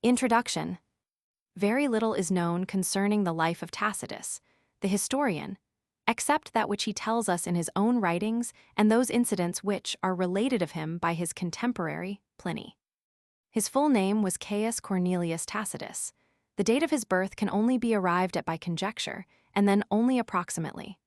Introduction. Very little is known concerning the life of Tacitus, the historian, except that which he tells us in his own writings and those incidents which are related of him by his contemporary, Pliny. His full name was Gnaeus Cornelius Tacitus. The date of his birth can only be arrived at by conjecture, and then only approximately.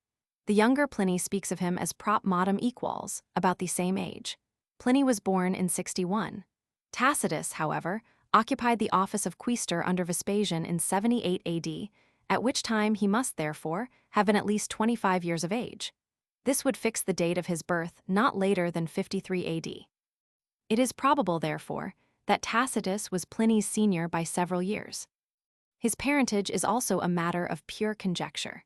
The younger Pliny speaks of him as prop modum equals, about the same age. Pliny was born in 61. Tacitus, however, occupied the office of quaestor under Vespasian in 78 AD, at which time he must therefore have been at least 25 years of age. This would fix the date of his birth not later than 53 AD. It is probable, therefore, that Tacitus was Pliny's senior by several years. His parentage is also a matter of pure conjecture.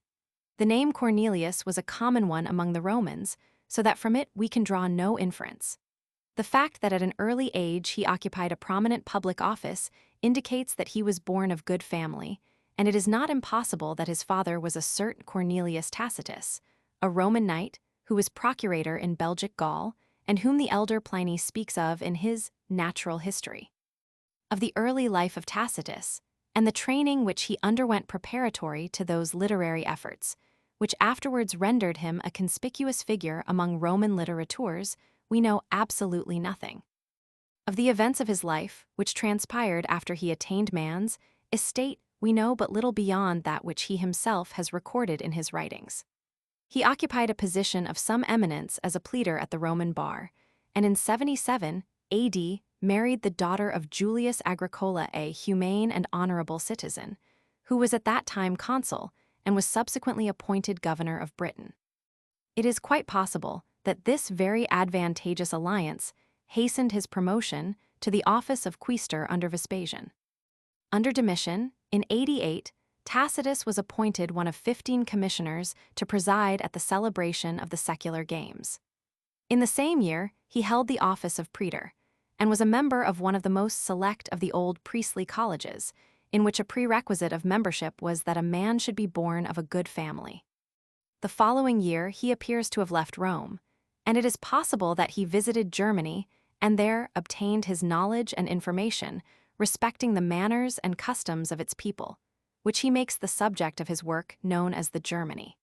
The name Cornelius was a common one among the Romans, so that from it we can draw no inference. The fact that at an early age he occupied a prominent public office indicates that he was born of good family, and it is not impossible that his father was a certain Cornelius Tacitus, a Roman knight who was procurator in Belgic Gaul, and whom the elder Pliny speaks of in his Natural History. Of the early life of Tacitus, and the training which he underwent preparatory to those literary efforts, which afterwards rendered him a conspicuous figure among Roman litterateurs, we know absolutely nothing. Of the events of his life, which transpired after he attained man's estate, we know but little beyond that which he himself has recorded in his writings. He occupied a position of some eminence as a pleader at the Roman bar, and in 77 AD married the daughter of Julius Agricola, a humane and honorable citizen, who was at that time consul and was subsequently appointed governor of Britain. It is quite possible that this very advantageous alliance hastened his promotion to the office of quaestor under Vespasian. Under Domitian, in 88, Tacitus was appointed one of 15 commissioners to preside at the celebration of the secular games. In the same year, he held the office of praetor, and was a member of one of the most select of the old priestly colleges, in which a prerequisite of membership was that a man should be born of a good family. The following year he appears to have left Rome, and it is possible that he visited Germany and there obtained his knowledge and information respecting the manners and customs of its people, which he makes the subject of his work known as the Germany.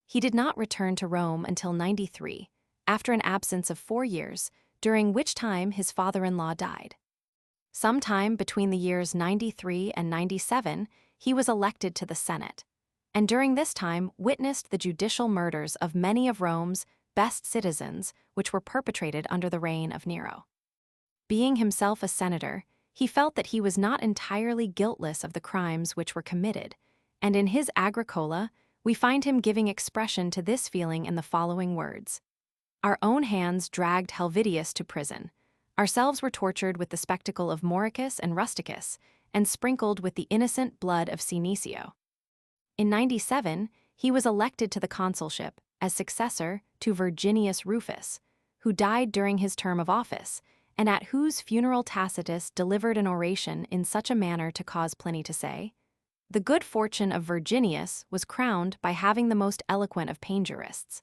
He did not return to Rome until 93, after an absence of 4 years, during which time his father-in-law died. Sometime between the years 93 and 97, he was elected to the Senate, and during this time witnessed the judicial murders of many of Rome's best citizens which were perpetrated under the reign of Nero. Being himself a senator, he felt that he was not entirely guiltless of the crimes which were committed, and in his Agricola, we find him giving expression to this feeling in the following words: "Our own hands dragged Helvidius to prison. Ourselves were tortured with the spectacle of Mauricus and Rusticus, and sprinkled with the innocent blood of Senecio." In 97, he was elected to the consulship as successor to Virginius Rufus, who died during his term of office, and at whose funeral Tacitus delivered an oration in such a manner to cause Pliny to say, "The good fortune of Virginius was crowned by having the most eloquent of panegyrists."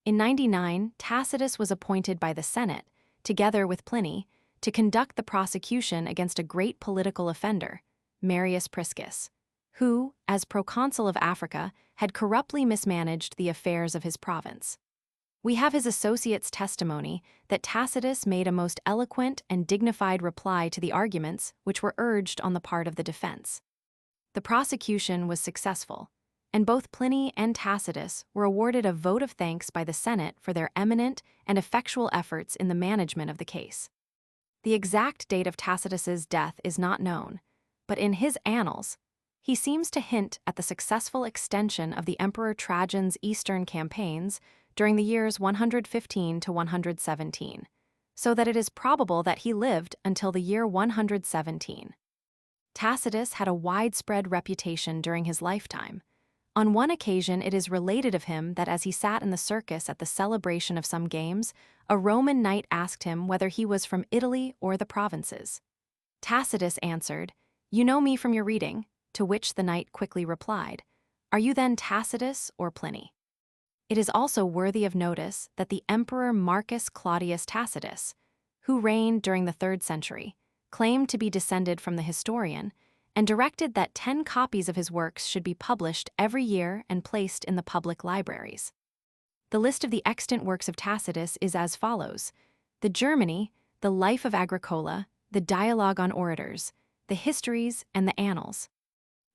In 99, Tacitus was appointed by the Senate, together with Pliny, to conduct the prosecution against a great political offender, Marius Priscus, who, as proconsul of Africa, had corruptly mismanaged the affairs of his province. We have his associate's testimony that Tacitus made a most eloquent and dignified reply to the arguments which were urged on the part of the defense. The prosecution was successful, and both Pliny and Tacitus were awarded a vote of thanks by the Senate for their eminent and effectual efforts in the management of the case. The exact date of Tacitus's death is not known, but in his annals, he seems to hint at the successful extension of the Emperor Trajan's eastern campaigns during the years 115 to 117, so that it is probable that he lived until the year 117. Tacitus had a widespread reputation during his lifetime. On one occasion it is related of him that as he sat in the circus at the celebration of some games, a Roman knight asked him whether he was from Italy or the provinces. Tacitus answered, "You know me from your reading," to which the knight quickly replied, "Are you then Tacitus or Pliny?" It is also worthy of notice that the Emperor Marcus Claudius Tacitus, who reigned during the 3rd century, claimed to be descended from the historian, and directed that 10 copies of his works should be published every year and placed in the public libraries. The list of the extant works of Tacitus is as follows: the Germany, the Life of Agricola, the Dialogue on Orators, the Histories, and the Annals.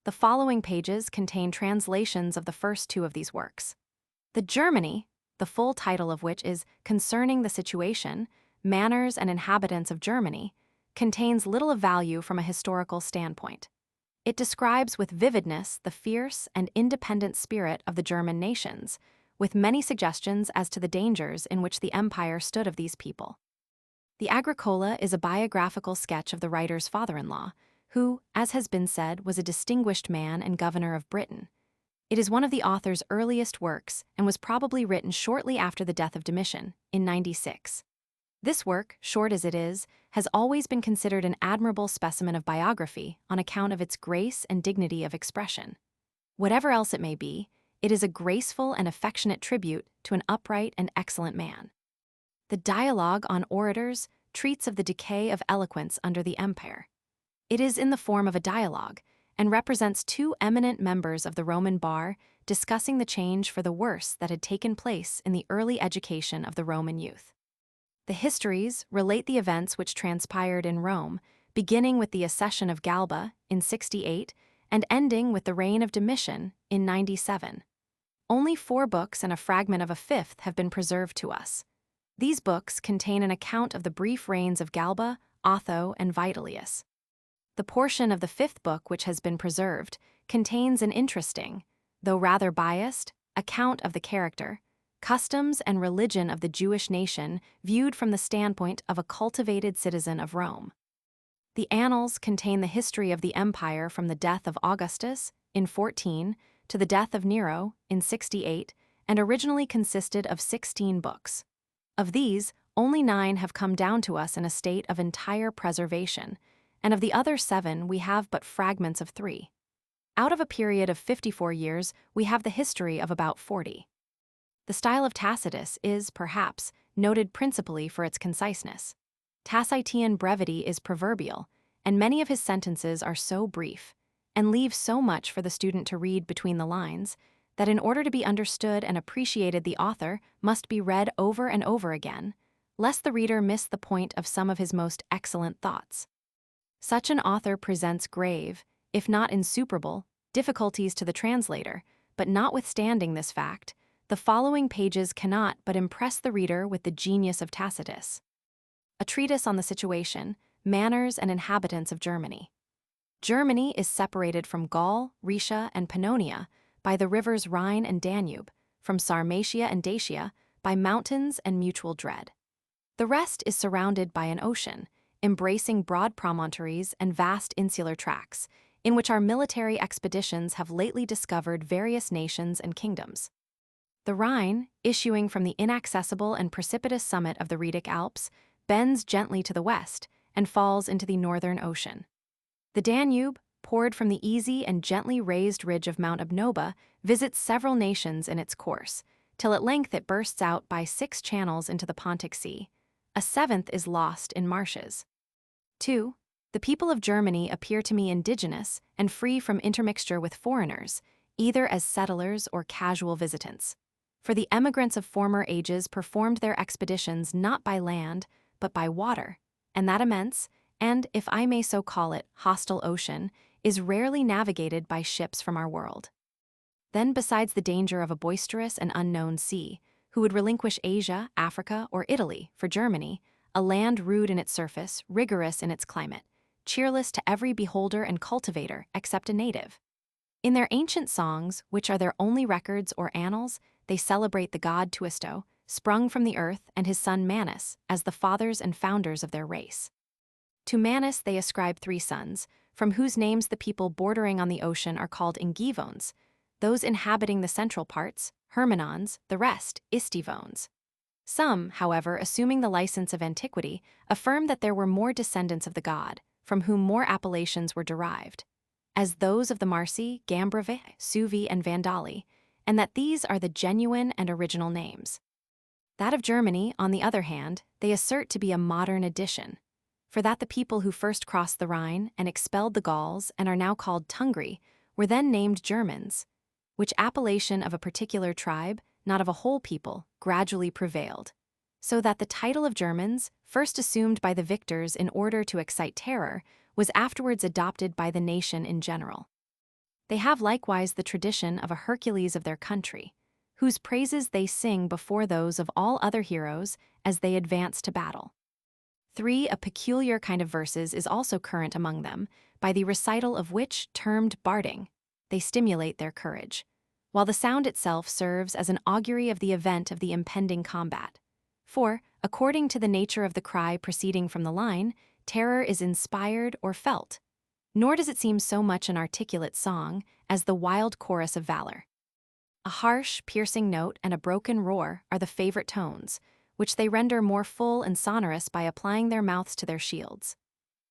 The following pages contain translations of the first two of these works. The Germany, the full title of which is Concerning the Situation, Manners and Inhabitants of Germany, contains little of value from a historical standpoint. It describes with vividness the fierce and independent spirit of the German nations, with many suggestions as to the dangers in which the empire stood of these people. The Agricola is a biographical sketch of the writer's father-in-law, who, as has been said, was a distinguished man and governor of Britain. It is one of the author's earliest works and was probably written shortly after the death of Domitian, in 96. This work, short as it is, has always been considered an admirable specimen of biography on account of its grace and dignity of expression. Whatever else it may be, it is a graceful and affectionate tribute to an upright and excellent man. The Dialogue on Orators treats of the decay of eloquence under the empire. It is in the form of a dialogue and represents two eminent members of the Roman bar discussing the change for the worse that had taken place in the early education of the Roman youth. The Histories relate the events which transpired in Rome, beginning with the accession of Galba in 68 and ending with the reign of Domitian in 97. Only 4 books and a fragment of a 5th have been preserved to us. These books contain an account of the brief reigns of Galba, Otho, and Vitellius. The portion of the 5th book which has been preserved contains an interesting, though rather biased, account of the character, customs, and religion of the Jewish nation viewed from the standpoint of a cultivated citizen of Rome. The Annals contain the history of the empire from the death of Augustus in 14 to the death of Nero in 68, and originally consisted of 16 books. Of these, only 9 have come down to us in a state of entire preservation, and of the other 7 we have but fragments of 3. Out of a period of 54 years, we have the history of about 40. The style of Tacitus is, perhaps, noted principally for its conciseness. Tacitian brevity is proverbial, and many of his sentences are so brief, and leave so much for the student to read between the lines, that in order to be understood and appreciated the author must be read over and over again, lest the reader miss the point of some of his most excellent thoughts. Such an author presents grave, if not insuperable, difficulties to the translator, but notwithstanding this fact, the following pages cannot but impress the reader with the genius of Tacitus. A treatise on the situation, manners, and inhabitants of Germany. Germany is separated from Gaul, Rhaetia, and Pannonia by the rivers Rhine and Danube, from Sarmatia and Dacia by mountains and mutual dread. The rest is surrounded by an ocean, embracing broad promontories and vast insular tracts, in which our military expeditions have lately discovered various nations and kingdoms. The Rhine, issuing from the inaccessible and precipitous summit of the Rhaetic Alps, bends gently to the west and falls into the northern ocean. The Danube, poured from the easy and gently raised ridge of Mount Abnoba, visits several nations in its course, till at length it bursts out by 6 channels into the Pontic Sea. A 7th is lost in marshes. 2. The people of Germany appear to me indigenous and free from intermixture with foreigners, either as settlers or casual visitants. For the emigrants of former ages performed their expeditions not by land, but by water, and that immense, and, if I may so call it, hostile ocean, is rarely navigated by ships from our world. Then, besides the danger of a boisterous and unknown sea, who would relinquish Asia, Africa, or Italy for Germany, a land rude in its surface, rigorous in its climate, cheerless to every beholder and cultivator except a native. In their ancient songs, which are their only records or annals, they celebrate the god Tuisto, sprung from the earth, and his son Manus, as the fathers and founders of their race. To Manus they ascribe 3 sons, from whose names the people bordering on the ocean are called Ingivons, those inhabiting the central parts, Hermanons, the rest, Istivons. Some, however, assuming the license of antiquity, affirm that there were more descendants of the god, from whom more appellations were derived, as those of the Marsi, Gambravi, Suevi, and Vandali, and that these are the genuine and original names. That of Germany, on the other hand, they assert to be a modern addition. For that the people who first crossed the Rhine and expelled the Gauls and are now called Tungri were then named Germans, which appellation of a particular tribe, not of a whole people, gradually prevailed, so that the title of Germans, first assumed by the victors in order to excite terror, was afterwards adopted by the nation in general. They have likewise the tradition of a Hercules of their country, whose praises they sing before those of all other heroes as they advance to battle. 3. A peculiar kind of verses is also current among them, by the recital of which, termed barding, they stimulate their courage, while the sound itself serves as an augury of the event of the impending combat. For, according to the nature of the cry proceeding from the line, terror is inspired or felt, nor does it seem so much an articulate song as the wild chorus of valor. A harsh, piercing note and a broken roar are the favorite tones, which they render more full and sonorous by applying their mouths to their shields.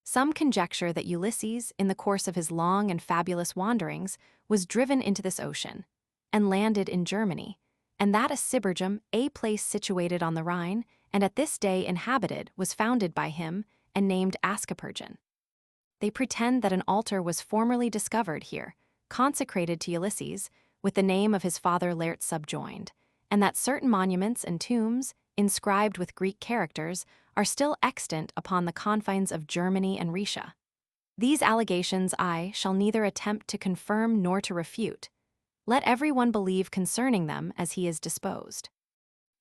Some conjecture that Ulysses, in the course of his long and fabulous wanderings, was driven into this ocean, and landed in Germany, and that a Cybergum, a place situated on the Rhine, and at this day inhabited, was founded by him, and named Ascapergon. They pretend that an altar was formerly discovered here, consecrated to Ulysses, with the name of his father Laert subjoined, and that certain monuments and tombs, inscribed with Greek characters, are still extant upon the confines of Germany and Rhaetia. These allegations I shall neither attempt to confirm nor to refute. Let every one believe concerning them as he is disposed.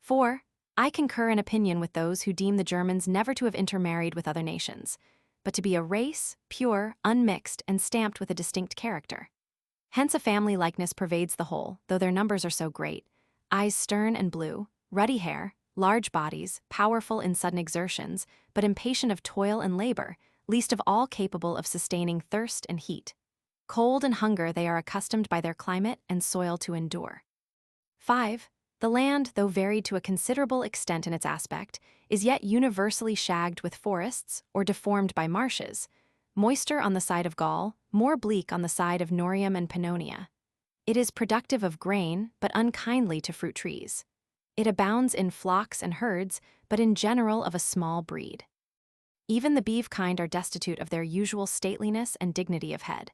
4. I concur in opinion with those who deem the Germans never to have intermarried with other nations, but to be a race, pure, unmixed, and stamped with a distinct character. Hence a family likeness pervades the whole, though their numbers are so great. Eyes stern and blue, ruddy hair, large bodies, powerful in sudden exertions, but impatient of toil and labor, least of all capable of sustaining thirst and heat. Cold and hunger they are accustomed by their climate and soil to endure. 5. The land, though varied to a considerable extent in its aspect, is yet universally shagged with forests or deformed by marshes, moister on the side of Gaul, more bleak on the side of Norium and Pannonia. It is productive of grain, but unkindly to fruit trees. It abounds in flocks and herds, but in general of a small breed. Even the beeve kind are destitute of their usual stateliness and dignity of head.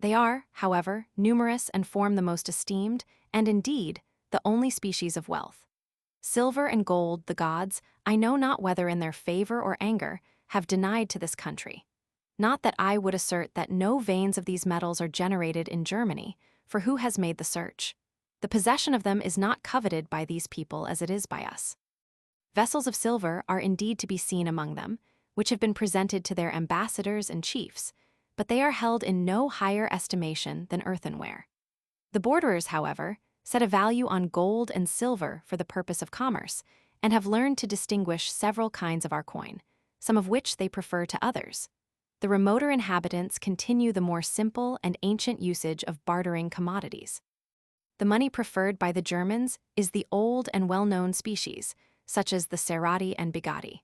They are, however, numerous and form the most esteemed, and indeed, the only species of wealth. Silver and gold the gods, I know not whether in their favor or anger, have denied to this country. Not that I would assert that no veins of these metals are generated in Germany, for who has made the search? The possession of them is not coveted by these people as it is by us. Vessels of silver are indeed to be seen among them, which have been presented to their ambassadors and chiefs, but they are held in no higher estimation than earthenware. The borderers, however, set a value on gold and silver for the purpose of commerce, and have learned to distinguish several kinds of our coin, some of which they prefer to others. The remoter inhabitants continue the more simple and ancient usage of bartering commodities. The money preferred by the Germans is the old and well-known species, such as the serati and bigati.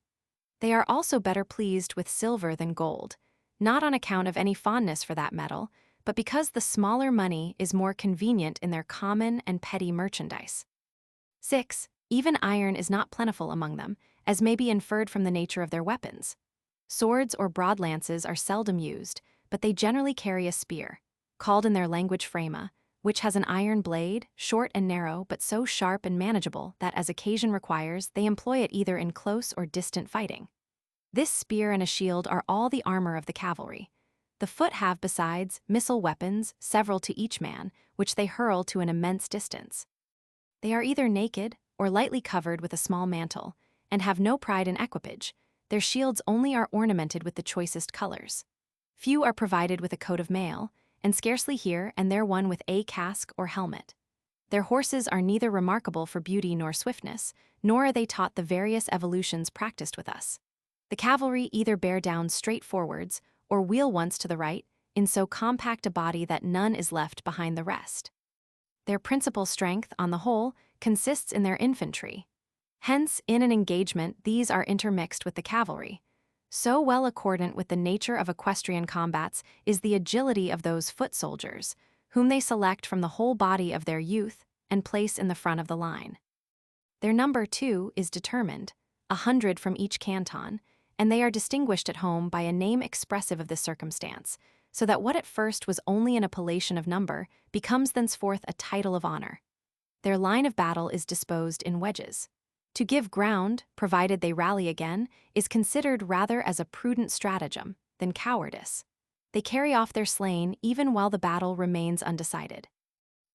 They are also better pleased with silver than gold, not on account of any fondness for that metal, but because the smaller money is more convenient in their common and petty merchandise. 6. Even iron is not plentiful among them, as may be inferred from the nature of their weapons. Swords or broad lances are seldom used, but they generally carry a spear, called in their language frama, which has an iron blade, short and narrow, but so sharp and manageable that as occasion requires, they employ it either in close or distant fighting. This spear and a shield are all the armor of the cavalry. The foot have besides missile weapons, several to each man, which they hurl to an immense distance. They are either naked or lightly covered with a small mantle, and have no pride in equipage. Their shields only are ornamented with the choicest colors. Few are provided with a coat of mail, and scarcely here and there one with a casque or helmet. Their horses are neither remarkable for beauty nor swiftness, nor are they taught the various evolutions practiced with us. The cavalry either bear down straight forwards, or wheel once to the right, in so compact a body that none is left behind the rest. Their principal strength, on the whole, consists in their infantry. Hence, in an engagement, these are intermixed with the cavalry. So well accordant with the nature of equestrian combats is the agility of those foot soldiers, whom they select from the whole body of their youth and place in the front of the line. Their number, too, is determined, 100 from each canton, and they are distinguished at home by a name expressive of this circumstance, so that what at first was only an appellation of number becomes thenceforth a title of honor. Their line of battle is disposed in wedges. To give ground, provided they rally again, is considered rather as a prudent stratagem than cowardice. They carry off their slain even while the battle remains undecided.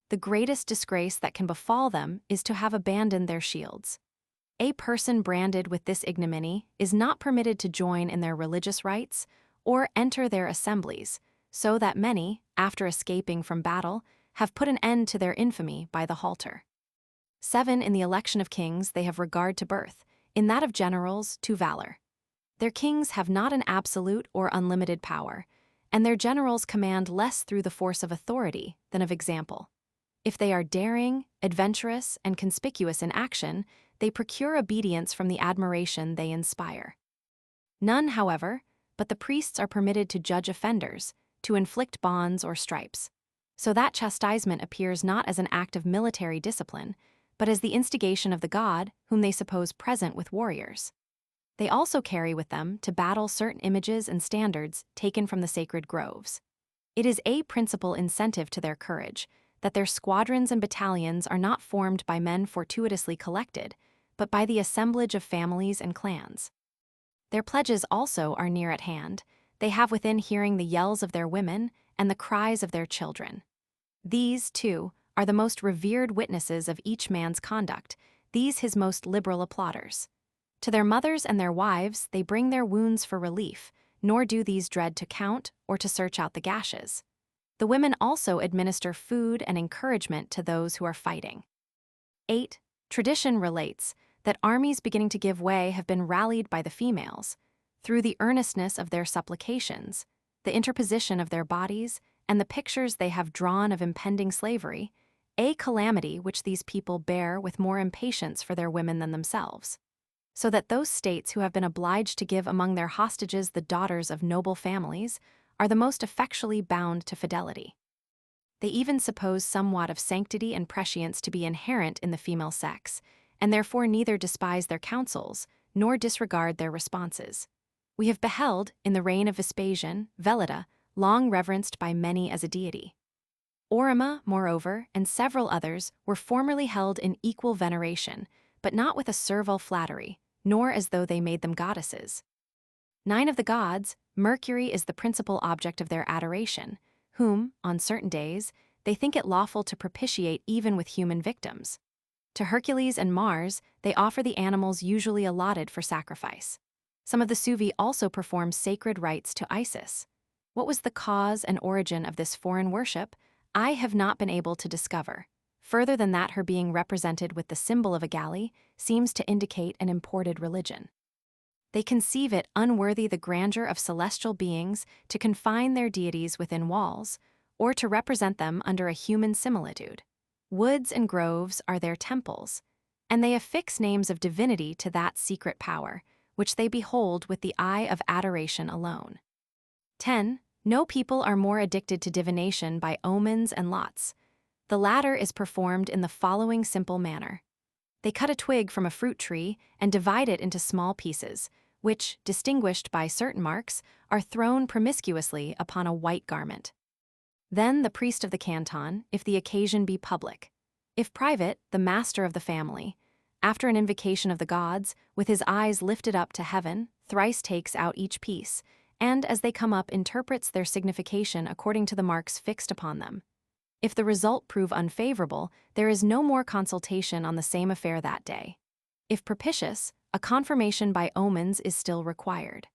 The greatest disgrace that can befall them is to have abandoned their shields. A person branded with this ignominy is not permitted to join in their religious rites or enter their assemblies, so that many, after escaping from battle, have put an end to their infamy by the halter. 7. In the election of kings they have regard to birth, in that of generals to valor. Their kings have not an absolute or unlimited power, and their generals command less through the force of authority than of example. If they are daring, adventurous, and conspicuous in action, they procure obedience from the admiration they inspire. None, however, but the priests are permitted to judge offenders, to inflict bonds or stripes, so that chastisement appears not as an act of military discipline, but as the instigation of the god whom they suppose present with warriors. They also carry with them to battle certain images and standards taken from the sacred groves. It is a principal incentive to their courage that their squadrons and battalions are not formed by men fortuitously collected, but by the assemblage of families and clans. Their pledges also are near at hand. They have within hearing the yells of their women and the cries of their children. These, too, are the most revered witnesses of each man's conduct, these his most liberal applauders. To their mothers and their wives they bring their wounds for relief, nor do these dread to count or to search out the gashes. The women also administer food and encouragement to those who are fighting. 8. Tradition relates that armies beginning to give way have been rallied by the females, through the earnestness of their supplications, the interposition of their bodies, and the pictures they have drawn of impending slavery, a calamity which these people bear with more impatience for their women than themselves. So that those states who have been obliged to give among their hostages the daughters of noble families are the most effectually bound to fidelity. They even suppose somewhat of sanctity and prescience to be inherent in the female sex, and therefore neither despise their counsels nor disregard their responses. We have beheld, in the reign of Vespasian, Velida, long reverenced by many as a deity. Orima, moreover, and several others were formerly held in equal veneration, but not with a servile flattery, nor as though they made them goddesses. 9 of the gods, Mercury is the principal object of their adoration, whom, on certain days, they think it lawful to propitiate even with human victims. To Hercules and Mars, they offer the animals usually allotted for sacrifice. Some of the Suevi also perform sacred rites to Isis. What was the cause and origin of this foreign worship, I have not been able to discover, further than that her being represented with the symbol of a galley seems to indicate an imported religion. They conceive it unworthy the grandeur of celestial beings to confine their deities within walls, or to represent them under a human similitude. Woods and groves are their temples, and they affix names of divinity to that secret power, which they behold with the eye of adoration alone. 10. No people are more addicted to divination by omens and lots. The latter is performed in the following simple manner. They cut a twig from a fruit tree and divide it into small pieces, which, distinguished by certain marks, are thrown promiscuously upon a white garment. Then the priest of the canton, if the occasion be public. If private, the master of the family, after an invocation of the gods, with his eyes lifted up to heaven, thrice takes out each piece, and as they come up interprets their signification according to the marks fixed upon them. If the result prove unfavorable, there is no more consultation on the same affair that day. If propitious, a confirmation by omens is still required.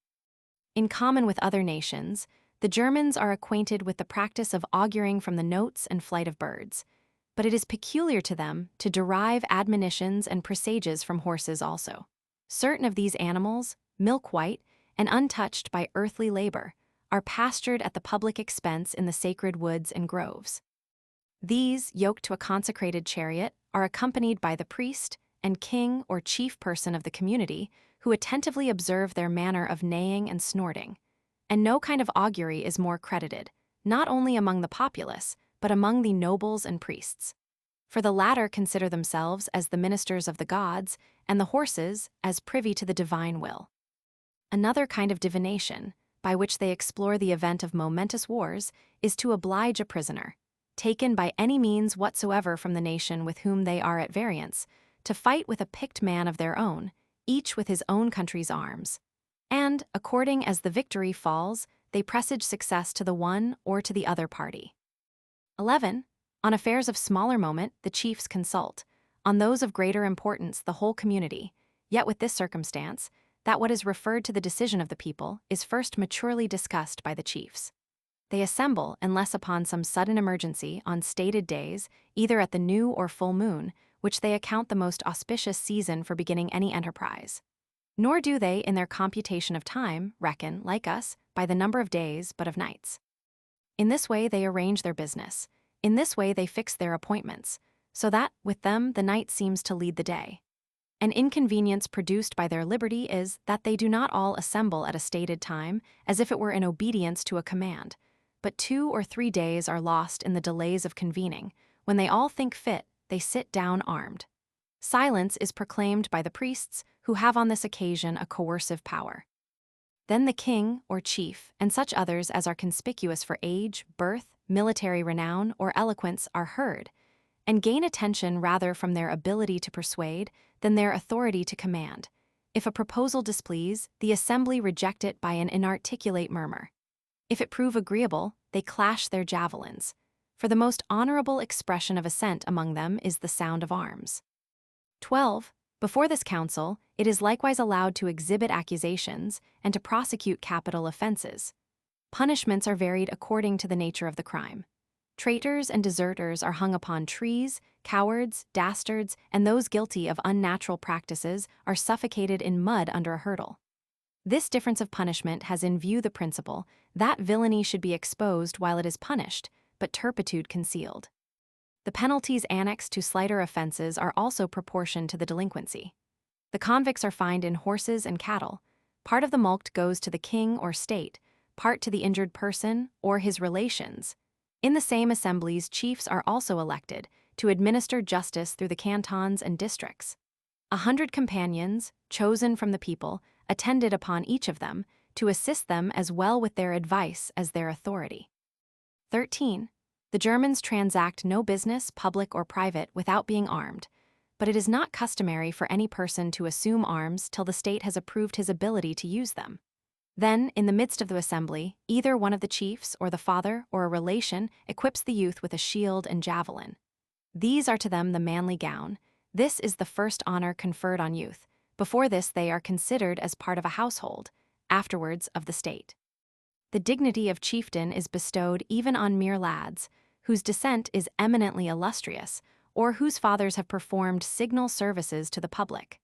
In common with other nations, the Germans are acquainted with the practice of auguring from the notes and flight of birds, but it is peculiar to them to derive admonitions and presages from horses also. Certain of these animals, milk-white and untouched by earthly labor, are pastured at the public expense in the sacred woods and groves. These, yoked to a consecrated chariot, are accompanied by the priest and king or chief person of the community, who attentively observe their manner of neighing and snorting. And no kind of augury is more credited, not only among the populace, but among the nobles and priests. For the latter consider themselves as the ministers of the gods, and the horses as privy to the divine will. Another kind of divination, by which they explore the event of momentous wars, is to oblige a prisoner, taken by any means whatsoever from the nation with whom they are at variance, to fight with a picked man of their own, each with his own country's arms. And, according as the victory falls, they presage success to the one or to the other party. 11. On affairs of smaller moment, the chiefs consult. On those of greater importance, the whole community. Yet with this circumstance, that what is referred to the decision of the people is first maturely discussed by the chiefs. They assemble, unless upon some sudden emergency, on stated days, either at the new or full moon, which they account the most auspicious season for beginning any enterprise. Nor do they, in their computation of time, reckon, like us, by the number of days, but of nights. In this way they arrange their business. In this way they fix their appointments, so that, with them, the night seems to lead the day. An inconvenience produced by their liberty is that they do not all assemble at a stated time, as if it were in obedience to a command, but 2 or 3 days are lost in the delays of convening. When they all think fit, they sit down armed. Silence is proclaimed by the priests, who have on this occasion a coercive power. Then the king, or chief, and such others as are conspicuous for age, birth, military renown, or eloquence are heard, and gain attention rather from their ability to persuade than their authority to command. If a proposal displease, the assembly reject it by an inarticulate murmur. If it prove agreeable, they clash their javelins. For the most honorable expression of assent among them is the sound of arms. 12. Before this council, it is likewise allowed to exhibit accusations and to prosecute capital offenses. Punishments are varied according to the nature of the crime. Traitors and deserters are hung upon trees, cowards, dastards, and those guilty of unnatural practices are suffocated in mud under a hurdle. This difference of punishment has in view the principle that villainy should be exposed while it is punished, but turpitude concealed. The penalties annexed to slighter offenses are also proportioned to the delinquency. The convicts are fined in horses and cattle. Part of the mulct goes to the king or state, part to the injured person or his relations. In the same assemblies, chiefs are also elected to administer justice through the cantons and districts. 100 companions, chosen from the people, attended upon each of them to assist them as well with their advice as their authority. 13. The Germans transact no business, public or private, without being armed, but it is not customary for any person to assume arms till the state has approved his ability to use them. Then, in the midst of the assembly, either one of the chiefs or the father or a relation equips the youth with a shield and javelin. These are to them the manly gown. This is the first honor conferred on youth. Before this they are considered as part of a household, afterwards of the state. The dignity of chieftain is bestowed even on mere lads, whose descent is eminently illustrious, or whose fathers have performed signal services to the public.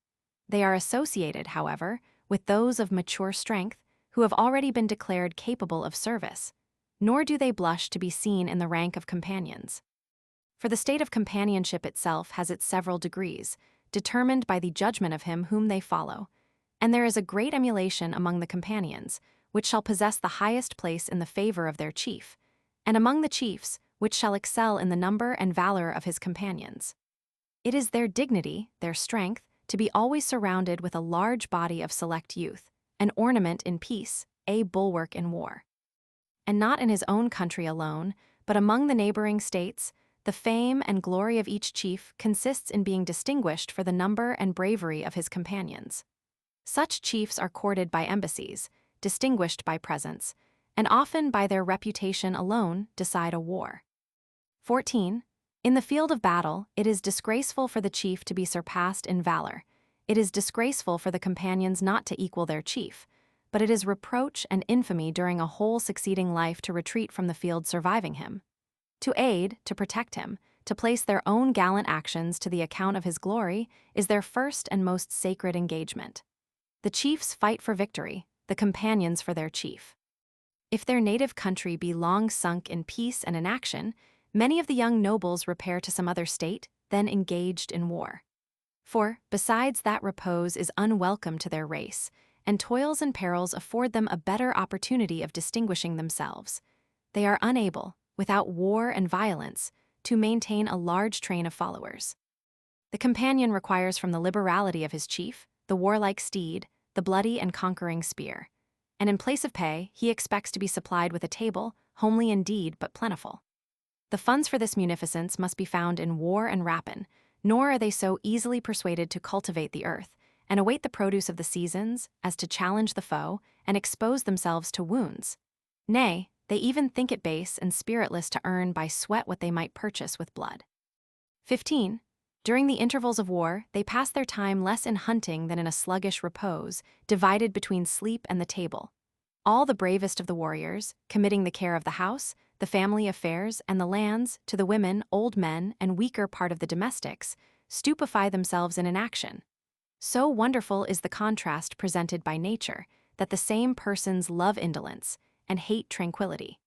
They are associated, however, with those of mature strength, who have already been declared capable of service, nor do they blush to be seen in the rank of companions. For the state of companionship itself has its several degrees, determined by the judgment of him whom they follow, and there is a great emulation among the companions, which shall possess the highest place in the favor of their chief, and among the chiefs, which shall excel in the number and valor of his companions. It is their dignity, their strength, to be always surrounded with a large body of select youth, an ornament in peace, a bulwark in war. And not in his own country alone, but among the neighboring states, the fame and glory of each chief consists in being distinguished for the number and bravery of his companions. Such chiefs are courted by embassies, distinguished by presents, and often by their reputation alone decide a war. 14. In the field of battle, it is disgraceful for the chief to be surpassed in valor. It is disgraceful for the companions not to equal their chief, but it is reproach and infamy during a whole succeeding life to retreat from the field surviving him. To aid, to protect him, to place their own gallant actions to the account of his glory, is their first and most sacred engagement. The chiefs fight for victory, the companions for their chief. If their native country be long sunk in peace and inaction, many of the young nobles repair to some other state, then engaged in war. For, besides that repose is unwelcome to their race, and toils and perils afford them a better opportunity of distinguishing themselves, they are unable, without war and violence, to maintain a large train of followers. The companion requires from the liberality of his chief, the warlike steed, the bloody and conquering spear. And in place of pay, he expects to be supplied with a table, homely indeed but plentiful. The funds for this munificence must be found in war and rapine, nor are they so easily persuaded to cultivate the earth, and await the produce of the seasons, as to challenge the foe, and expose themselves to wounds. Nay, they even think it base and spiritless to earn by sweat what they might purchase with blood. 15. During the intervals of war, they pass their time less in hunting than in a sluggish repose, divided between sleep and the table. All the bravest of the warriors, committing the care of the house, the family affairs, and the lands to the women, old men, and weaker part of the domestics, stupefy themselves in inaction. So wonderful is the contrast presented by nature that the same persons love indolence and hate tranquility.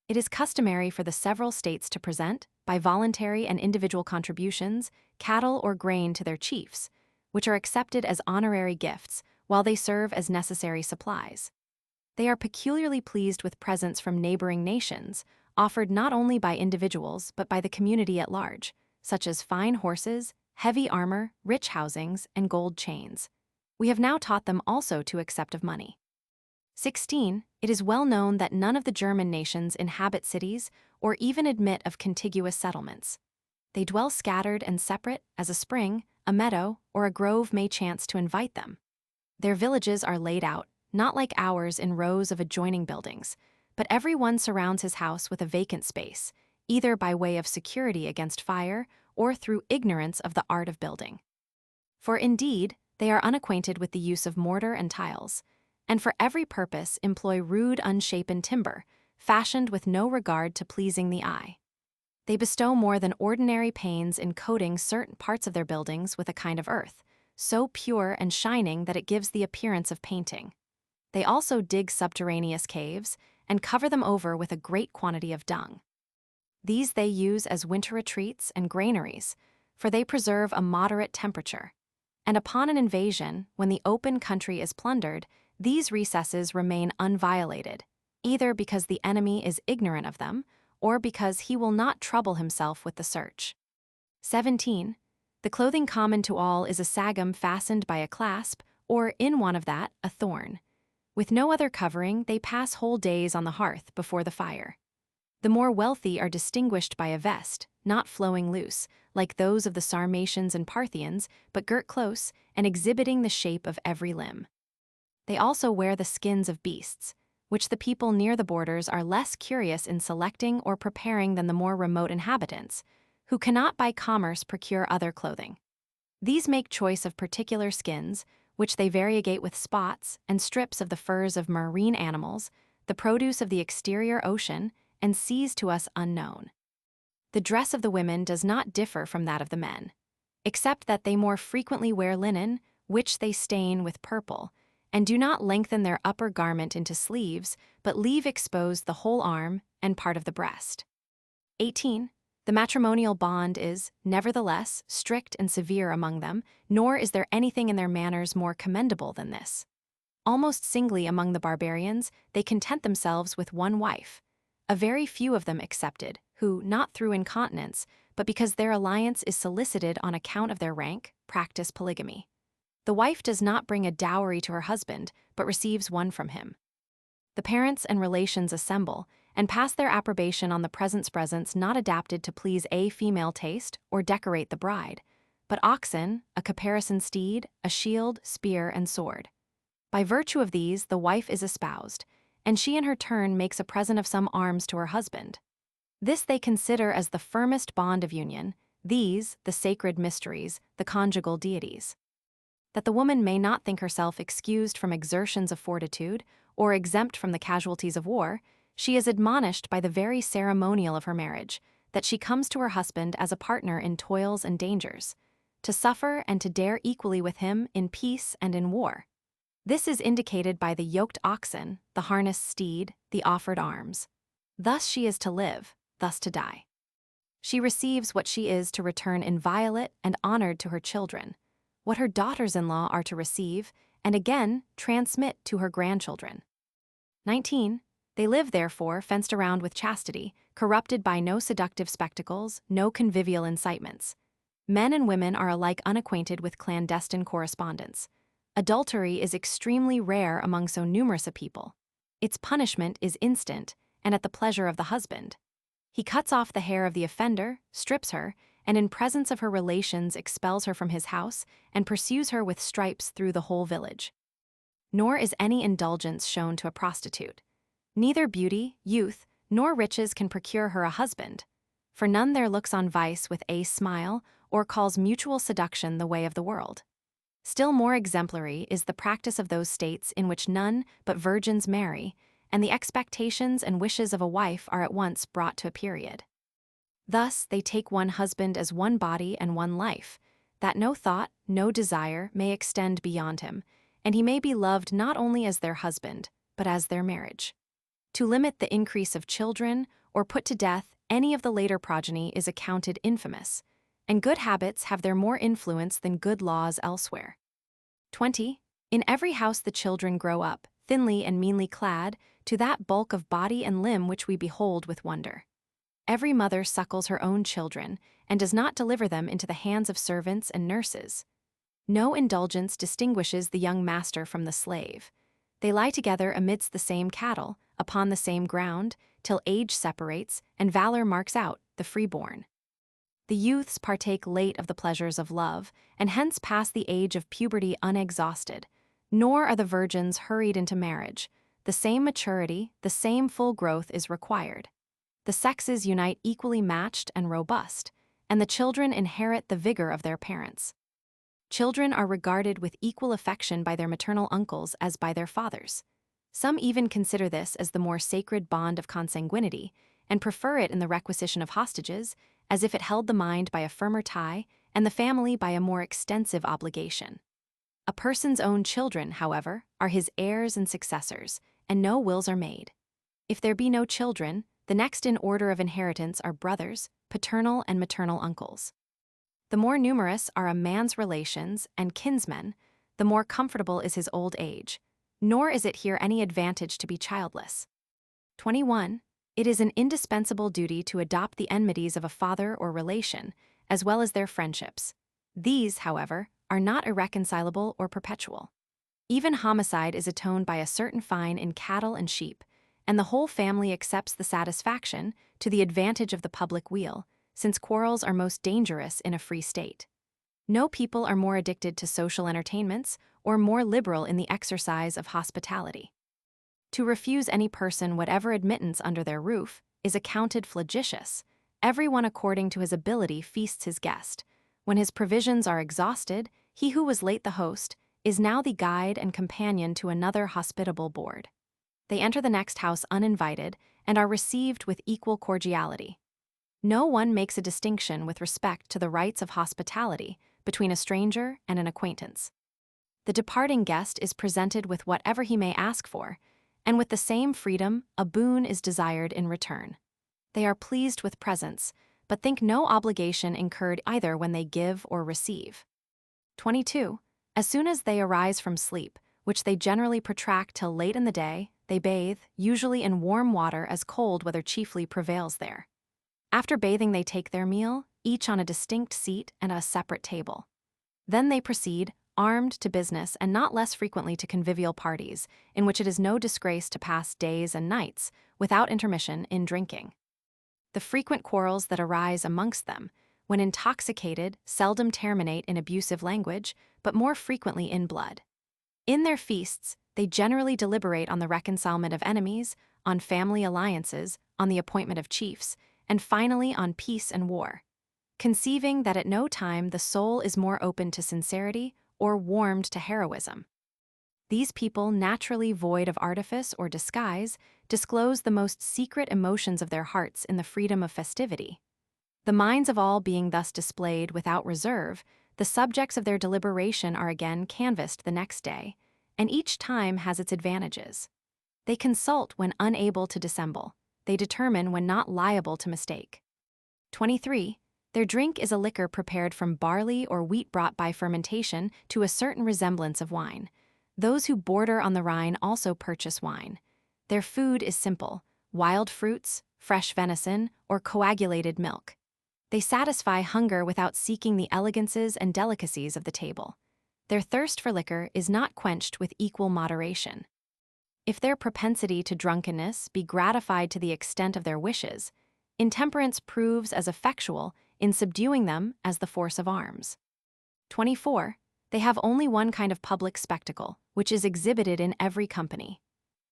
It is customary for the several states to present, by voluntary and individual contributions, cattle or grain to their chiefs, which are accepted as honorary gifts while they serve as necessary supplies. They are peculiarly pleased with presents from neighboring nations, offered not only by individuals but by the community at large, such as fine horses, heavy armor, rich housings, and gold chains. We have now taught them also to accept of money. 16. It is well known that none of the German nations inhabit cities or even admit of contiguous settlements. They dwell scattered and separate as a spring, a meadow, or a grove may chance to invite them. Their villages are laid out, not like ours in rows of adjoining buildings, but every one surrounds his house with a vacant space, either by way of security against fire or through ignorance of the art of building. For indeed, they are unacquainted with the use of mortar and tiles, and for every purpose employ rude unshapen timber, fashioned with no regard to pleasing the eye. They bestow more than ordinary pains in coating certain parts of their buildings with a kind of earth, so pure and shining that it gives the appearance of painting. They also dig subterraneous caves, and cover them over with a great quantity of dung. These they use as winter retreats and granaries, for they preserve a moderate temperature. And upon an invasion, when the open country is plundered, these recesses remain unviolated, either because the enemy is ignorant of them, or because he will not trouble himself with the search. 17. The clothing common to all is a sagum fastened by a clasp, or in one of that, a thorn. With no other covering, they pass whole days on the hearth before the fire. The more wealthy are distinguished by a vest, not flowing loose, like those of the Sarmatians and Parthians, but girt close and exhibiting the shape of every limb. They also wear the skins of beasts, which the people near the borders are less curious in selecting or preparing than the more remote inhabitants, who cannot by commerce procure other clothing. These make choice of particular skins, which they variegate with spots and strips of the furs of marine animals, the produce of the exterior ocean, and seas to us unknown. The dress of the women does not differ from that of the men, except that they more frequently wear linen, which they stain with purple, and do not lengthen their upper garment into sleeves, but leave exposed the whole arm and part of the breast. 18. The matrimonial bond is, nevertheless, strict and severe among them, nor is there anything in their manners more commendable than this. Almost singly among the barbarians, they content themselves with one wife, a very few of them excepted, who, not through incontinence, but because their alliance is solicited on account of their rank, practice polygamy. The wife does not bring a dowry to her husband, but receives one from him. The parents and relations assemble, and pass their approbation on the presents not adapted to please a female taste or decorate the bride, but oxen, a caparison steed, a shield, spear, and sword. By virtue of these the wife is espoused, and she in her turn makes a present of some arms to her husband. This they consider as the firmest bond of union, these, the sacred mysteries, the conjugal deities. That the woman may not think herself excused from exertions of fortitude, or exempt from the casualties of war, she is admonished by the very ceremonial of her marriage, that she comes to her husband as a partner in toils and dangers, to suffer and to dare equally with him in peace and in war. This is indicated by the yoked oxen, the harnessed steed, the offered arms. Thus she is to live, thus to die. She receives what she is to return inviolate and honored to her children, what her daughters-in-law are to receive, and again transmit to her grandchildren. 19. They live, therefore, fenced around with chastity, corrupted by no seductive spectacles, no convivial incitements. Men and women are alike unacquainted with clandestine correspondence. Adultery is extremely rare among so numerous a people. Its punishment is instant and at the pleasure of the husband. He cuts off the hair of the offender, strips her, and in presence of her relations expels her from his house and pursues her with stripes through the whole village. Nor is any indulgence shown to a prostitute. Neither beauty, youth, nor riches can procure her a husband, for none there looks on vice with a smile or calls mutual seduction the way of the world. Still more exemplary is the practice of those states in which none but virgins marry, and the expectations and wishes of a wife are at once brought to a period. Thus they take one husband as one body and one life, that no thought, no desire may extend beyond him, and he may be loved not only as their husband, but as their marriage. To limit the increase of children or put to death any of the later progeny is accounted infamous, and good habits have there more influence than good laws elsewhere. 20. In every house the children grow up, thinly and meanly clad, to that bulk of body and limb which we behold with wonder. Every mother suckles her own children, and does not deliver them into the hands of servants and nurses. No indulgence distinguishes the young master from the slave. They lie together amidst the same cattle, upon the same ground, till age separates, and valor marks out the freeborn. The youths partake late of the pleasures of love, and hence pass the age of puberty unexhausted, nor are the virgins hurried into marriage. The same maturity, the same full growth is required. The sexes unite equally matched and robust, and the children inherit the vigor of their parents. Children are regarded with equal affection by their maternal uncles as by their fathers. Some even consider this as the more sacred bond of consanguinity, and prefer it in the requisition of hostages, as if it held the mind by a firmer tie and the family by a more extensive obligation. A person's own children, however, are his heirs and successors, and no wills are made. If there be no children, the next in order of inheritance are brothers, paternal and maternal uncles. The more numerous are a man's relations and kinsmen, the more comfortable is his old age, nor is it here any advantage to be childless. 21. It is an indispensable duty to adopt the enmities of a father or relation, as well as their friendships. These, however, are not irreconcilable or perpetual. Even homicide is atoned by a certain fine in cattle and sheep, and the whole family accepts the satisfaction to the advantage of the public weal, since quarrels are most dangerous in a free state. No people are more addicted to social entertainments or more liberal in the exercise of hospitality. To refuse any person whatever admittance under their roof is accounted flagitious. Everyone according to his ability feasts his guest. When his provisions are exhausted, he who was late the host is now the guide and companion to another hospitable board. They enter the next house uninvited and are received with equal cordiality. No one makes a distinction with respect to the rights of hospitality between a stranger and an acquaintance. The departing guest is presented with whatever he may ask for, and with the same freedom a boon is desired in return. They are pleased with presents, but think no obligation incurred either when they give or receive. 22. As soon as they arise from sleep, which they generally protract till late in the day, they bathe, usually in warm water as cold weather chiefly prevails there. After bathing they take their meal, each on a distinct seat and a separate table. Then they proceed, armed, to business, and not less frequently to convivial parties, in which it is no disgrace to pass days and nights, without intermission, in drinking. The frequent quarrels that arise amongst them, when intoxicated, seldom terminate in abusive language, but more frequently in blood. In their feasts, they generally deliberate on the reconcilement of enemies, on family alliances, on the appointment of chiefs, and finally on peace and war, conceiving that at no time the soul is more open to sincerity or warmed to heroism. These people, naturally void of artifice or disguise, disclose the most secret emotions of their hearts in the freedom of festivity. The minds of all being thus displayed without reserve, the subjects of their deliberation are again canvassed the next day, and each time has its advantages. They consult when unable to dissemble. They determine when not liable to mistake. 23. Their drink is a liquor prepared from barley or wheat brought by fermentation to a certain resemblance of wine. Those who border on the Rhine also purchase wine. Their food is simple: wild fruits, fresh venison, or coagulated milk. They satisfy hunger without seeking the elegances and delicacies of the table. Their thirst for liquor is not quenched with equal moderation. If their propensity to drunkenness be gratified to the extent of their wishes, intemperance proves as effectual in subduing them as the force of arms. 24. They have only one kind of public spectacle, which is exhibited in every company.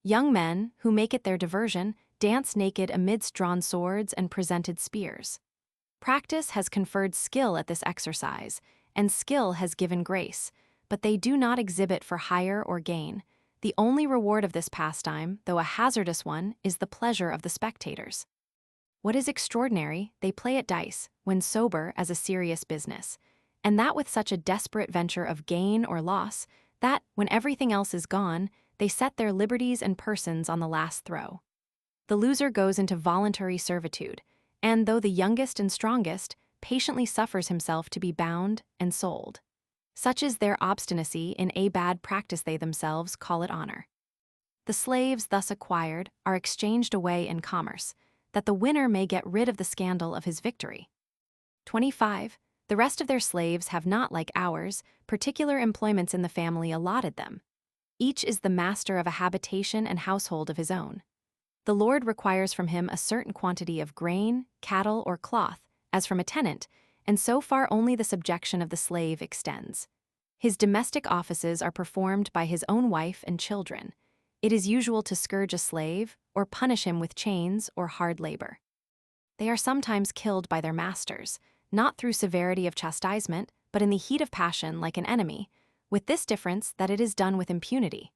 Young men, who make it their diversion, dance naked amidst drawn swords and presented spears. Practice has conferred skill at this exercise, and skill has given grace, but they do not exhibit for hire or gain. The only reward of this pastime, though a hazardous one, is the pleasure of the spectators. What is extraordinary, they play at dice, when sober, as a serious business, and that with such a desperate venture of gain or loss, that, when everything else is gone, they set their liberties and persons on the last throw. The loser goes into voluntary servitude, and though the youngest and strongest, patiently suffers himself to be bound and sold. Such is their obstinacy in a bad practice they themselves call it honor. The slaves thus acquired are exchanged away in commerce, that the winner may get rid of the scandal of his victory. 25. The rest of their slaves have not, like ours, particular employments in the family allotted them. Each is the master of a habitation and household of his own. The lord requires from him a certain quantity of grain, cattle, or cloth, as from a tenant, and so far only the subjection of the slave extends. His domestic offices are performed by his own wife and children. It is usual to scourge a slave, or punish him with chains or hard labor. They are sometimes killed by their masters, not through severity of chastisement, but in the heat of passion like an enemy, with this difference that it is done with impunity.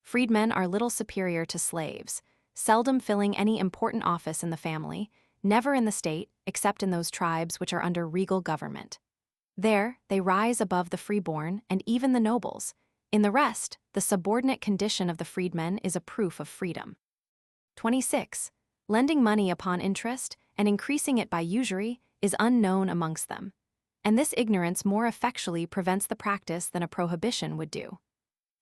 Freedmen are little superior to slaves, seldom filling any important office in the family, never in the state, except in those tribes which are under regal government. There, they rise above the freeborn and even the nobles. In the rest, the subordinate condition of the freedmen is a proof of freedom. 26. Lending money upon interest and increasing it by usury is unknown amongst them, and this ignorance more effectually prevents the practice than a prohibition would do.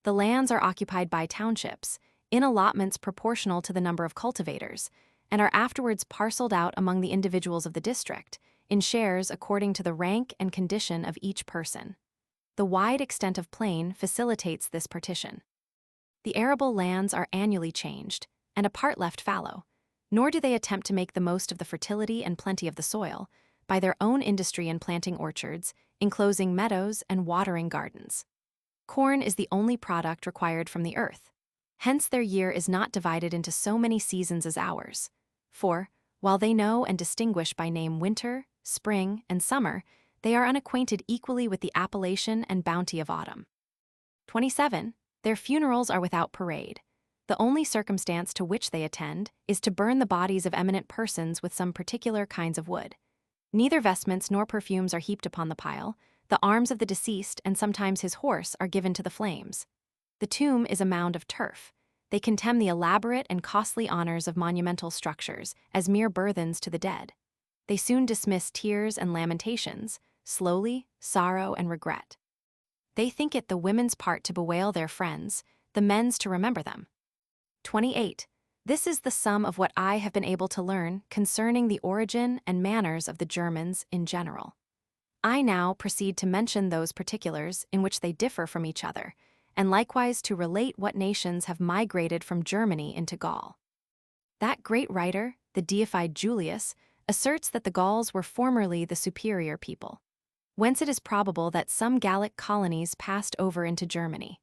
The lands are occupied by townships, in allotments proportional to the number of cultivators, and are afterwards parceled out among the individuals of the district, in shares according to the rank and condition of each person. The wide extent of plain facilitates this partition. The arable lands are annually changed, and a part left fallow, nor do they attempt to make the most of the fertility and plenty of the soil, by their own industry in planting orchards, enclosing meadows, and watering gardens. Corn is the only product required from the earth. Hence their year is not divided into so many seasons as ours. For, while they know and distinguish by name winter, spring, and summer, they are unacquainted equally with the appellation and bounty of autumn. 27. Their funerals are without parade. The only circumstance to which they attend is to burn the bodies of eminent persons with some particular kinds of wood. Neither vestments nor perfumes are heaped upon the pile. The arms of the deceased and sometimes his horse are given to the flames. The tomb is a mound of turf. They contemn the elaborate and costly honors of monumental structures as mere burthens to the dead. They soon dismiss tears and lamentations, slowly, sorrow and regret. They think it the women's part to bewail their friends, the men's to remember them. 28. This is the sum of what I have been able to learn concerning the origin and manners of the Germans in general. I now proceed to mention those particulars in which they differ from each other, and likewise to relate what nations have migrated from Germany into Gaul. That great writer, the deified Julius, asserts that the Gauls were formerly the superior people, whence it is probable that some Gallic colonies passed over into Germany.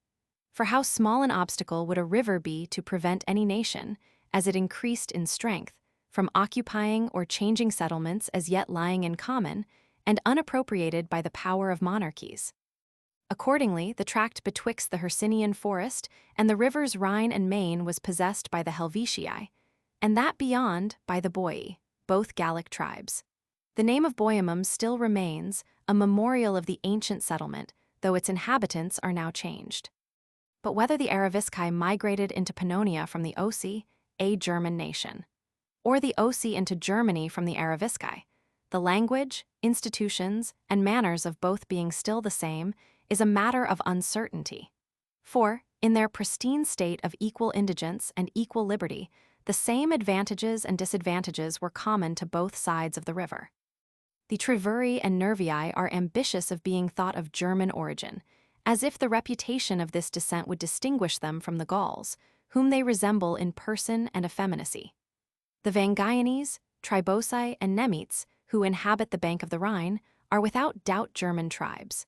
For how small an obstacle would a river be to prevent any nation, as it increased in strength, from occupying or changing settlements as yet lying in common, and unappropriated by the power of monarchies. Accordingly, the tract betwixt the Hercynian forest and the rivers Rhine and Main was possessed by the Helvetii, and that beyond by the Boii, both Gallic tribes. The name of Boiemum still remains, a memorial of the ancient settlement, though its inhabitants are now changed. But whether the Aravisci migrated into Pannonia from the Osi, a German nation, or the Osi into Germany from the Aravisci, the language, institutions, and manners of both being still the same is a matter of uncertainty. For, in their pristine state of equal indigence and equal liberty, the same advantages and disadvantages were common to both sides of the river. The Treveri and Nervii are ambitious of being thought of German origin, as if the reputation of this descent would distinguish them from the Gauls, whom they resemble in person and effeminacy. The Vangaianes, Tribosai, and Nemites, who inhabit the bank of the Rhine, are without doubt German tribes.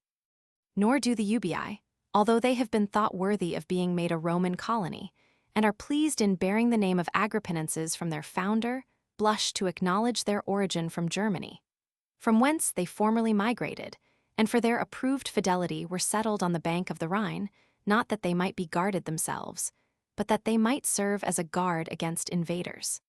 Nor do the Ubii, although they have been thought worthy of being made a Roman colony, and are pleased in bearing the name of Agrippinenses from their founder, blush to acknowledge their origin from Germany, from whence they formerly migrated, and for their approved fidelity were settled on the bank of the Rhine, not that they might be guarded themselves, but that they might serve as a guard against invaders.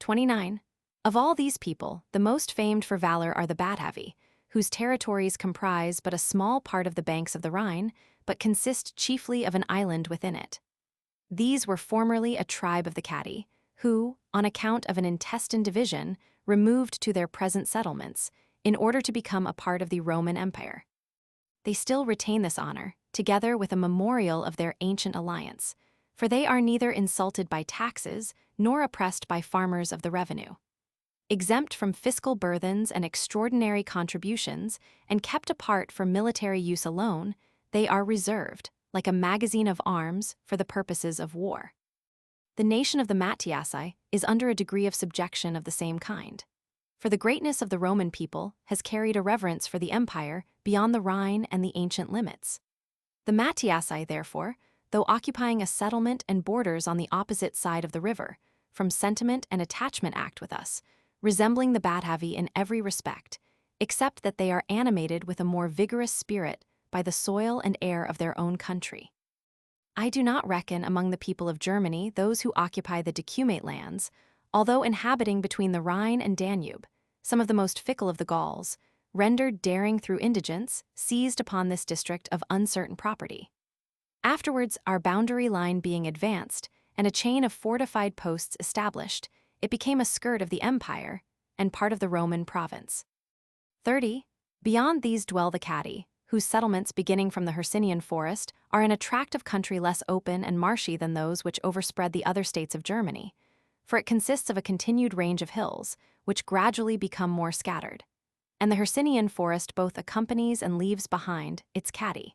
29. Of all these people, the most famed for valor are the Batavi, whose territories comprise but a small part of the banks of the Rhine, but consist chiefly of an island within it. These were formerly a tribe of the Catti, who, on account of an intestine division, removed to their present settlements, in order to become a part of the Roman Empire. They still retain this honor, together with a memorial of their ancient alliance, for they are neither insulted by taxes nor oppressed by farmers of the revenue. Exempt from fiscal burthens and extraordinary contributions, and kept apart for military use alone, they are reserved, like a magazine of arms, for the purposes of war. The nation of the Mattiaci is under a degree of subjection of the same kind. For the greatness of the Roman people has carried a reverence for the empire beyond the Rhine and the ancient limits. The Mattiaci, therefore, though occupying a settlement and borders on the opposite side of the river, from sentiment and attachment act with us, resembling the Batavi in every respect, except that they are animated with a more vigorous spirit by the soil and air of their own country. I do not reckon among the people of Germany those who occupy the decumate lands, although inhabiting between the Rhine and Danube, some of the most fickle of the Gauls, rendered daring through indigence, seized upon this district of uncertain property. Afterwards, our boundary line being advanced, and a chain of fortified posts established, it became a skirt of the empire, and part of the Roman province. 30. Beyond these dwell the Catti, whose settlements beginning from the Hercynian forest are in a tract of country less open and marshy than those which overspread the other states of Germany, for it consists of a continued range of hills, which gradually become more scattered, and the Hercynian forest both accompanies and leaves behind its Catti.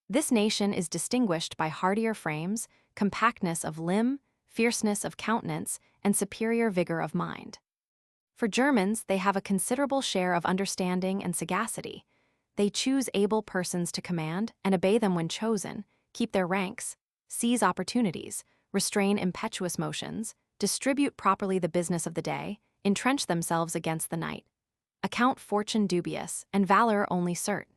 This nation is distinguished by hardier frames, compactness of limb, fierceness of countenance, and superior vigor of mind. For Germans, they have a considerable share of understanding and sagacity. They choose able persons to command and obey them when chosen, keep their ranks, seize opportunities, restrain impetuous motions, distribute properly the business of the day, entrench themselves against the night, account fortune dubious, and valor only certain,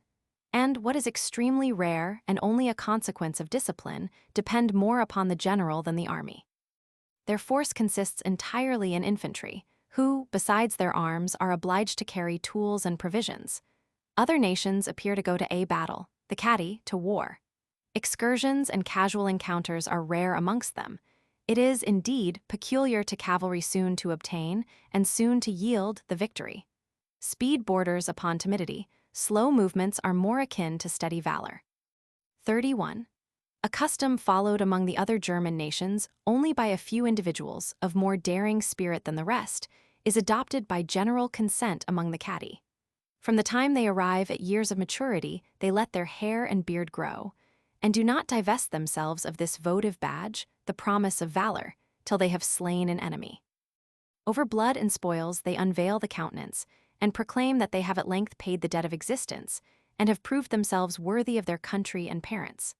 and, what is extremely rare and only a consequence of discipline, depend more upon the general than the army. Their force consists entirely in infantry, who, besides their arms, are obliged to carry tools and provisions. Other nations appear to go to a battle, the Catti to war. Excursions and casual encounters are rare amongst them. It is, indeed, peculiar to cavalry soon to obtain, and soon to yield, the victory. Speed borders upon timidity, slow movements are more akin to steady valor. 31. A custom followed among the other German nations only by a few individuals of more daring spirit than the rest, is adopted by general consent among the Catti. From the time they arrive at years of maturity, they let their hair and beard grow, and do not divest themselves of this votive badge, the promise of valor, till they have slain an enemy. Over blood and spoils they unveil the countenance, and proclaim that they have at length paid the debt of existence, and have proved themselves worthy of their country and parents.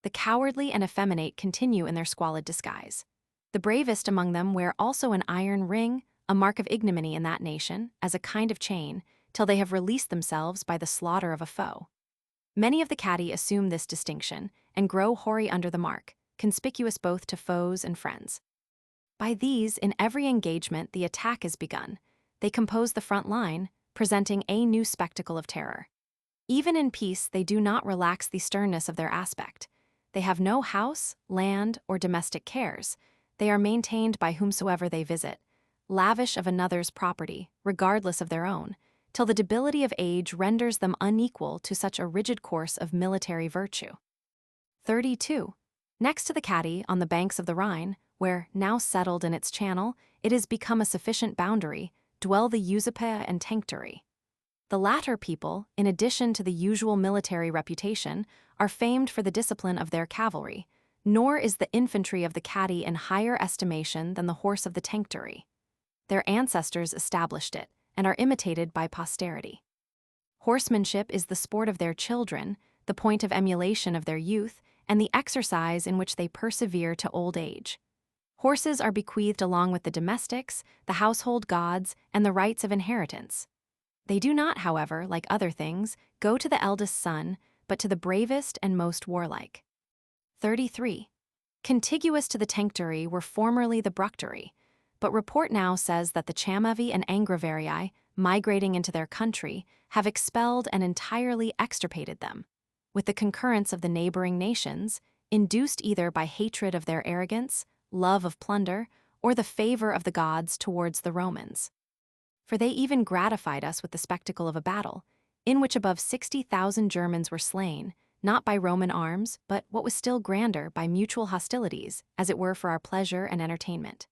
The cowardly and effeminate continue in their squalid disguise. The bravest among them wear also an iron ring, a mark of ignominy in that nation, as a kind of chain, till they have released themselves by the slaughter of a foe. Many of the Catti assume this distinction, and grow hoary under the mark, conspicuous both to foes and friends. By these, in every engagement the attack is begun. They compose the front line, presenting a new spectacle of terror. Even in peace they do not relax the sternness of their aspect. They have no house, land, or domestic cares. They are maintained by whomsoever they visit, lavish of another's property, regardless of their own, till the debility of age renders them unequal to such a rigid course of military virtue. 32. Next to the Catti, on the banks of the Rhine, where, now settled in its channel, it is become a sufficient boundary, dwell the Usipae and Tencteri. The latter people, in addition to the usual military reputation, are famed for the discipline of their cavalry, nor is the infantry of the catti in higher estimation than the horse of the tenctary. Their ancestors established it, and are imitated by posterity. Horsemanship is the sport of their children, the point of emulation of their youth, and the exercise in which they persevere to old age. Horses are bequeathed along with the domestics, the household gods, and the rights of inheritance. They do not, however, like other things, go to the eldest son, but to the bravest and most warlike. 33. Contiguous to the tenctary were formerly the bructeri, but report now says that the chamavi and angravarii, migrating into their country, have expelled and entirely extirpated them, with the concurrence of the neighboring nations, induced either by hatred of their arrogance, love of plunder, or the favor of the gods towards the Romans. For they even gratified us with the spectacle of a battle, in which above 60,000 Germans were slain, not by Roman arms, but what was still grander, by mutual hostilities, as it were for our pleasure and entertainment.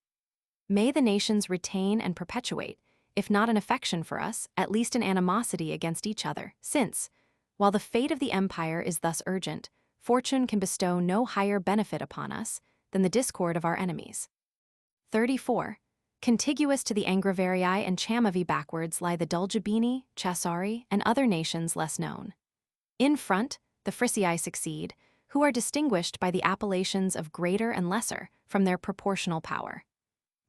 May the nations retain and perpetuate, if not an affection for us, at least an animosity against each other, since, while the fate of the empire is thus urgent, fortune can bestow no higher benefit upon us than the discord of our enemies. 34. Contiguous to the angravarii and chamavi backwards lie the Dulgibini, Chasari, and other nations less known. In front, the Fricii succeed, who are distinguished by the appellations of greater and lesser from their proportional power.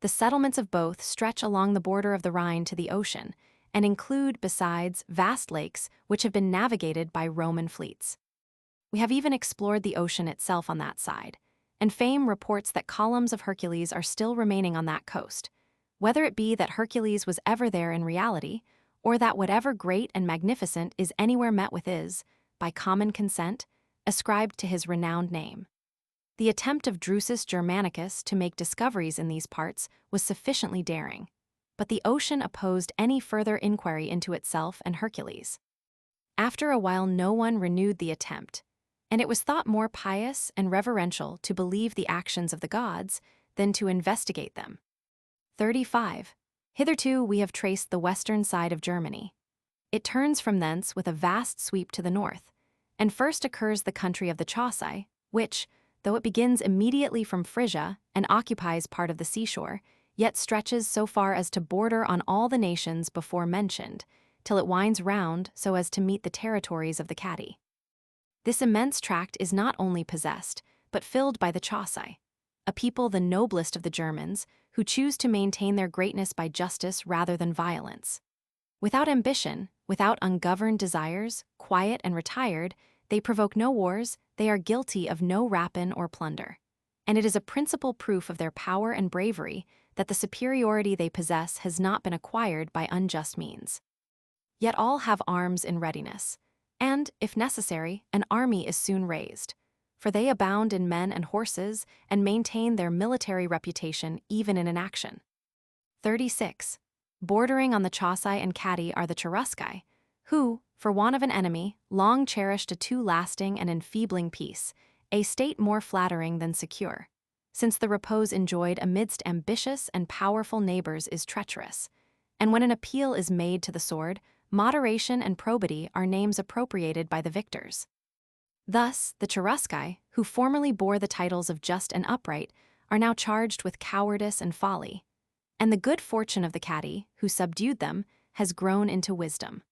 The settlements of both stretch along the border of the Rhine to the ocean, and include, besides, vast lakes which have been navigated by Roman fleets. We have even explored the ocean itself on that side, and fame reports that columns of Hercules are still remaining on that coast, whether it be that Hercules was ever there in reality, or that whatever great and magnificent is anywhere met with is, by common consent, ascribed to his renowned name. The attempt of Drusus Germanicus to make discoveries in these parts was sufficiently daring, but the ocean opposed any further inquiry into itself and Hercules. After a while no one renewed the attempt, and it was thought more pious and reverential to believe the actions of the gods than to investigate them. 35. Hitherto we have traced the western side of Germany. It turns from thence with a vast sweep to the north, and first occurs the country of the Chauci, which, though it begins immediately from Frisia and occupies part of the seashore, yet stretches so far as to border on all the nations before mentioned, till it winds round so as to meet the territories of the catti. This immense tract is not only possessed, but filled by the Chauci, a people the noblest of the Germans, who choose to maintain their greatness by justice rather than violence. Without ambition, without ungoverned desires, quiet and retired, they provoke no wars, they are guilty of no rapine or plunder. And it is a principal proof of their power and bravery that the superiority they possess has not been acquired by unjust means. Yet all have arms in readiness, and, if necessary, an army is soon raised, for they abound in men and horses and maintain their military reputation even in inaction. 36. Bordering on the Chauci and catti are the Cherusci, who, for want of an enemy, long cherished a too lasting and enfeebling peace, a state more flattering than secure, since the repose enjoyed amidst ambitious and powerful neighbors is treacherous, and when an appeal is made to the sword, moderation and probity are names appropriated by the victors. Thus, the Cherusci, who formerly bore the titles of just and upright, are now charged with cowardice and folly, and the good fortune of the catti, who subdued them, has grown into wisdom.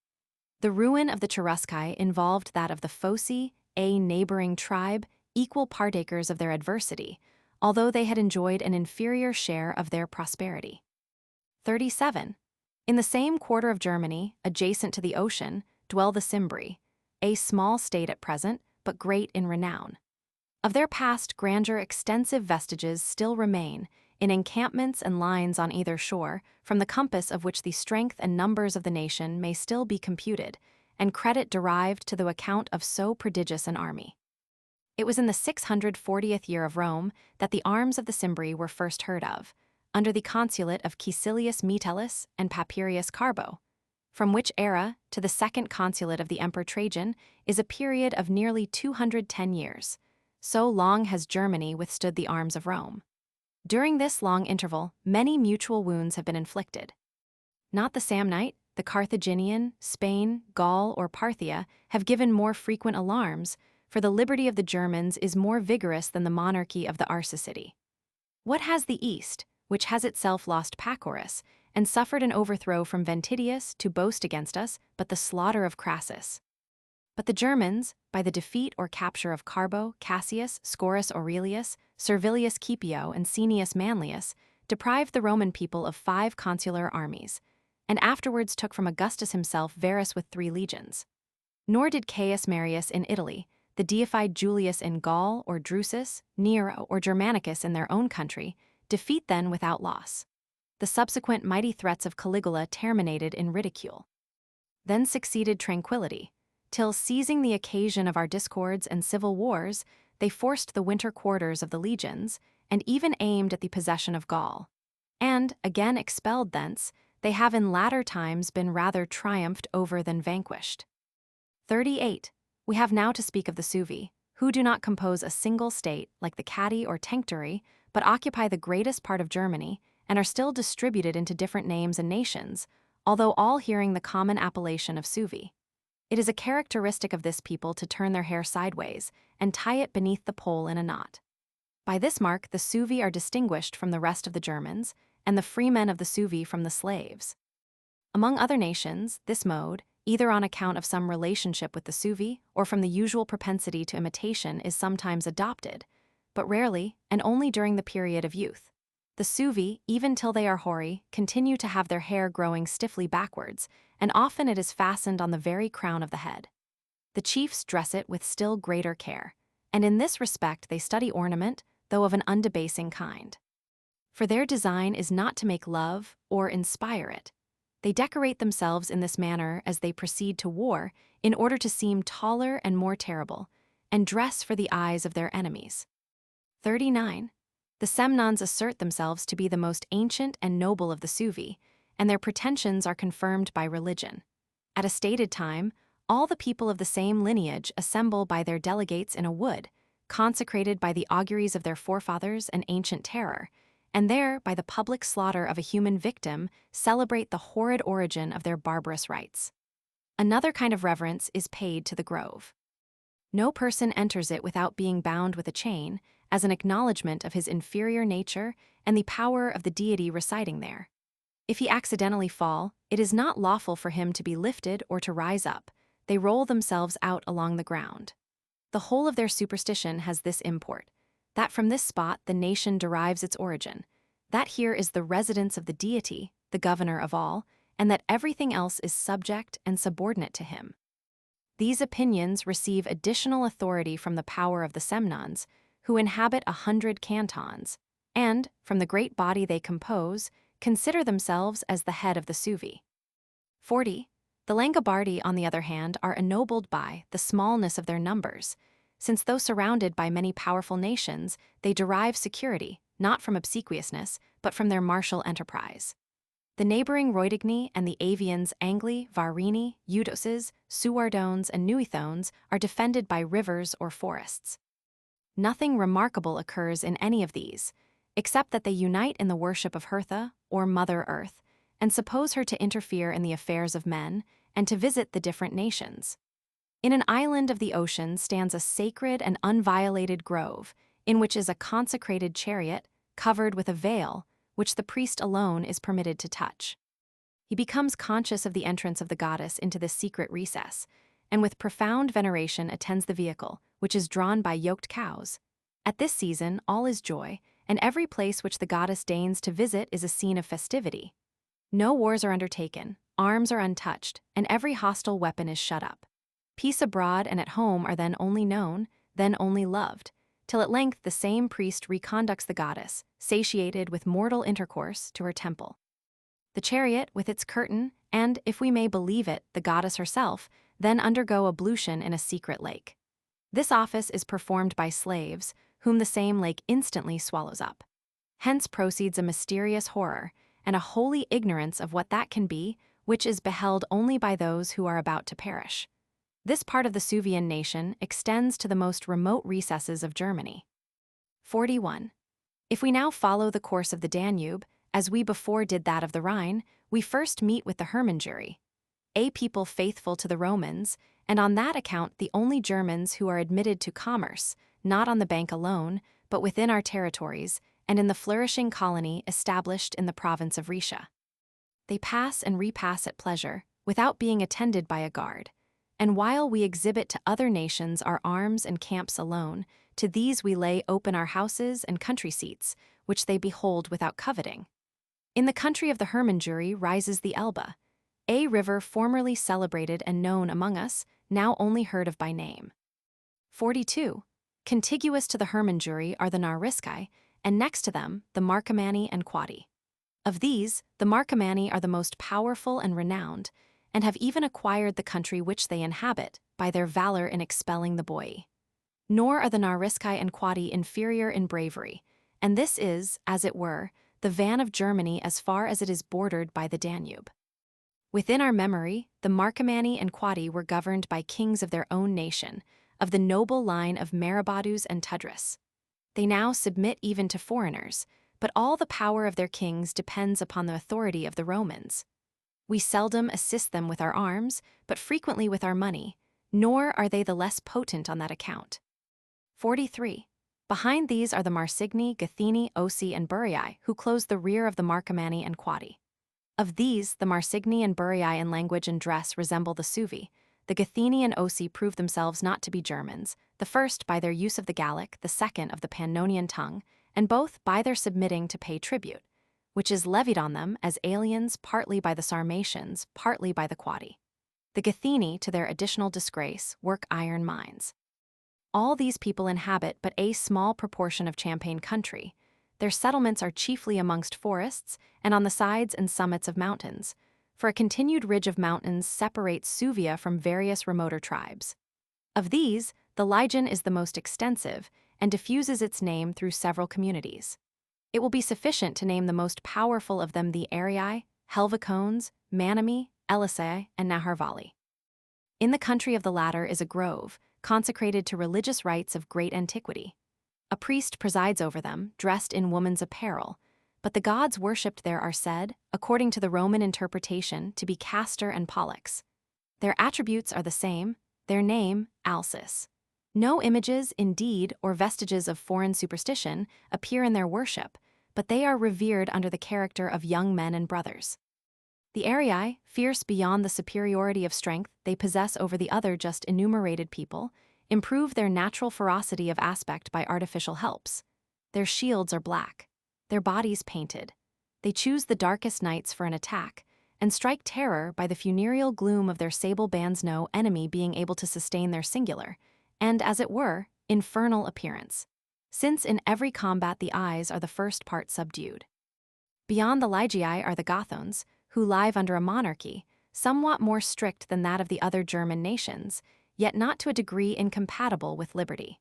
The ruin of the Cherusci involved that of the Foci, a neighboring tribe, equal partakers of their adversity, although they had enjoyed an inferior share of their prosperity. 37. In the same quarter of Germany, adjacent to the ocean, dwell the Cimbri, a small state at present, but great in renown. Of their past grandeur extensive vestiges still remain, in encampments and lines on either shore, from the compass of which the strength and numbers of the nation may still be computed, and credit derived to the account of so prodigious an army. It was in the 640th year of Rome that the arms of the Cimbri were first heard of, under the consulate of Caecilius Metellus and Papirius Carbo, from which era to the second consulate of the Emperor Trajan is a period of nearly 210 years. So long has Germany withstood the arms of Rome. During this long interval, many mutual wounds have been inflicted. Not the Samnite, the Carthaginian, Spain, Gaul, or Parthia, have given more frequent alarms, for the liberty of the Germans is more vigorous than the monarchy of the Arsacidi. What has the East, which has itself lost Pacorus, and suffered an overthrow from Ventidius to boast against us, but the slaughter of Crassus? But the Germans, by the defeat or capture of Carbo, Cassius, Scaurus Aurelius, Servilius Scipio, and Cneius Manlius, deprived the Roman people of 5 consular armies, and afterwards took from Augustus himself Varus with 3 legions. Nor did Caius Marius in Italy, the deified Julius in Gaul or Drusus, Nero or Germanicus in their own country, defeat then without loss. The subsequent mighty threats of Caligula terminated in ridicule. Then succeeded tranquility, till, seizing the occasion of our discords and civil wars, they forced the winter quarters of the legions, and even aimed at the possession of Gaul. And, again expelled thence, they have in latter times been rather triumphed over than vanquished. 38. We have now to speak of the Suevi, who do not compose a single state like the Catti or Tencteri, but occupy the greatest part of Germany, and are still distributed into different names and nations, although all hearing the common appellation of Suevi. It is a characteristic of this people to turn their hair sideways and tie it beneath the poll in a knot. By this mark the Suevi are distinguished from the rest of the Germans, and the freemen of the Suevi from the slaves. Among other nations, this mode, either on account of some relationship with the Suevi or from the usual propensity to imitation, is sometimes adopted, but rarely, and only during the period of youth. The Suevi, even till they are hoary, continue to have their hair growing stiffly backwards, and often it is fastened on the very crown of the head. The chiefs dress it with still greater care, and in this respect they study ornament, though of an undebasing kind. For their design is not to make love or inspire it. They decorate themselves in this manner as they proceed to war, in order to seem taller and more terrible, and dress for the eyes of their enemies. 39. The Semnons assert themselves to be the most ancient and noble of the Suevi, and their pretensions are confirmed by religion. At a stated time, all the people of the same lineage assemble by their delegates in a wood, consecrated by the auguries of their forefathers and ancient terror, and there, by the public slaughter of a human victim, celebrate the horrid origin of their barbarous rites. Another kind of reverence is paid to the grove. No person enters it without being bound with a chain, as an acknowledgment of his inferior nature and the power of the deity residing there. If he accidentally fall, it is not lawful for him to be lifted or to rise up. They roll themselves out along the ground. The whole of their superstition has this import, that from this spot the nation derives its origin, that here is the residence of the deity, the governor of all, and that everything else is subject and subordinate to him. These opinions receive additional authority from the power of the Semnons, who inhabit 100 cantons, and, from the great body they compose, consider themselves as the head of the Suevi. 40. The Langobardi, on the other hand, are ennobled by the smallness of their numbers, since though surrounded by many powerful nations, they derive security, not from obsequiousness, but from their martial enterprise. The neighboring Reutigni and the Avians Angli, Varini, Eudoses, Suardones, and Nuithones are defended by rivers or forests. Nothing remarkable occurs in any of these, except that they unite in the worship of Hertha, or Mother Earth, and suppose her to interfere in the affairs of men and to visit the different nations. In an island of the ocean stands a sacred and unviolated grove, in which is a consecrated chariot, covered with a veil, which the priest alone is permitted to touch. He becomes conscious of the entrance of the goddess into this secret recess, and with profound veneration attends the vehicle, which is drawn by yoked cows. At this season all is joy, and every place which the goddess deigns to visit is a scene of festivity. No wars are undertaken, arms are untouched, and every hostile weapon is shut up. Peace abroad and at home are then only known, then only loved, till at length the same priest reconducts the goddess, satiated with mortal intercourse, to her temple. The chariot, with its curtain, and, if we may believe it, the goddess herself, then undergo ablution in a secret lake. This office is performed by slaves, whom the same lake instantly swallows up. Hence proceeds a mysterious horror, and a holy ignorance of what that can be, which is beheld only by those who are about to perish. This part of the Suevian nation extends to the most remote recesses of Germany. 41. If we now follow the course of the Danube, as we before did that of the Rhine, we first meet with the Hermanjury, a people faithful to the Romans, and on that account the only Germans who are admitted to commerce, not on the bank alone, but within our territories, and in the flourishing colony established in the province of Rhaetia. They pass and repass at pleasure, without being attended by a guard. And while we exhibit to other nations our arms and camps alone, to these we lay open our houses and country seats, which they behold without coveting. In the country of the Hermanjury rises the Elbe, a river formerly celebrated and known among us, now only heard of by name. 42. Contiguous to the Hermanjury are the Narisci, and next to them the Marcomanni and Quadi. Of these, the Marcomanni are the most powerful and renowned, and have even acquired the country which they inhabit by their valor in expelling the Boii. Nor are the Narisci and Quadi inferior in bravery, and this is, as it were, the van of Germany as far as it is bordered by the Danube. Within our memory, the Marcomanni and Quadi were governed by kings of their own nation, of the noble line of Maribadus and Tudrus. They now submit even to foreigners, but all the power of their kings depends upon the authority of the Romans. We seldom assist them with our arms, but frequently with our money, nor are they the less potent on that account. 43. Behind these are the Marsigni, Gathini, Ossi, and Burii, who close the rear of the Marcomanni and Quadi. Of these, the Marsigni and Burii in language and dress resemble the Suevi. The Gathini and Ossi prove themselves not to be Germans, the first by their use of the Gallic, the second of the Pannonian tongue, and both by their submitting to pay tribute, which is levied on them as aliens partly by the Sarmatians, partly by the Quadi. The Gathini, to their additional disgrace, work iron mines. All these people inhabit but a small proportion of Champagne country. Their settlements are chiefly amongst forests and on the sides and summits of mountains, for a continued ridge of mountains separates Suvia from various remoter tribes. Of these, the Lygian is the most extensive and diffuses its name through several communities. It will be sufficient to name the most powerful of them the Arii, Helvecones, Manami, Elisei, and Naharvali. In the country of the latter is a grove, consecrated to religious rites of great antiquity. A priest presides over them, dressed in woman's apparel, but the gods worshipped there are said, according to the Roman interpretation, to be Castor and Pollux. Their attributes are the same, their name, Alcis. No images, indeed, or vestiges of foreign superstition appear in their worship, but they are revered under the character of young men and brothers. The Arii, fierce beyond the superiority of strength they possess over the other just enumerated people, improve their natural ferocity of aspect by artificial helps. Their shields are black, their bodies painted. They choose the darkest nights for an attack, and strike terror by the funereal gloom of their sable bands, no enemy being able to sustain their singular, and, as it were, infernal appearance, since in every combat the eyes are the first part subdued. Beyond the Lygii are the Gothons, who live under a monarchy, somewhat more strict than that of the other German nations, yet not to a degree incompatible with liberty.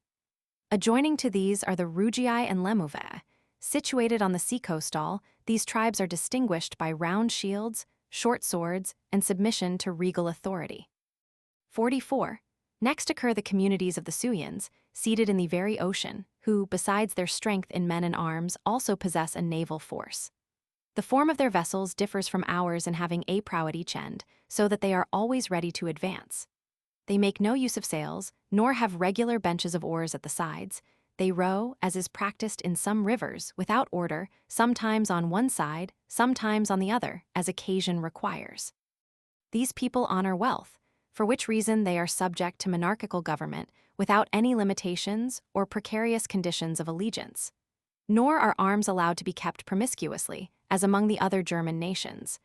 Adjoining to these are the Rugii and Lemuvei. Situated on the seacoast all, these tribes are distinguished by round shields, short swords, and submission to regal authority. 44. Next occur the communities of the Sueans, seated in the very ocean, who, besides their strength in men and arms, also possess a naval force. The form of their vessels differs from ours in having a prow at each end, so that they are always ready to advance. They make no use of sails, nor have regular benches of oars at the sides. They row, as is practiced in some rivers, without order, sometimes on one side, sometimes on the other, as occasion requires. These people honor wealth, for which reason they are subject to monarchical government without any limitations or precarious conditions of allegiance. Nor are arms allowed to be kept promiscuously, as among the other German nations,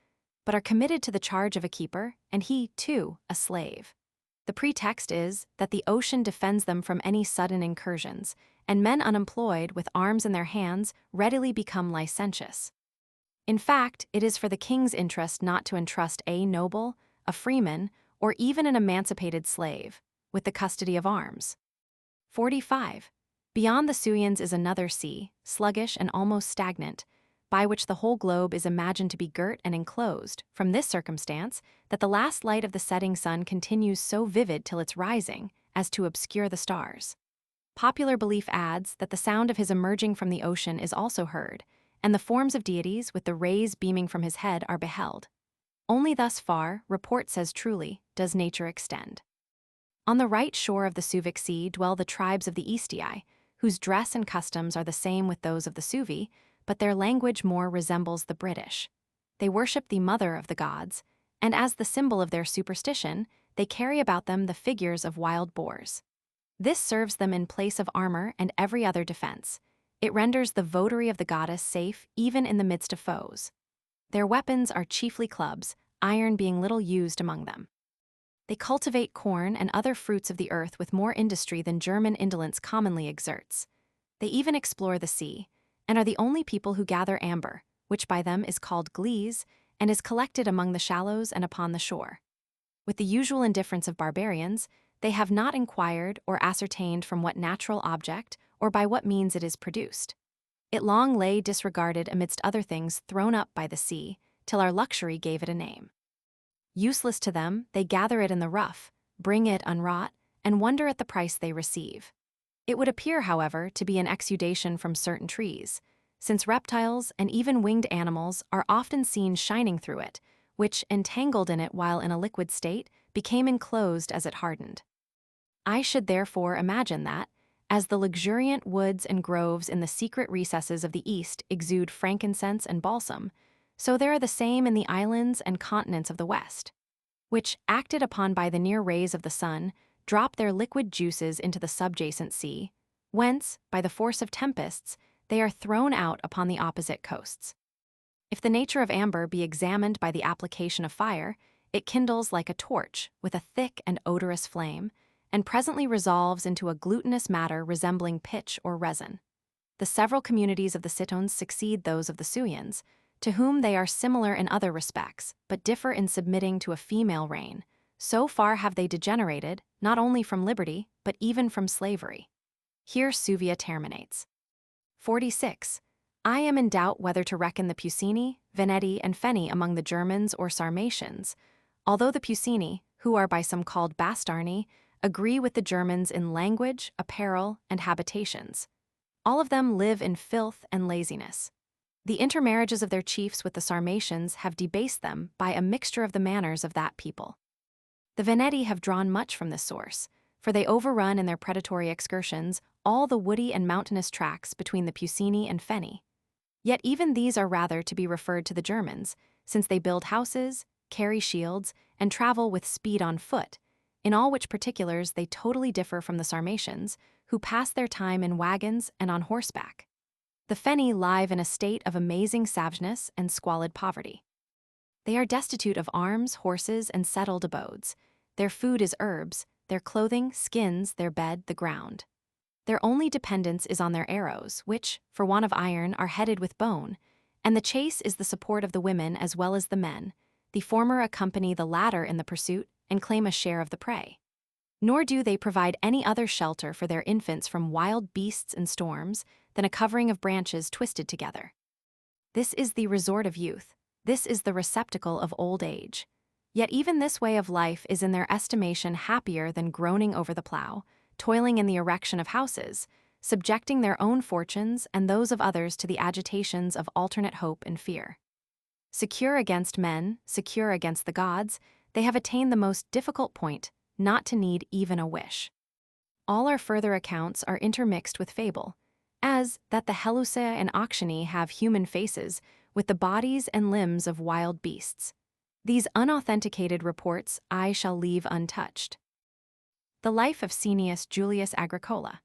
but are committed to the charge of a keeper, and he, too, a slave. The pretext is that the ocean defends them from any sudden incursions, and men unemployed with arms in their hands readily become licentious. In fact, it is for the king's interest not to entrust a noble, a freeman, or even an emancipated slave with the custody of arms. 45. Beyond the Sueans is another sea, sluggish and almost stagnant, by which the whole globe is imagined to be girt and enclosed, from this circumstance that the last light of the setting sun continues so vivid till its rising as to obscure the stars. Popular belief adds that the sound of his emerging from the ocean is also heard, and the forms of deities with the rays beaming from his head are beheld. Only thus far, report says truly, does nature extend. On the right shore of the Suevic Sea dwell the tribes of the Eastii, whose dress and customs are the same with those of the Suevi, but their language more resembles the British. They worship the mother of the gods, and as the symbol of their superstition, they carry about them the figures of wild boars. This serves them in place of armor and every other defense. It renders the votary of the goddess safe even in the midst of foes. Their weapons are chiefly clubs, iron being little used among them. They cultivate corn and other fruits of the earth with more industry than German indolence commonly exerts. They even explore the sea, and are the only people who gather amber, which by them is called glees, and is collected among the shallows and upon the shore. With the usual indifference of barbarians, they have not inquired or ascertained from what natural object or by what means it is produced. It long lay disregarded amidst other things thrown up by the sea, till our luxury gave it a name. Useless to them, they gather it in the rough, bring it unwrought, and wonder at the price they receive. It would appear, however, to be an exudation from certain trees, since reptiles and even winged animals are often seen shining through it, which, entangled in it while in a liquid state, became enclosed as it hardened. I should therefore imagine that, as the luxuriant woods and groves in the secret recesses of the East exude frankincense and balsam, so there are the same in the islands and continents of the West, which, acted upon by the near rays of the sun, drop their liquid juices into the subjacent sea, whence, by the force of tempests, they are thrown out upon the opposite coasts. If the nature of amber be examined by the application of fire, it kindles like a torch with a thick and odorous flame, and presently resolves into a glutinous matter resembling pitch or resin. The several communities of the Citones succeed those of the Sueans, to whom they are similar in other respects, but differ in submitting to a female reign. So far have they degenerated, not only from liberty, but even from slavery. Here Suvia terminates. 46. I am in doubt whether to reckon the Pucini, Veneti, and Feni among the Germans or Sarmatians, although the Pucini, who are by some called Bastarni, agree with the Germans in language, apparel, and habitations. All of them live in filth and laziness. The intermarriages of their chiefs with the Sarmatians have debased them by a mixture of the manners of that people. The Veneti have drawn much from this source, for they overrun in their predatory excursions all the woody and mountainous tracts between the Pucini and Feni. Yet even these are rather to be referred to the Germans, since they build houses, carry shields, and travel with speed on foot, in all which particulars they totally differ from the Sarmatians, who pass their time in wagons and on horseback. The Feni live in a state of amazing savageness and squalid poverty. They are destitute of arms, horses, and settled abodes. Their food is herbs, their clothing, skins, their bed, the ground. Their only dependence is on their arrows, which, for want of iron, are headed with bone, and the chase is the support of the women as well as the men. The former accompany the latter in the pursuit and claim a share of the prey. Nor do they provide any other shelter for their infants from wild beasts and storms than a covering of branches twisted together. This is the resort of youth, this is the receptacle of old age. Yet even this way of life is in their estimation happier than groaning over the plow, toiling in the erection of houses, subjecting their own fortunes and those of others to the agitations of alternate hope and fear. Secure against men, secure against the gods, they have attained the most difficult point, not to need even a wish. All our further accounts are intermixed with fable, as that the Helusea and Auctioni have human faces with the bodies and limbs of wild beasts. These unauthenticated reports I shall leave untouched. The Life of Gnaeus Julius Agricola.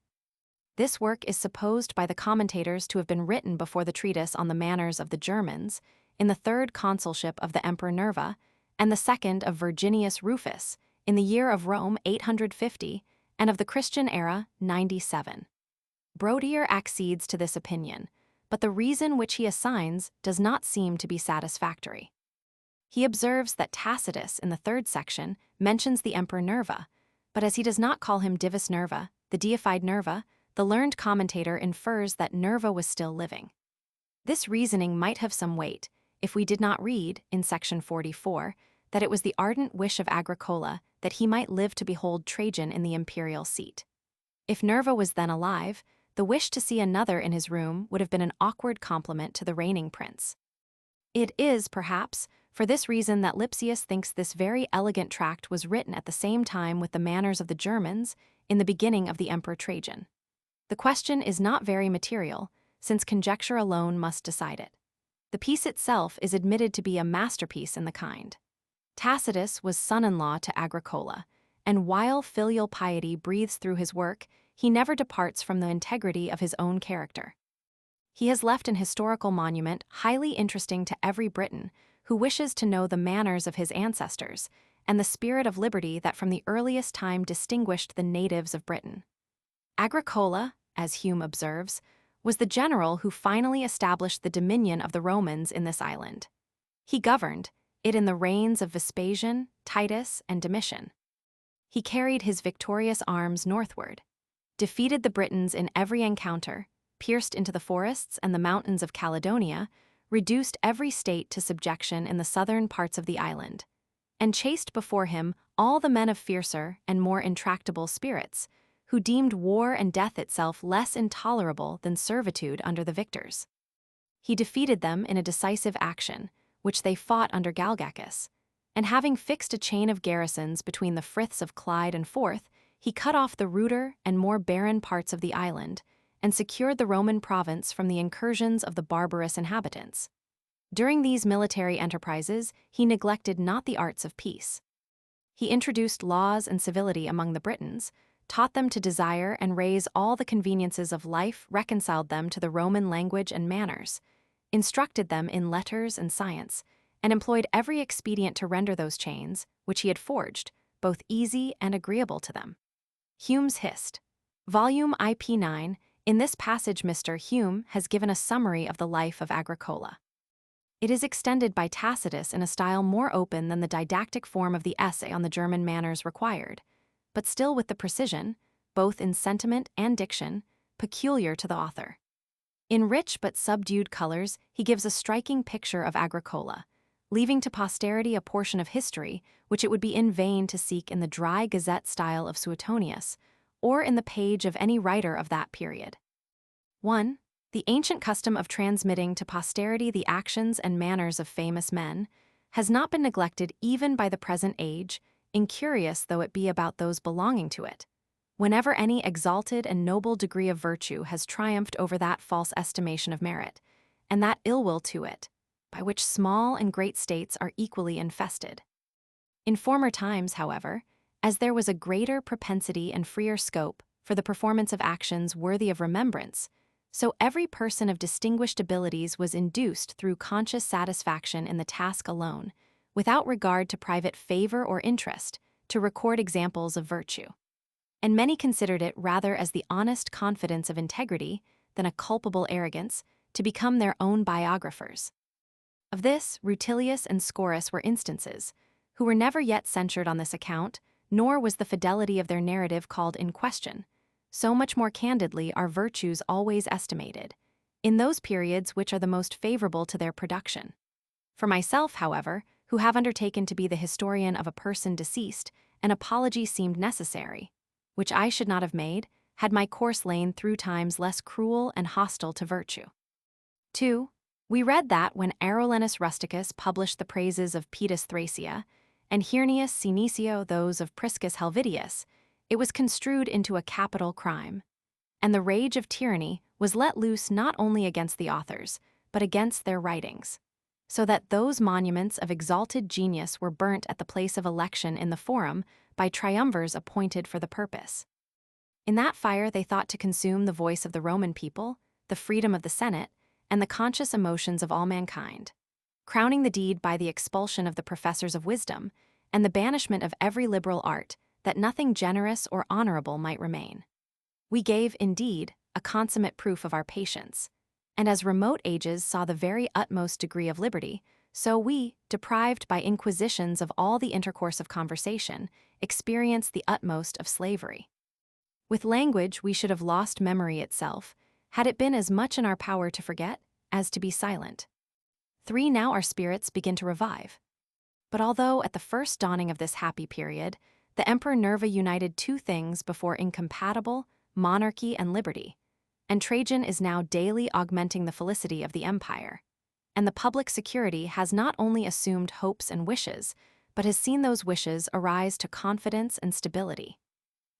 This work is supposed by the commentators to have been written before the treatise on the manners of the Germans, in the third consulship of the Emperor Nerva, and the second of Virginius Rufus, in the year of Rome 850, and of the Christian era 97. Brodier accedes to this opinion, but the reason which he assigns does not seem to be satisfactory. He observes that Tacitus, in the third section, mentions the Emperor Nerva, but as he does not call him Divus Nerva, the deified Nerva, the learned commentator infers that Nerva was still living. This reasoning might have some weight if we did not read, in section 44, that it was the ardent wish of Agricola that he might live to behold Trajan in the imperial seat. If Nerva was then alive, the wish to see another in his room would have been an awkward compliment to the reigning prince. It is, perhaps, For this reason that Lipsius thinks this very elegant tract was written at the same time with the manners of the Germans in the beginning of the Emperor Trajan. The question is not very material, since conjecture alone must decide it. The piece itself is admitted to be a masterpiece in the kind. Tacitus was son-in-law to Agricola, and while filial piety breathes through his work, he never departs from the integrity of his own character. He has left an historical monument highly interesting to every Briton who wishes to know the manners of his ancestors and the spirit of liberty that from the earliest time distinguished the natives of Britain. Agricola, as Hume observes, was the general who finally established the dominion of the Romans in this island. He governed it in the reigns of Vespasian, Titus, and Domitian. He carried his victorious arms northward, defeated the Britons in every encounter, pierced into the forests and the mountains of Caledonia, reduced every state to subjection in the southern parts of the island, and chased before him all the men of fiercer and more intractable spirits, who deemed war and death itself less intolerable than servitude under the victors. He defeated them in a decisive action, which they fought under Galgacus, and having fixed a chain of garrisons between the friths of Clyde and Forth, he cut off the ruder and more barren parts of the island, and secured the Roman province from the incursions of the barbarous inhabitants. During these military enterprises, he neglected not the arts of peace. He introduced laws and civility among the Britons, taught them to desire and raise all the conveniences of life, reconciled them to the Roman language and manners, instructed them in letters and science, and employed every expedient to render those chains, which he had forged, both easy and agreeable to them. Hume's Hist. Volume IP9. In this passage Mr. Hume has given a summary of the life of Agricola. It is extended by Tacitus in a style more open than the didactic form of the essay on the German manners required, but still with the precision, both in sentiment and diction, peculiar to the author. In rich but subdued colors, he gives a striking picture of Agricola, leaving to posterity a portion of history which it would be in vain to seek in the dry gazette style of Suetonius, or in the page of any writer of that period. 1. The ancient custom of transmitting to posterity the actions and manners of famous men has not been neglected even by the present age, incurious though it be about those belonging to it, whenever any exalted and noble degree of virtue has triumphed over that false estimation of merit, and that ill will to it, by which small and great states are equally infested. In former times, however, as there was a greater propensity and freer scope for the performance of actions worthy of remembrance, so every person of distinguished abilities was induced through conscious satisfaction in the task alone, without regard to private favor or interest, to record examples of virtue. And many considered it rather as the honest confidence of integrity than a culpable arrogance to become their own biographers. Of this, Rutilius and Scaurus were instances, who were never yet censured on this account, nor was the fidelity of their narrative called in question. So much more candidly are virtues always estimated, in those periods which are the most favorable to their production. For myself, however, who have undertaken to be the historian of a person deceased, an apology seemed necessary, which I should not have made, had my course lain through times less cruel and hostile to virtue. 2. We read that when Arulenus Rusticus published the praises of Paetus Thracia, and Heurnius Senecio those of Priscus Helvidius, it was construed into a capital crime, and the rage of tyranny was let loose not only against the authors, but against their writings, so that those monuments of exalted genius were burnt at the place of election in the forum by triumvirs appointed for the purpose. In that fire they thought to consume the voice of the Roman people, the freedom of the Senate, and the conscious emotions of all mankind, crowning the deed by the expulsion of the professors of wisdom and the banishment of every liberal art, that nothing generous or honorable might remain. We gave, indeed, a consummate proof of our patience, and as remote ages saw the very utmost degree of liberty, so we, deprived by inquisitions of all the intercourse of conversation, experience the utmost of slavery. With language we should have lost memory itself, had it been as much in our power to forget as to be silent. 3. Now our spirits begin to revive. But although at the first dawning of this happy period, the Emperor Nerva united two things before incompatible, monarchy and liberty, and Trajan is now daily augmenting the felicity of the empire, and the public security has not only assumed hopes and wishes, but has seen those wishes arise to confidence and stability.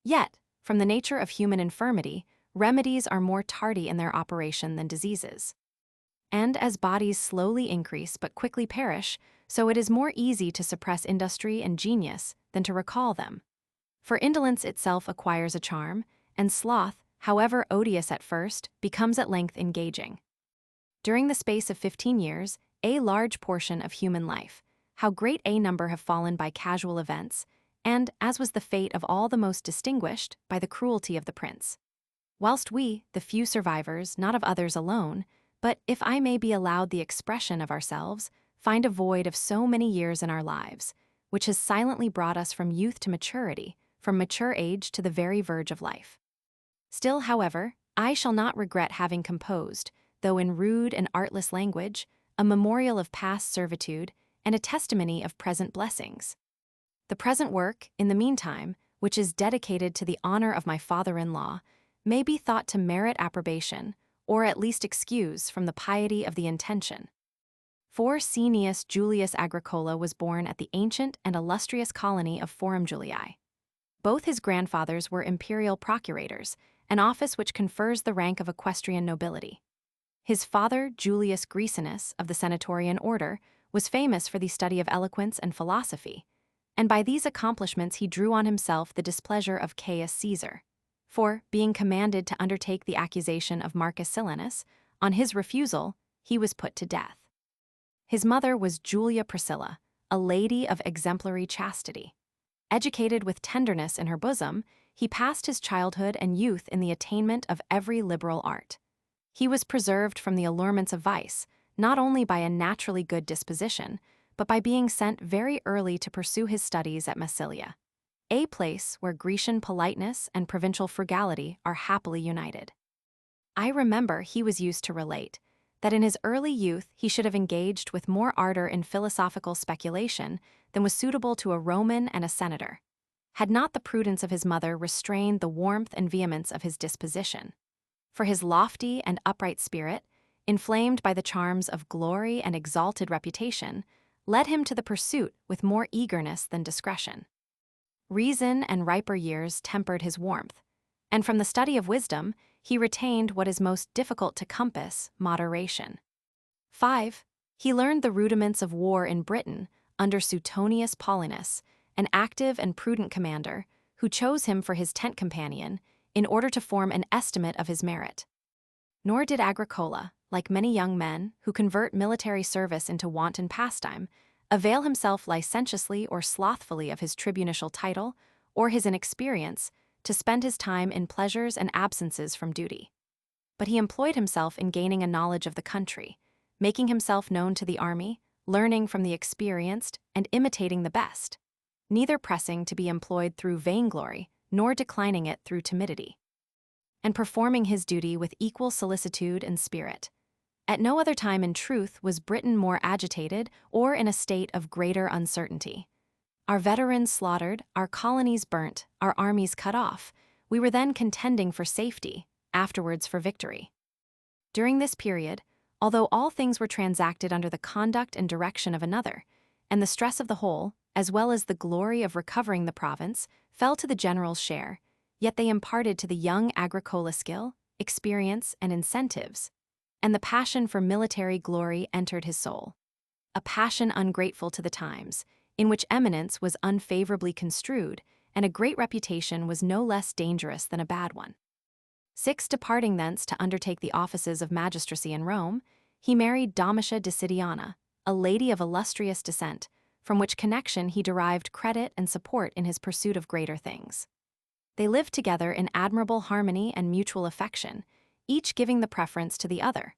Yet, from the nature of human infirmity, remedies are more tardy in their operation than diseases. And as bodies slowly increase but quickly perish, so it is more easy to suppress industry and genius than to recall them. For indolence itself acquires a charm, and sloth, however odious at first, becomes at length engaging. During the space of 15 years, a large portion of human life, how great a number have fallen by casual events, and, as was the fate of all the most distinguished, by the cruelty of the prince. Whilst we, the few survivors, not of others alone, but, if I may be allowed the expression of ourselves, find a void of so many years in our lives, which has silently brought us from youth to maturity, from mature age to the very verge of life. Still, however, I shall not regret having composed, though in rude and artless language, a memorial of past servitude and a testimony of present blessings. The present work, in the meantime, which is dedicated to the honor of my father-in-law, may be thought to merit approbation, or at least excuse from the piety of the intention. For Cnaeus Julius Agricola was born at the ancient and illustrious colony of Forum Julii. Both his grandfathers were imperial procurators, an office which confers the rank of equestrian nobility. His father, Julius Graecinus, of the senatorian order, was famous for the study of eloquence and philosophy, and by these accomplishments he drew on himself the displeasure of Caius Caesar. For, being commanded to undertake the accusation of Marcus Silanus, on his refusal, he was put to death. His mother was Julia Priscilla, a lady of exemplary chastity. Educated with tenderness in her bosom, he passed his childhood and youth in the attainment of every liberal art. He was preserved from the allurements of vice, not only by a naturally good disposition, but by being sent very early to pursue his studies at Massilia, a place where Grecian politeness and provincial frugality are happily united. I remember he was used to relate that in his early youth he should have engaged with more ardor in philosophical speculation than was suitable to a Roman and a senator, had not the prudence of his mother restrained the warmth and vehemence of his disposition. For his lofty and upright spirit, inflamed by the charms of glory and exalted reputation, led him to the pursuit with more eagerness than discretion. Reason and riper years tempered his warmth, and from the study of wisdom he retained what is most difficult to compass, moderation. 5. He learned the rudiments of war in Britain under Suetonius Paulinus, an active and prudent commander, who chose him for his tent companion in order to form an estimate of his merit. Nor did Agricola, like many young men who convert military service into wanton pastime, avail himself licentiously or slothfully of his tribunicial title or his inexperience to spend his time in pleasures and absences from duty. But he employed himself in gaining a knowledge of the country, making himself known to the army, learning from the experienced, and imitating the best, neither pressing to be employed through vainglory nor declining it through timidity, and performing his duty with equal solicitude and spirit. At no other time in truth was Britain more agitated or in a state of greater uncertainty. Our veterans slaughtered, our colonies burnt, our armies cut off, we were then contending for safety, afterwards for victory. During this period, although all things were transacted under the conduct and direction of another, and the stress of the whole, as well as the glory of recovering the province, fell to the general's share, yet they imparted to the young Agricola skill, experience, and incentives, and the passion for military glory entered his soul. A passion ungrateful to the times, in which eminence was unfavorably construed, and a great reputation was no less dangerous than a bad one. 6. Departing thence to undertake the offices of magistracy in Rome, he married Domitia Decidiana, a lady of illustrious descent, from which connection he derived credit and support in his pursuit of greater things. They lived together in admirable harmony and mutual affection, each giving the preference to the other,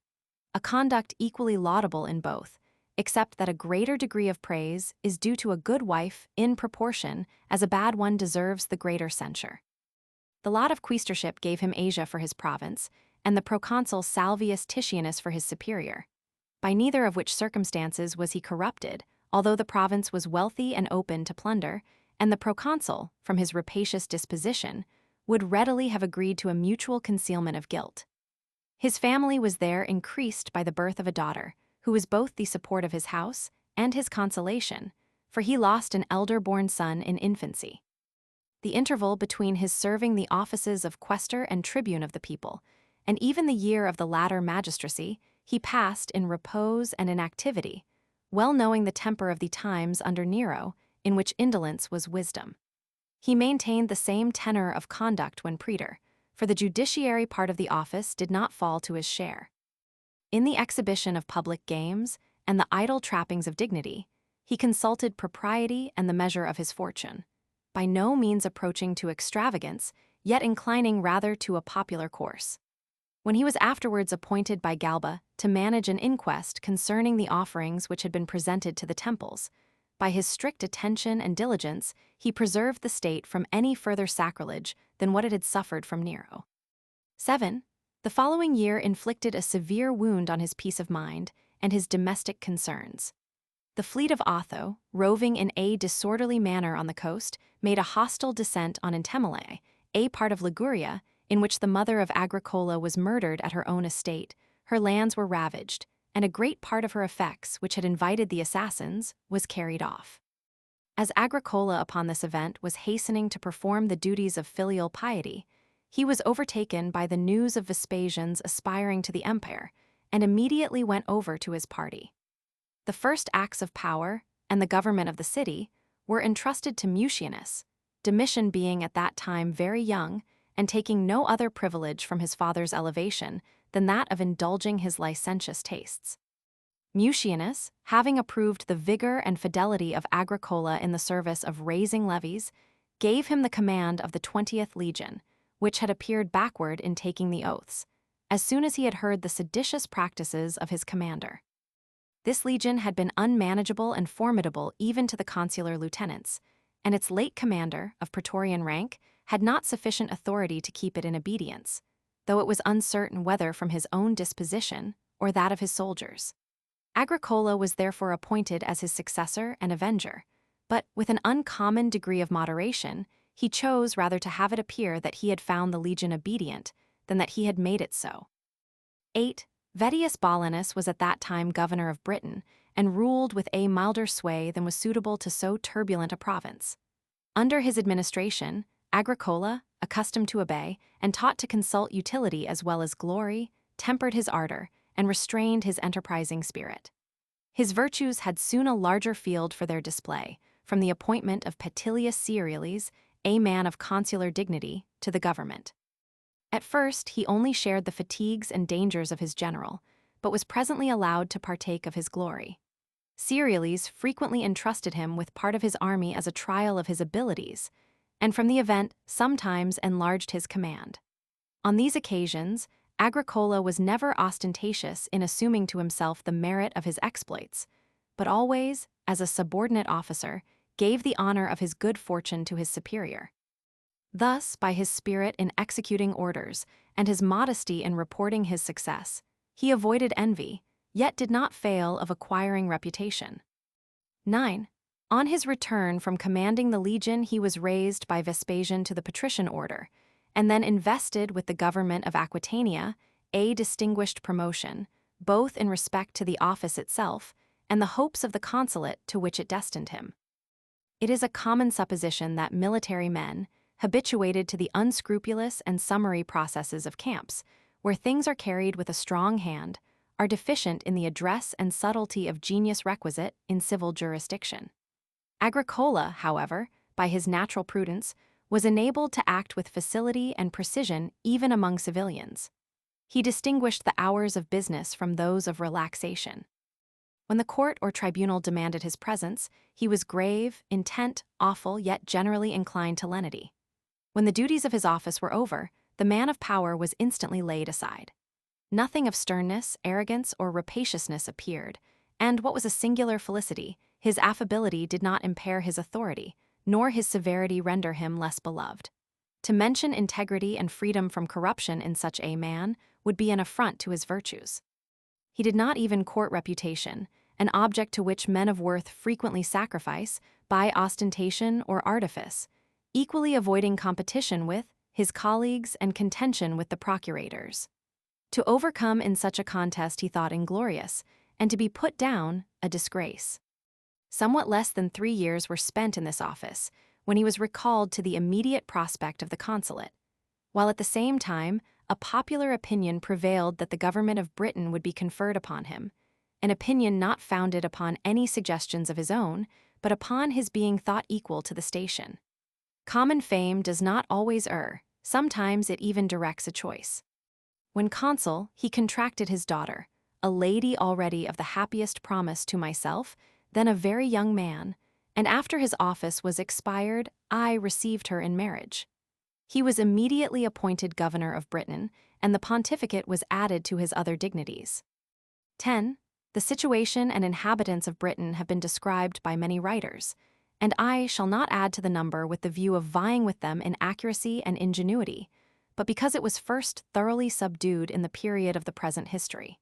a conduct equally laudable in both, except that a greater degree of praise is due to a good wife in proportion as a bad one deserves the greater censure. The lot of quaestorship gave him Asia for his province, and the proconsul Salvius Titianus for his superior, by neither of which circumstances was he corrupted, although the province was wealthy and open to plunder, and the proconsul, from his rapacious disposition, would readily have agreed to a mutual concealment of guilt. His family was there increased by the birth of a daughter, who was both the support of his house and his consolation, for he lost an elder-born son in infancy. The interval between his serving the offices of quaestor and tribune of the people, and even the year of the latter magistracy, he passed in repose and inactivity, well knowing the temper of the times under Nero, in which indolence was wisdom. He maintained the same tenor of conduct when praetor, for the judiciary part of the office did not fall to his share. In the exhibition of public games and the idle trappings of dignity, he consulted propriety and the measure of his fortune, by no means approaching to extravagance, yet inclining rather to a popular course. When he was afterwards appointed by Galba to manage an inquest concerning the offerings which had been presented to the temples, by his strict attention and diligence he preserved the state from any further sacrilege than what it had suffered from Nero. 7. The following year inflicted a severe wound on his peace of mind and his domestic concerns. The fleet of Otho, roving in a disorderly manner on the coast, made a hostile descent on Intemile, a part of Liguria, in which the mother of Agricola was murdered at her own estate. Her lands were ravaged, and a great part of her effects, which had invited the assassins, was carried off. As Agricola upon this event was hastening to perform the duties of filial piety, he was overtaken by the news of Vespasian's aspiring to the empire, and immediately went over to his party. The first acts of power, and the government of the city, were entrusted to Mucianus, Domitian being at that time very young, and taking no other privilege from his father's elevation than that of indulging his licentious tastes. Mucianus, having approved the vigor and fidelity of Agricola in the service of raising levies, gave him the command of the 20th legion, which had appeared backward in taking the oaths, as soon as he had heard the seditious practices of his commander. This legion had been unmanageable and formidable even to the consular lieutenants, and its late commander, of praetorian rank, had not sufficient authority to keep it in obedience, though it was uncertain whether from his own disposition or that of his soldiers. Agricola was therefore appointed as his successor and avenger, but with an uncommon degree of moderation, he chose rather to have it appear that he had found the legion obedient than that he had made it so. 8. Vettius Ballinus was at that time governor of Britain, and ruled with a milder sway than was suitable to so turbulent a province. Under his administration, Agricola, accustomed to obey, and taught to consult utility as well as glory, tempered his ardor, and restrained his enterprising spirit. His virtues had soon a larger field for their display, from the appointment of Petilius Cerealis, a man of consular dignity, to the government. At first, he only shared the fatigues and dangers of his general, but was presently allowed to partake of his glory. Cerealis frequently entrusted him with part of his army as a trial of his abilities, and from the event sometimes enlarged his command. On these occasions, Agricola was never ostentatious in assuming to himself the merit of his exploits, but always, as a subordinate officer, gave the honor of his good fortune to his superior. Thus, by his spirit in executing orders and his modesty in reporting his success, he avoided envy, yet did not fail of acquiring reputation. 9. On his return from commanding the legion, he was raised by Vespasian to the patrician order, and then invested with the government of Aquitania, a distinguished promotion, both in respect to the office itself and the hopes of the consulate to which it destined him. It is a common supposition that military men, habituated to the unscrupulous and summary processes of camps, where things are carried with a strong hand, are deficient in the address and subtlety of genius requisite in civil jurisdiction. Agricola, however, by his natural prudence, was enabled to act with facility and precision even among civilians. He distinguished the hours of business from those of relaxation. When the court or tribunal demanded his presence, he was grave, intent, awful, yet generally inclined to lenity. When the duties of his office were over, the man of power was instantly laid aside. Nothing of sternness, arrogance, or rapaciousness appeared, and what was a singular felicity, his affability did not impair his authority, nor his severity render him less beloved. To mention integrity and freedom from corruption in such a man would be an affront to his virtues. He did not even court reputation, an object to which men of worth frequently sacrifice by ostentation or artifice, equally avoiding competition with his colleagues and contention with the procurators. To overcome in such a contest he thought inglorious, and to be put down, a disgrace. Somewhat less than 3 years were spent in this office, when he was recalled to the immediate prospect of the consulate, while at the same time, a popular opinion prevailed that the government of Britain would be conferred upon him, an opinion not founded upon any suggestions of his own, but upon his being thought equal to the station. Common fame does not always err, sometimes it even directs a choice. When consul, he contracted his daughter, a lady already of the happiest promise to myself, then a very young man, and after his office was expired, I received her in marriage. He was immediately appointed governor of Britain, and the pontificate was added to his other dignities. 10. The situation and inhabitants of Britain have been described by many writers, and I shall not add to the number with the view of vying with them in accuracy and ingenuity, but because it was first thoroughly subdued in the period of the present history.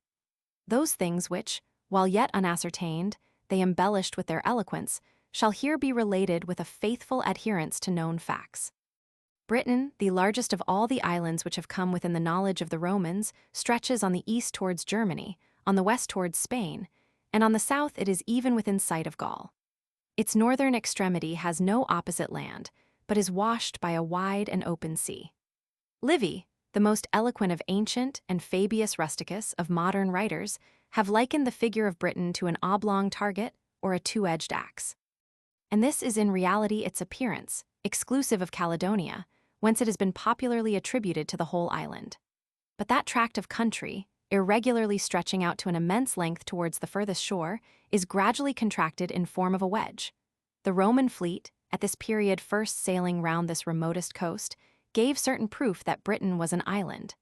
Those things which, while yet unascertained, they embellished with their eloquence, shall here be related with a faithful adherence to known facts. Britain, the largest of all the islands which have come within the knowledge of the Romans, stretches on the east towards Germany, on the west towards Spain, and on the south it is even within sight of Gaul. Its northern extremity has no opposite land, but is washed by a wide and open sea. Livy, the most eloquent of ancient, and Fabius Rusticus of modern writers, have likened the figure of Britain to an oblong target or a two-edged axe. And this is in reality its appearance, exclusive of Caledonia, whence it has been popularly attributed to the whole island. But that tract of country, irregularly stretching out to an immense length towards the furthest shore, is gradually contracted in form of a wedge. The Roman fleet, at this period first sailing round this remotest coast, gave certain proof that Britain was an island,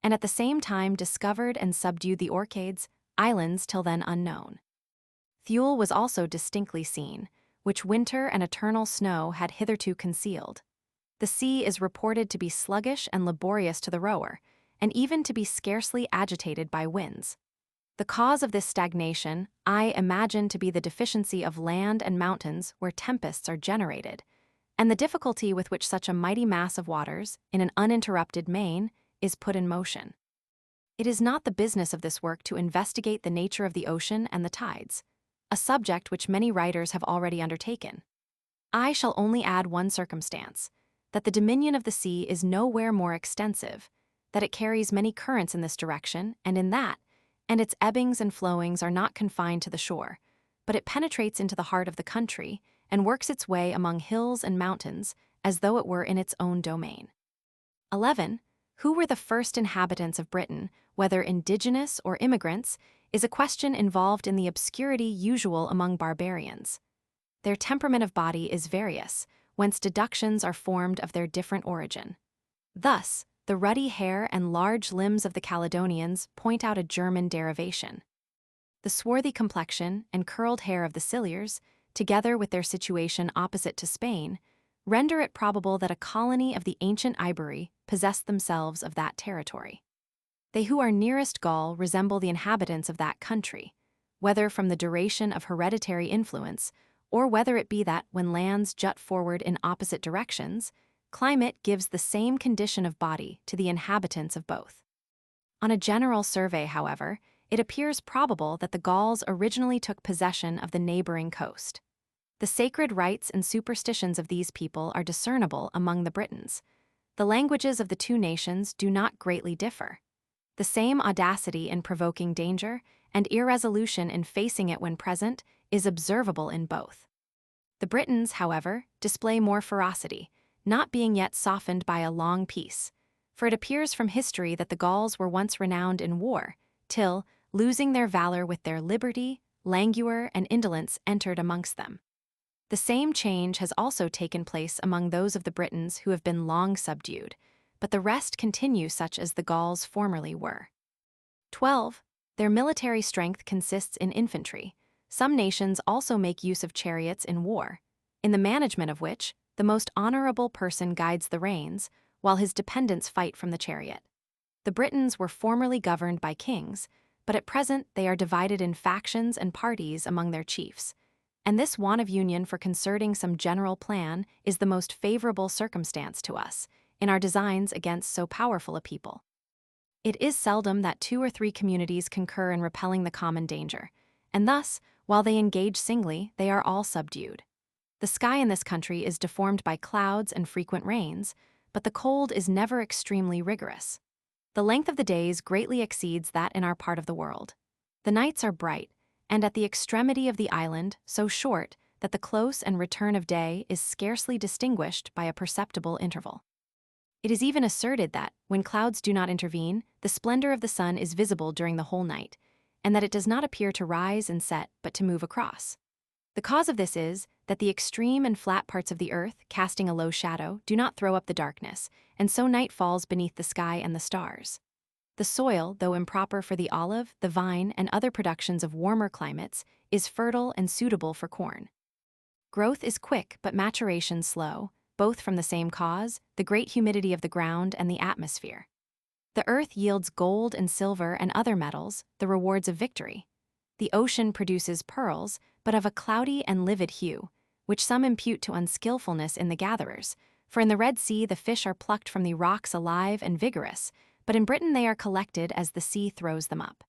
and at the same time discovered and subdued the Orcades, islands till then unknown. Thule was also distinctly seen, which winter and eternal snow had hitherto concealed. The sea is reported to be sluggish and laborious to the rower, and even to be scarcely agitated by winds. The cause of this stagnation I imagine to be the deficiency of land and mountains where tempests are generated, and the difficulty with which such a mighty mass of waters, in an uninterrupted main, is put in motion. It is not the business of this work to investigate the nature of the ocean and the tides, a subject which many writers have already undertaken. I shall only add one circumstance, that the dominion of the sea is nowhere more extensive, that it carries many currents in this direction and in that, and its ebbings and flowings are not confined to the shore, but it penetrates into the heart of the country and works its way among hills and mountains as though it were in its own domain. 11. Who were the first inhabitants of Britain, whether indigenous or immigrants, is a question involved in the obscurity usual among barbarians. Their temperament of body is various, whence deductions are formed of their different origin. Thus, the ruddy hair and large limbs of the Caledonians point out a German derivation. The swarthy complexion and curled hair of the Silures, together with their situation opposite to Spain, render it probable that a colony of the ancient Ibery possessed themselves of that territory. They who are nearest Gaul resemble the inhabitants of that country, whether from the duration of hereditary influence, or whether it be that, when lands jut forward in opposite directions, climate gives the same condition of body to the inhabitants of both. On a general survey, however, it appears probable that the Gauls originally took possession of the neighboring coast. The sacred rites and superstitions of these people are discernible among the Britons. The languages of the two nations do not greatly differ. The same audacity in provoking danger and irresolution in facing it when present is observable in both. The Britons, however, display more ferocity, not being yet softened by a long peace, for it appears from history that the Gauls were once renowned in war, till, losing their valor with their liberty, languor, and indolence entered amongst them. The same change has also taken place among those of the Britons who have been long subdued, but the rest continue such as the Gauls formerly were. 12. Their military strength consists in infantry. Some nations also make use of chariots in war, in the management of which the most honorable person guides the reins, while his dependents fight from the chariot. The Britons were formerly governed by kings, but at present they are divided in factions and parties among their chiefs, and this want of union for concerting some general plan is the most favorable circumstance to us in our designs against so powerful a people. It is seldom that 2 or 3 communities concur in repelling the common danger, and thus, while they engage singly, they are all subdued. The sky in this country is deformed by clouds and frequent rains, but the cold is never extremely rigorous. The length of the days greatly exceeds that in our part of the world. The nights are bright, and at the extremity of the island, so short that the close and return of day is scarcely distinguished by a perceptible interval. It is even asserted that, when clouds do not intervene, the splendor of the sun is visible during the whole night, and that it does not appear to rise and set but to move across. The cause of this is that the extreme and flat parts of the earth, casting a low shadow, do not throw up the darkness, and so night falls beneath the sky and the stars. The soil, though improper for the olive, the vine, and other productions of warmer climates, is fertile and suitable for corn. Growth is quick but maturation slow, both from the same cause, the great humidity of the ground and the atmosphere. The earth yields gold and silver and other metals, the rewards of victory. The ocean produces pearls, but of a cloudy and livid hue, which some impute to unskillfulness in the gatherers, for in the Red Sea the fish are plucked from the rocks alive and vigorous, but in Britain they are collected as the sea throws them up.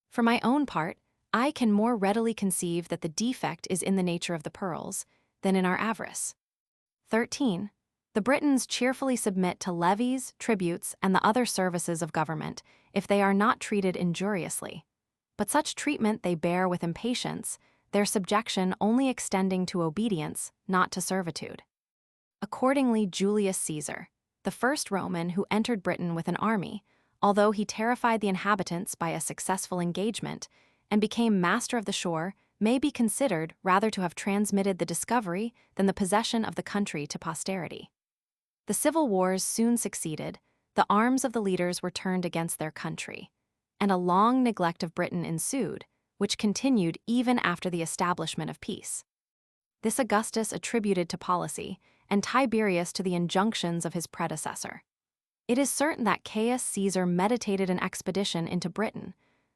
For my own part, I can more readily conceive that the defect is in the nature of the pearls than in our avarice. 13. The Britons cheerfully submit to levies, tributes, and the other services of government, if they are not treated injuriously. But such treatment they bear with impatience, their subjection only extending to obedience, not to servitude. Accordingly, Julius Caesar, the first Roman who entered Britain with an army, although he terrified the inhabitants by a successful engagement, and became master of the shore, may be considered rather to have transmitted the discovery than the possession of the country to posterity. The civil wars soon succeeded, the arms of the leaders were turned against their country, and a long neglect of Britain ensued, which continued even after the establishment of peace. This Augustus attributed to policy, and Tiberius to the injunctions of his predecessor. It is certain that Caius Caesar meditated an expedition into Britain,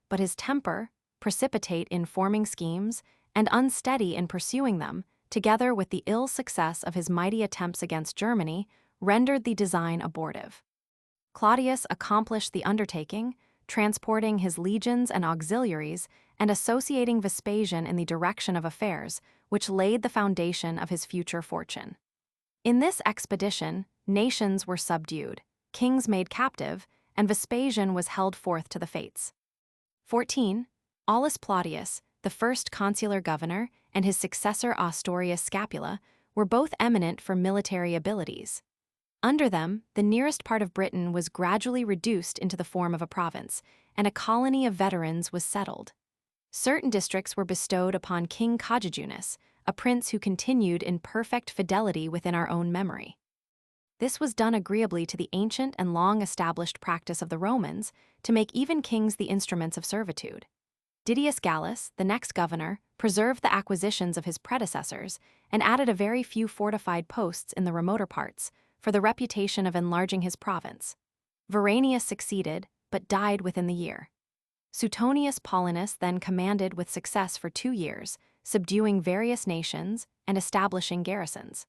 but his temper, precipitate in forming schemes, and unsteady in pursuing them, together with the ill success of his mighty attempts against Germany, rendered the design abortive. Claudius accomplished the undertaking, transporting his legions and auxiliaries, and associating Vespasian in the direction of affairs, which laid the foundation of his future fortune. In this expedition, nations were subdued, kings made captive, and Vespasian was held forth to the fates. 14. Aulus Plautius, the first consular governor, and his successor Ostorius Scapula, were both eminent for military abilities. Under them, the nearest part of Britain was gradually reduced into the form of a province, and a colony of veterans was settled. Certain districts were bestowed upon King Cogigunus, a prince who continued in perfect fidelity within our own memory. This was done agreeably to the ancient and long-established practice of the Romans to make even kings the instruments of servitude. Didius Gallus, the next governor, preserved the acquisitions of his predecessors and added a very few fortified posts in the remoter parts, for the reputation of enlarging his province. Veranius succeeded, but died within the year. Suetonius Paulinus then commanded with success for 2 years, subduing various nations and establishing garrisons.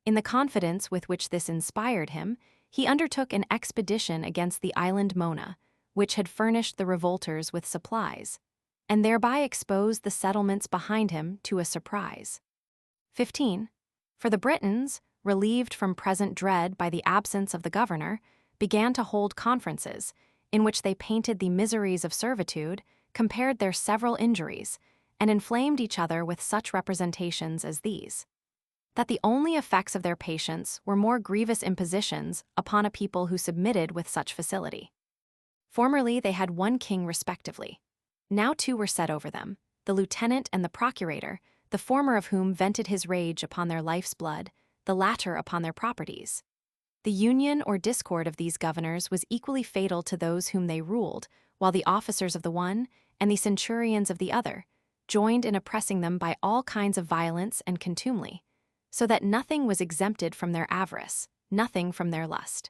In the confidence with which this inspired him, he undertook an expedition against the island Mona, which had furnished the revolters with supplies, and thereby exposed the settlements behind him to a surprise. 15. For the Britons, relieved from present dread by the absence of the governor, began to hold conferences, in which they painted the miseries of servitude, compared their several injuries, and inflamed each other with such representations as these: that the only effects of their patience were more grievous impositions upon a people who submitted with such facility. Formerly they had 1 king respectively. Now 2 were set over them, the lieutenant and the procurator, the former of whom vented his rage upon their life's blood, the latter upon their properties. The union or discord of these governors was equally fatal to those whom they ruled, while the officers of the one and the centurions of the other joined in oppressing them by all kinds of violence and contumely, so that nothing was exempted from their avarice, nothing from their lust.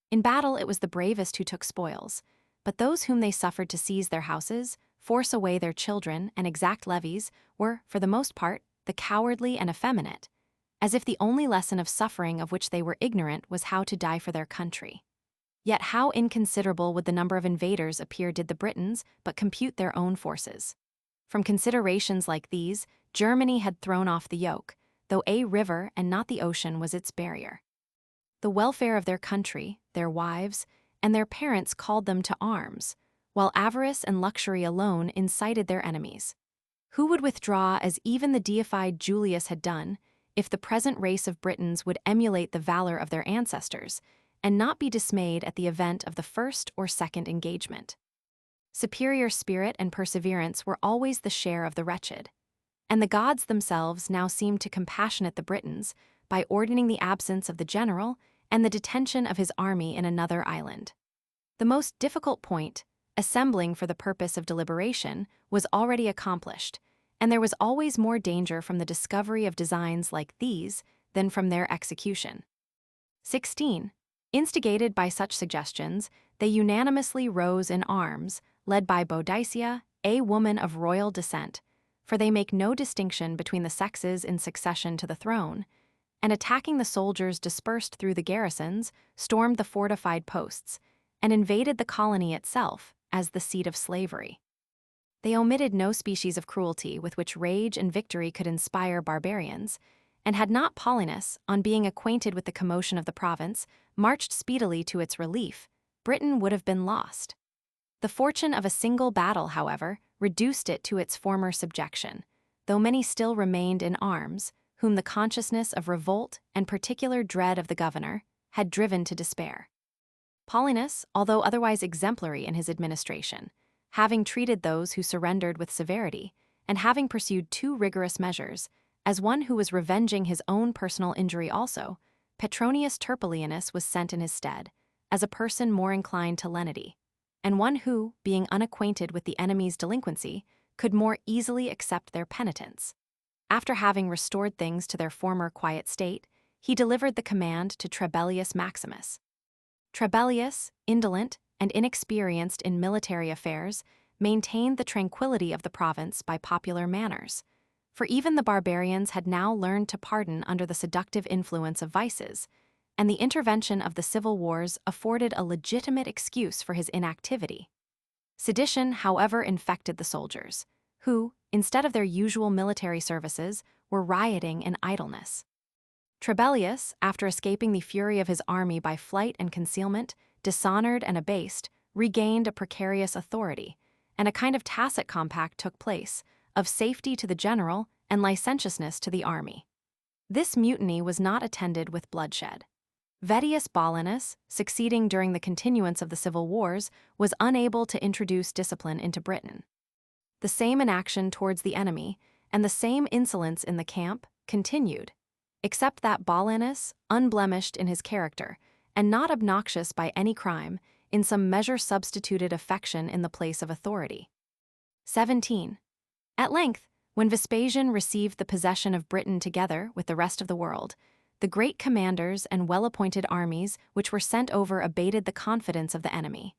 In battle it was the bravest who took spoils, but those whom they suffered to seize their houses, force away their children, and exact levies were, for the most part, the cowardly and effeminate, as if the only lesson of suffering of which they were ignorant was how to die for their country. Yet how inconsiderable would the number of invaders appear did the Britons but compute their own forces. From considerations like these, Germany had thrown off the yoke, though a river and not the ocean was its barrier. The welfare of their country, their wives, and their parents called them to arms, while avarice and luxury alone incited their enemies. Who would withdraw as even the deified Julius had done, if the present race of Britons would emulate the valor of their ancestors, and not be dismayed at the event of the first or second engagement? Superior spirit and perseverance were always the share of the wretched, and the gods themselves now seemed to compassionate the Britons by ordaining the absence of the general and the detention of his army in another island. The most difficult point, assembling for the purpose of deliberation, was already accomplished, and there was always more danger from the discovery of designs like these than from their execution. 16. Instigated by such suggestions, they unanimously rose in arms, led by Boadicea, a woman of royal descent, for they make no distinction between the sexes in succession to the throne, and attacking the soldiers dispersed through the garrisons, stormed the fortified posts, and invaded the colony itself as the seat of slavery. They omitted no species of cruelty with which rage and victory could inspire barbarians, and had not Paulinus, on being acquainted with the commotion of the province, marched speedily to its relief, Britain would have been lost. The fortune of a single battle, however, reduced it to its former subjection, though many still remained in arms, whom the consciousness of revolt and particular dread of the governor had driven to despair. Paulinus, although otherwise exemplary in his administration, having treated those who surrendered with severity, and having pursued two rigorous measures, as one who was revenging his own personal injury also, Petronius Turpilianus was sent in his stead, as a person more inclined to lenity, and one who, being unacquainted with the enemy's delinquency, could more easily accept their penitence. After having restored things to their former quiet state, he delivered the command to Trebellius Maximus. Trebellius, indolent and inexperienced in military affairs, maintained the tranquility of the province by popular manners, for even the barbarians had now learned to pardon under the seductive influence of vices, and the intervention of the civil wars afforded a legitimate excuse for his inactivity. Sedition, however, infected the soldiers, who, instead of their usual military services, were rioting in idleness. Trebellius, after escaping the fury of his army by flight and concealment, dishonored and abased, regained a precarious authority, and a kind of tacit compact took place, of safety to the general and licentiousness to the army. This mutiny was not attended with bloodshed. Vettius Ballinus, succeeding during the continuance of the civil wars, was unable to introduce discipline into Britain. The same inaction towards the enemy, and the same insolence in the camp, continued, except that Ballinus, unblemished in his character, and not obnoxious by any crime, in some measure substituted affection in the place of authority. 17. At length, when Vespasian received the possession of Britain together with the rest of the world, the great commanders and well-appointed armies which were sent over abated the confidence of the enemy,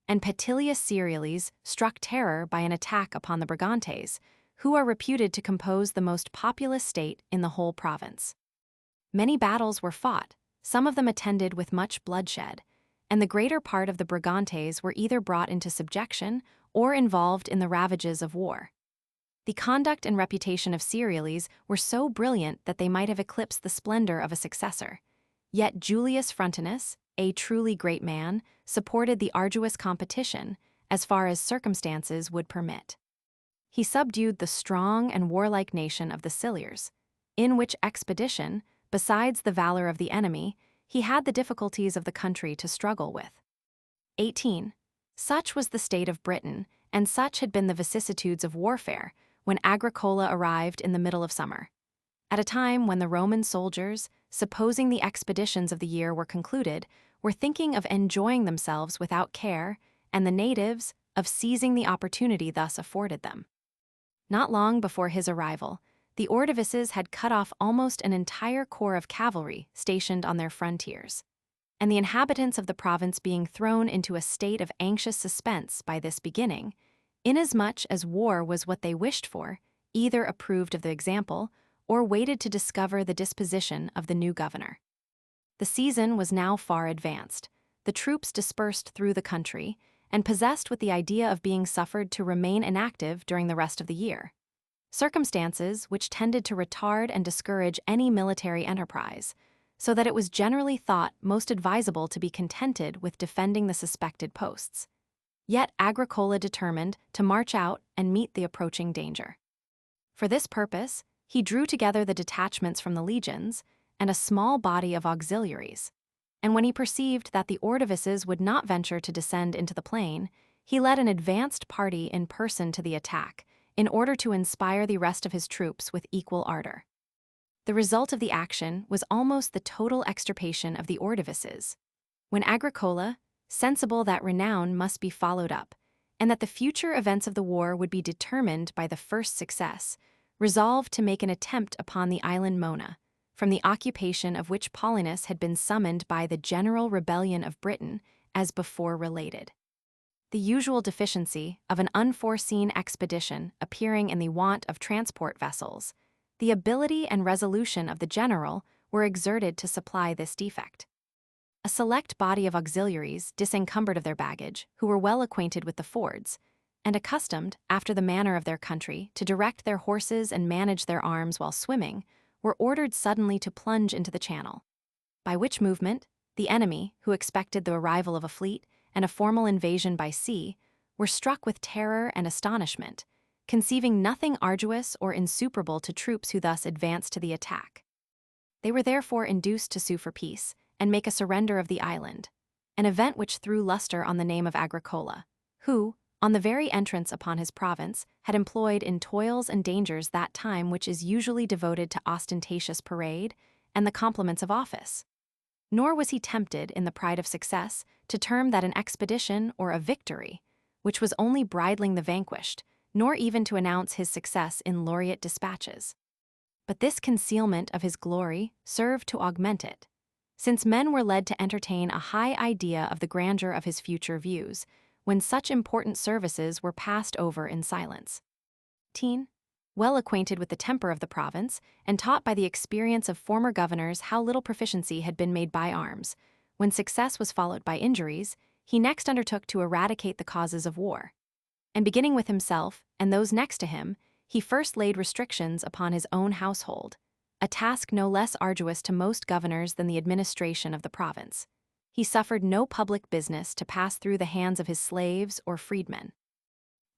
and Petilius Cerealis struck terror by an attack upon the Brigantes, who are reputed to compose the most populous state in the whole province. Many battles were fought, some of them attended with much bloodshed, and the greater part of the Brigantes were either brought into subjection or involved in the ravages of war. The conduct and reputation of Cerealis were so brilliant that they might have eclipsed the splendor of a successor. Yet Julius Frontinus, a truly great man, supported the arduous competition as far as circumstances would permit. He subdued the strong and warlike nation of the Silures, in which expedition, besides the valor of the enemy, he had the difficulties of the country to struggle with. 18. Such was the state of Britain, and such had been the vicissitudes of warfare, when Agricola arrived in the middle of summer, at a time when the Roman soldiers, supposing the expeditions of the year were concluded, were thinking of enjoying themselves without care, and the natives of seizing the opportunity thus afforded them. Not long before his arrival, the Ordovices had cut off almost an entire corps of cavalry stationed on their frontiers, and the inhabitants of the province being thrown into a state of anxious suspense by this beginning, inasmuch as war was what they wished for, either approved of the example or waited to discover the disposition of the new governor. The season was now far advanced, the troops dispersed through the country, and possessed with the idea of being suffered to remain inactive during the rest of the year. Circumstances which tended to retard and discourage any military enterprise, so that it was generally thought most advisable to be contented with defending the suspected posts. Yet Agricola determined to march out and meet the approaching danger. For this purpose, he drew together the detachments from the legions and a small body of auxiliaries, and when he perceived that the Ordovices would not venture to descend into the plain, he led an advanced party in person to the attack, in order to inspire the rest of his troops with equal ardor. The result of the action was almost the total extirpation of the Ordovices, when Agricola, sensible that renown must be followed up, and that the future events of the war would be determined by the first success, resolved to make an attempt upon the island Mona, from the occupation of which Paulinus had been summoned by the general rebellion of Britain, as before related. The usual deficiency of an unforeseen expedition appearing in the want of transport vessels, the ability and resolution of the general were exerted to supply this defect. A select body of auxiliaries, disencumbered of their baggage, who were well acquainted with the fords, and accustomed, after the manner of their country, to direct their horses and manage their arms while swimming, were ordered suddenly to plunge into the channel. By which movement, the enemy, who expected the arrival of a fleet and a formal invasion by sea, were struck with terror and astonishment, conceiving nothing arduous or insuperable to troops who thus advanced to the attack. They were therefore induced to sue for peace and make a surrender of the island, an event which threw luster on the name of Agricola, who, on the very entrance upon his province, had employed in toils and dangers that time which is usually devoted to ostentatious parade and the compliments of office. Nor was he tempted, in the pride of success, to term that an expedition or a victory, which was only bridling the vanquished, nor even to announce his success in laureate dispatches. But this concealment of his glory served to augment it, since men were led to entertain a high idea of the grandeur of his future views, when such important services were passed over in silence. Well acquainted with the temper of the province, and taught by the experience of former governors how little proficiency had been made by arms, when success was followed by injuries, he next undertook to eradicate the causes of war. And beginning with himself and those next to him, he first laid restrictions upon his own household, a task no less arduous to most governors than the administration of the province. He suffered no public business to pass through the hands of his slaves or freedmen.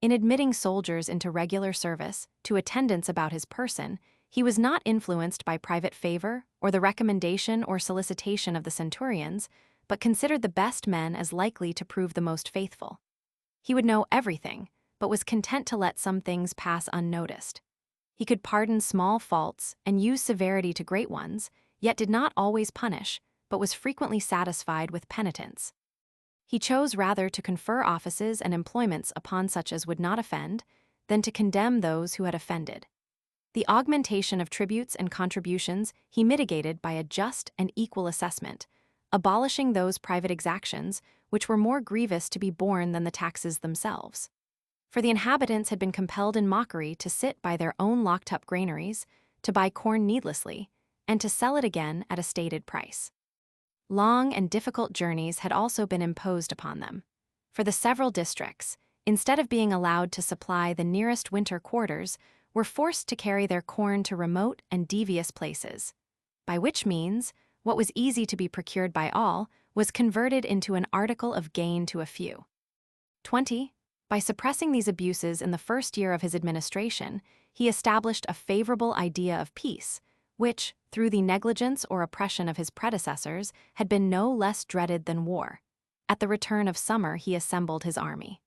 In admitting soldiers into regular service, to attendants about his person, he was not influenced by private favor or the recommendation or solicitation of the centurions, but considered the best men as likely to prove the most faithful. He would know everything, but was content to let some things pass unnoticed. He could pardon small faults and use severity to great ones, yet did not always punish, but was frequently satisfied with penitence. He chose rather to confer offices and employments upon such as would not offend, than to condemn those who had offended. The augmentation of tributes and contributions he mitigated by a just and equal assessment, abolishing those private exactions which were more grievous to be borne than the taxes themselves. For the inhabitants had been compelled in mockery to sit by their own locked-up granaries, to buy corn needlessly, and to sell it again at a stated price. Long and difficult journeys had also been imposed upon them, for the several districts, instead of being allowed to supply the nearest winter quarters, were forced to carry their corn to remote and devious places, by which means what was easy to be procured by all was converted into an article of gain to a few. By suppressing these abuses in the first year of his administration, he established a favorable idea of peace, which, through the negligence or oppression of his predecessors, had been no less dreaded than war. At the return of summer he assembled his army.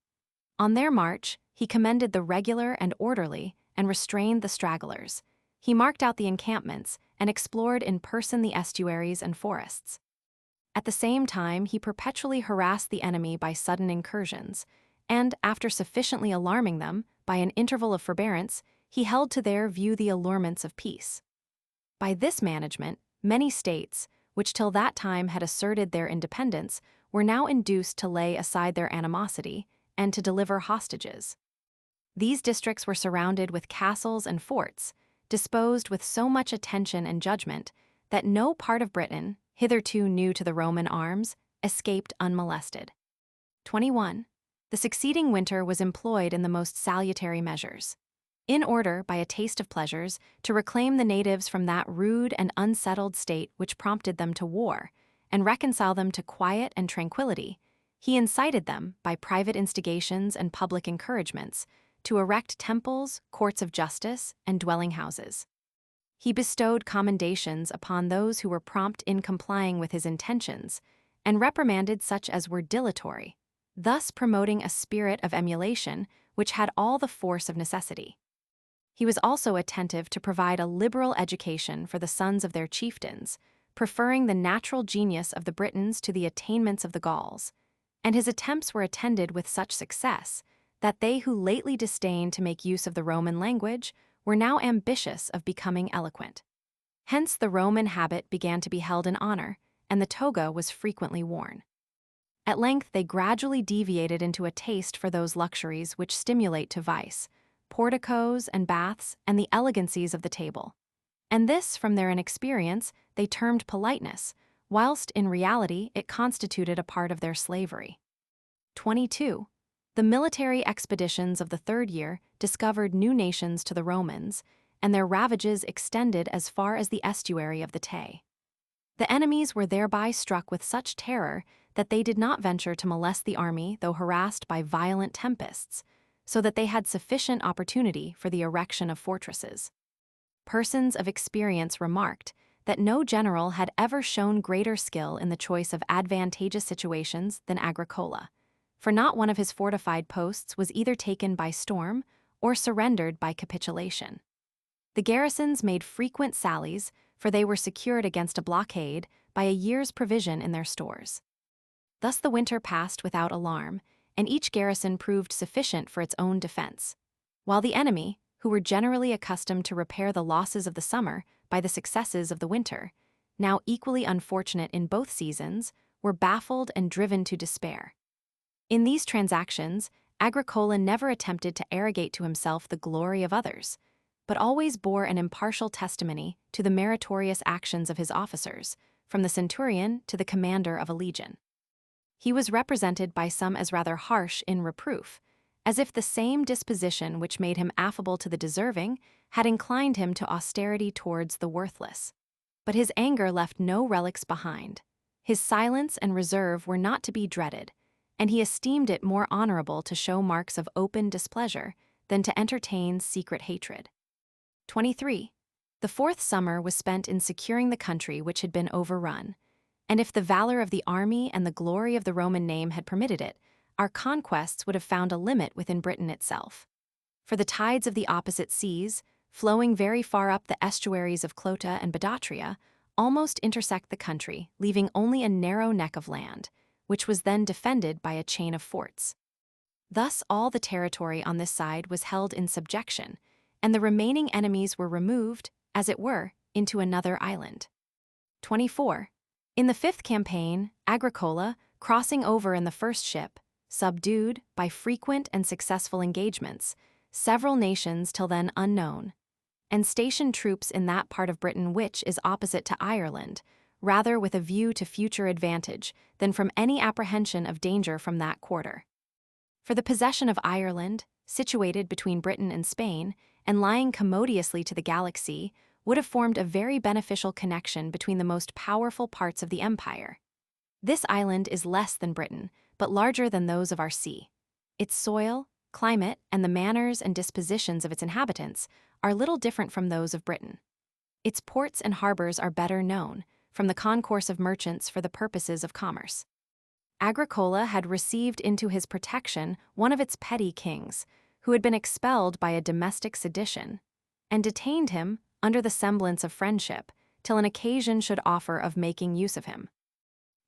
On their march, he commended the regular and orderly, and restrained the stragglers. He marked out the encampments, and explored in person the estuaries and forests. At the same time, he perpetually harassed the enemy by sudden incursions, and, after sufficiently alarming them, by an interval of forbearance, he held to their view the allurements of peace. By this management, many states, which till that time had asserted their independence, were now induced to lay aside their animosity and to deliver hostages. These districts were surrounded with castles and forts, disposed with so much attention and judgment that no part of Britain, hitherto new to the Roman arms, escaped unmolested. The succeeding winter was employed in the most salutary measures. In order, by a taste of pleasures, to reclaim the natives from that rude and unsettled state which prompted them to war, and reconcile them to quiet and tranquility, he incited them, by private instigations and public encouragements, to erect temples, courts of justice, and dwelling houses. He bestowed commendations upon those who were prompt in complying with his intentions, and reprimanded such as were dilatory, thus promoting a spirit of emulation which had all the force of necessity. He was also attentive to provide a liberal education for the sons of their chieftains, preferring the natural genius of the Britons to the attainments of the Gauls, and his attempts were attended with such success that they who lately disdained to make use of the Roman language were now ambitious of becoming eloquent. Hence the Roman habit began to be held in honor, and the toga was frequently worn. At length they gradually deviated into a taste for those luxuries which stimulate to vice, porticos and baths, and the elegancies of the table. And this, from their inexperience, they termed politeness, whilst in reality it constituted a part of their slavery. 22. The military expeditions of the third year discovered new nations to the Romans, and their ravages extended as far as the estuary of the Tay. The enemies were thereby struck with such terror that they did not venture to molest the army though harassed by violent tempests, so that they had sufficient opportunity for the erection of fortresses. Persons of experience remarked that no general had ever shown greater skill in the choice of advantageous situations than Agricola, for not one of his fortified posts was either taken by storm or surrendered by capitulation. The garrisons made frequent sallies, for they were secured against a blockade by a year's provision in their stores. Thus the winter passed without alarm, and each garrison proved sufficient for its own defense, while the enemy, who were generally accustomed to repair the losses of the summer by the successes of the winter, now equally unfortunate in both seasons, were baffled and driven to despair. In these transactions, Agricola never attempted to arrogate to himself the glory of others, but always bore an impartial testimony to the meritorious actions of his officers, from the centurion to the commander of a legion. He was represented by some as rather harsh in reproof, as if the same disposition which made him affable to the deserving had inclined him to austerity towards the worthless. But his anger left no relics behind. His silence and reserve were not to be dreaded, and he esteemed it more honorable to show marks of open displeasure than to entertain secret hatred. 23. The fourth summer was spent in securing the country which had been overrun, and if the valor of the army and the glory of the Roman name had permitted it, our conquests would have found a limit within Britain itself. For the tides of the opposite seas, flowing very far up the estuaries of Clota and Badattria, almost intersect the country, leaving only a narrow neck of land, which was then defended by a chain of forts. Thus all the territory on this side was held in subjection, and the remaining enemies were removed, as it were, into another island. 24. In the fifth campaign, Agricola, crossing over in the first ship, subdued, by frequent and successful engagements, several nations till then unknown, and stationed troops in that part of Britain which is opposite to Ireland, rather with a view to future advantage than from any apprehension of danger from that quarter. For the possession of Ireland, situated between Britain and Spain, and lying commodiously to the Gallic Sea, would have formed a very beneficial connection between the most powerful parts of the empire. This island is less than Britain, but larger than those of our sea. Its soil, climate, and the manners and dispositions of its inhabitants are little different from those of Britain. Its ports and harbors are better known, from the concourse of merchants for the purposes of commerce. Agricola had received into his protection one of its petty kings, who had been expelled by a domestic sedition, and detained him, under the semblance of friendship, till an occasion should offer of making use of him.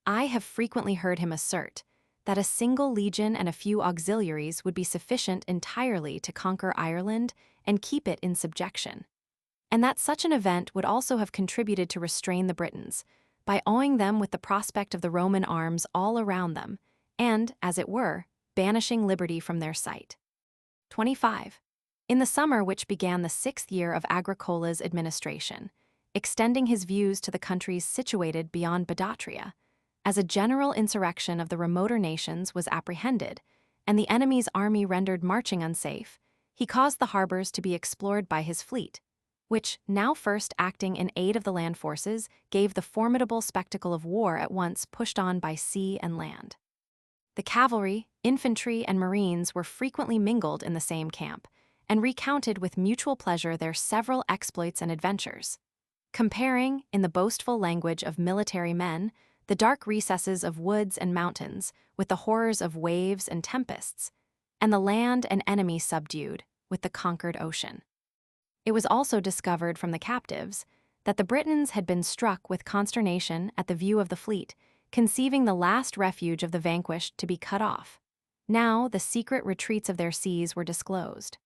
I have frequently heard him assert that a single legion and a few auxiliaries would be sufficient entirely to conquer Ireland and keep it in subjection, and that such an event would also have contributed to restrain the Britons, by awing them with the prospect of the Roman arms all around them, and, as it were, banishing liberty from their sight. 25. In the summer which began the 6th year of Agricola's administration, extending his views to the countries situated beyond Badattria, as a general insurrection of the remoter nations was apprehended, and the enemy's army rendered marching unsafe, he caused the harbors to be explored by his fleet, which, now first acting in aid of the land forces, gave the formidable spectacle of war at once pushed on by sea and land. The cavalry, infantry, and marines were frequently mingled in the same camp, and recounted with mutual pleasure their several exploits and adventures, comparing, in the boastful language of military men, the dark recesses of woods and mountains with the horrors of waves and tempests, and the land and enemy subdued with the conquered ocean. It was also discovered from the captives that the Britons had been struck with consternation at the view of the fleet, conceiving the last refuge of the vanquished to be cut off. Now the secret retreats of their seas were disclosed.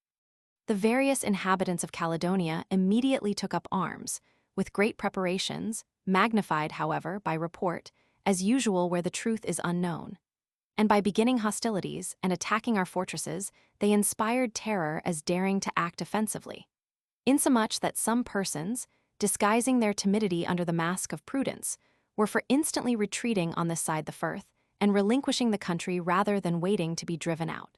The various inhabitants of Caledonia immediately took up arms, with great preparations, magnified, however, by report, as usual where the truth is unknown. And by beginning hostilities and attacking our fortresses, they inspired terror as daring to act offensively, insomuch that some persons, disguising their timidity under the mask of prudence, were for instantly retreating on this side the Firth and relinquishing the country rather than waiting to be driven out.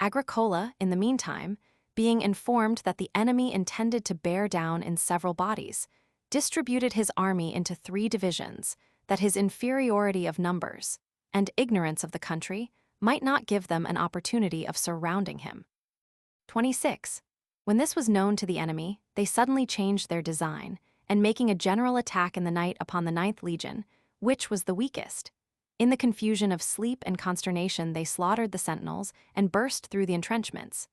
Agricola, in the meantime, being informed that the enemy intended to bear down in several bodies, distributed his army into 3 divisions, that his inferiority of numbers and ignorance of the country might not give them an opportunity of surrounding him. 26. When this was known to the enemy, they suddenly changed their design, and making a general attack in the night upon the 9th legion, which was the weakest. In the confusion of sleep and consternation they slaughtered the sentinels and burst through the entrenchments.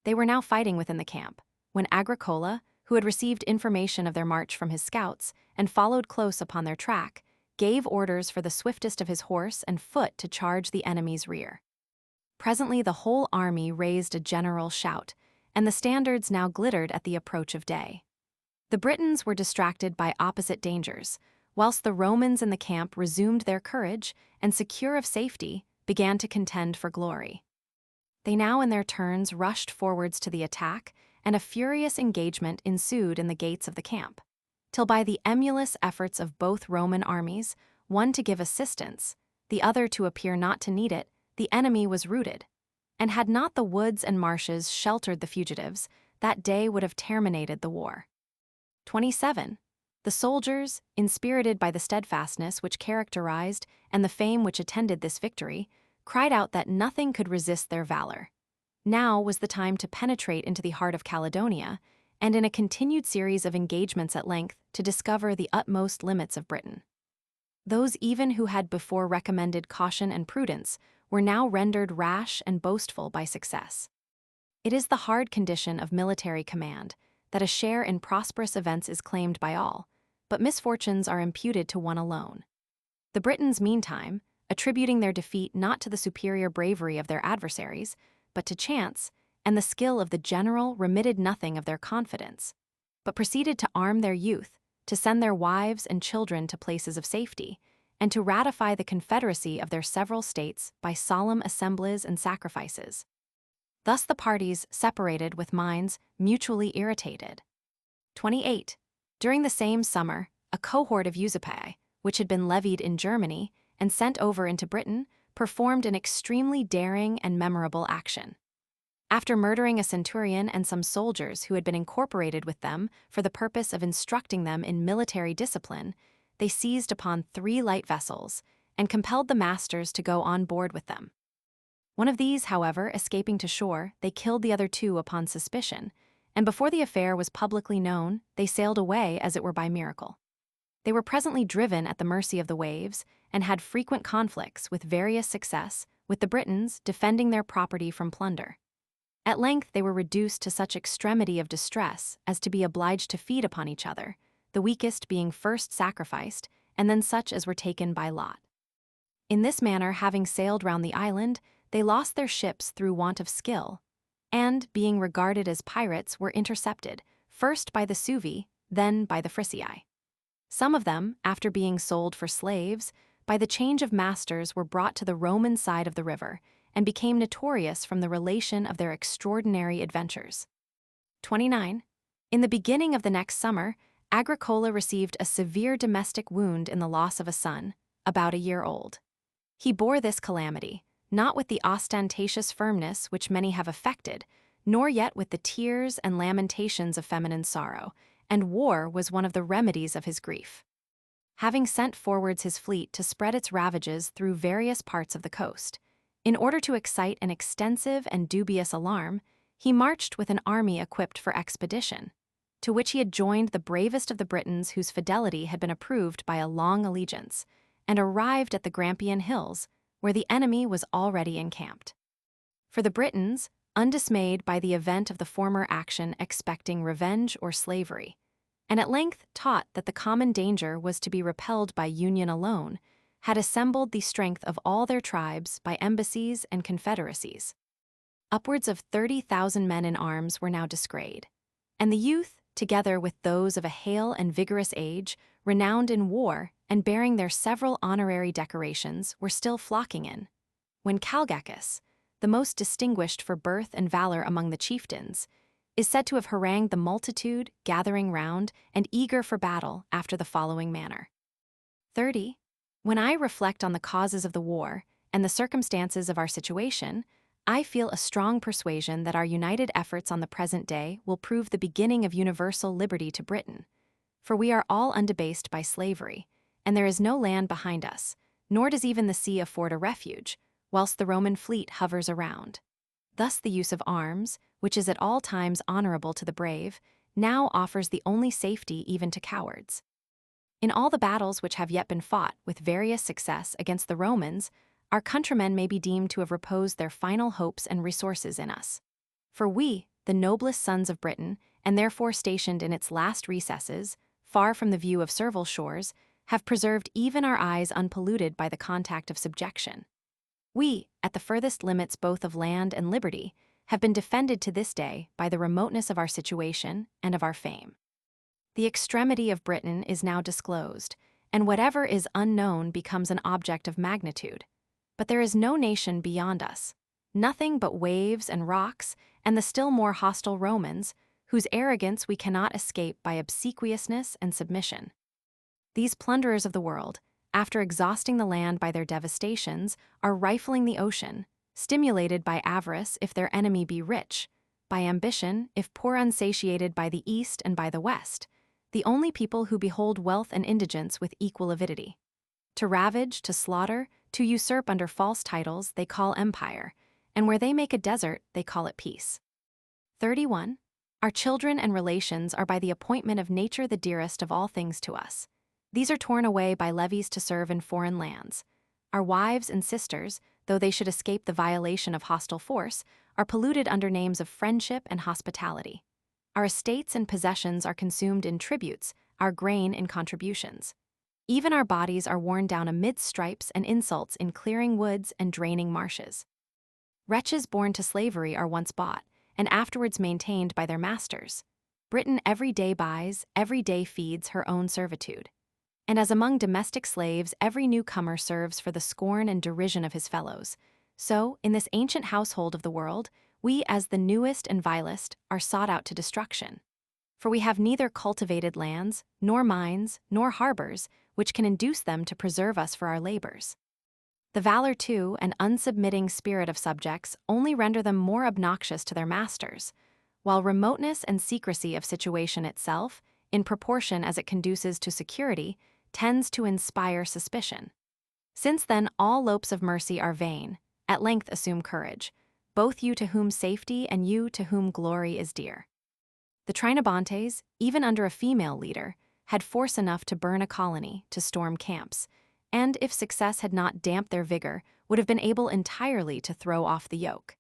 They were now fighting within the camp, when Agricola, who had received information of their march from his scouts and followed close upon their track, gave orders for the swiftest of his horse and foot to charge the enemy's rear. Presently the whole army raised a general shout, and the standards now glittered at the approach of day. The Britons were distracted by opposite dangers, whilst the Romans in the camp resumed their courage and, secure of safety, began to contend for glory. They now in their turns rushed forwards to the attack, and a furious engagement ensued in the gates of the camp, till by the emulous efforts of both Roman armies, one to give assistance, the other to appear not to need it, the enemy was routed. And had not the woods and marshes sheltered the fugitives, that day would have terminated the war. 27. The soldiers, inspirited by the steadfastness which characterized and the fame which attended this victory, cried out that nothing could resist their valor. Now was the time to penetrate into the heart of Caledonia, and in a continued series of engagements at length to discover the utmost limits of Britain. Those even who had before recommended caution and prudence were now rendered rash and boastful by success. It is the hard condition of military command that a share in prosperous events is claimed by all, but misfortunes are imputed to one alone. The Britons, meantime, attributing their defeat not to the superior bravery of their adversaries, but to chance, and the skill of the general remitted nothing of their confidence, but proceeded to arm their youth, to send their wives and children to places of safety, and to ratify the confederacy of their several states by solemn assemblies and sacrifices. Thus the parties separated with minds mutually irritated. 28. During the same summer, a cohort of uncivilized, which had been levied in Germany and sent over into Britain, performed an extremely daring and memorable action. After murdering a centurion and some soldiers who had been incorporated with them for the purpose of instructing them in military discipline, they seized upon 3 light vessels and compelled the masters to go on board with them. One of these, however, escaping to shore, they killed the other 2 upon suspicion, and before the affair was publicly known, they sailed away as it were by miracle. They were presently driven at the mercy of the waves, and had frequent conflicts, with various success, with the Britons defending their property from plunder. At length they were reduced to such extremity of distress as to be obliged to feed upon each other, the weakest being first sacrificed, and then such as were taken by lot. In this manner, having sailed round the island, they lost their ships through want of skill, and, being regarded as pirates, were intercepted, first by the Suevi, then by the Fricii. Some of them, after being sold for slaves, by the change of masters were brought to the Roman side of the river, and became notorious from the relation of their extraordinary adventures. 29. In the beginning of the next summer, Agricola received a severe domestic wound in the loss of a son, about a year old. He bore this calamity, not with the ostentatious firmness which many have affected, nor yet with the tears and lamentations of feminine sorrow, and war was one of the remedies of his grief. Having sent forwards his fleet to spread its ravages through various parts of the coast, in order to excite an extensive and dubious alarm, he marched with an army equipped for expedition, to which he had joined the bravest of the Britons whose fidelity had been approved by a long allegiance, and arrived at the Grampian Hills, where the enemy was already encamped. For the Britons, undismayed by the event of the former action, expecting revenge or slavery, and at length taught that the common danger was to be repelled by union alone, had assembled the strength of all their tribes by embassies and confederacies. Upwards of 30,000 men in arms were now disgrayed, and the youth, together with those of a hale and vigorous age, renowned in war and bearing their several honorary decorations, were still flocking in, when Calgacus, the most distinguished for birth and valor among the chieftains, is said to have harangued the multitude, gathering round and eager for battle after the following manner. 30. When I reflect on the causes of the war and the circumstances of our situation, I feel a strong persuasion that our united efforts on the present day will prove the beginning of universal liberty to Britain. For we are all undebased by slavery, and there is no land behind us, nor does even the sea afford a refuge, whilst the Roman fleet hovers around. Thus the use of arms, which is at all times honorable to the brave, now offers the only safety even to cowards. In all the battles which have yet been fought with various success against the Romans, our countrymen may be deemed to have reposed their final hopes and resources in us. For we, the noblest sons of Britain, and therefore stationed in its last recesses, far from the view of servile shores, have preserved even our eyes unpolluted by the contact of subjection. We, at the furthest limits both of land and liberty, have been defended to this day by the remoteness of our situation and of our fame. The extremity of Britain is now disclosed, and whatever is unknown becomes an object of magnitude. But there is no nation beyond us, nothing but waves and rocks, and the still more hostile Romans, whose arrogance we cannot escape by obsequiousness and submission. These plunderers of the world, after exhausting the land by their devastations, are rifling the ocean, stimulated by avarice if their enemy be rich, by ambition if poor, unsatiated by the east and by the west, the only people who behold wealth and indigence with equal avidity. To ravage, to slaughter, to usurp under false titles they call empire, and where they make a desert they call it peace. 31. Our children and relations are by the appointment of nature the dearest of all things to us. These are torn away by levies to serve in foreign lands. Our wives and sisters, though they should escape the violation of hostile force, are polluted under names of friendship and hospitality. Our estates and possessions are consumed in tributes, our grain in contributions. Even our bodies are worn down amid stripes and insults in clearing woods and draining marshes. Wretches born to slavery are once bought, and afterwards maintained by their masters. Britain every day buys, every day feeds her own servitude. And as among domestic slaves every newcomer serves for the scorn and derision of his fellows, so, in this ancient household of the world, we as the newest and vilest are sought out to destruction. For we have neither cultivated lands, nor mines, nor harbors, which can induce them to preserve us for our labors. The valor, too, and unsubmitting spirit of subjects only render them more obnoxious to their masters, while remoteness and secrecy of situation itself, in proportion as it conduces to security, tends to inspire suspicion. Since then all lopes of mercy are vain, at length assume courage, both you to whom safety and you to whom glory is dear. The Trinobantes, even under a female leader, had force enough to burn a colony, to storm camps, and if success had not damped their vigor, would have been able entirely to throw off the yoke.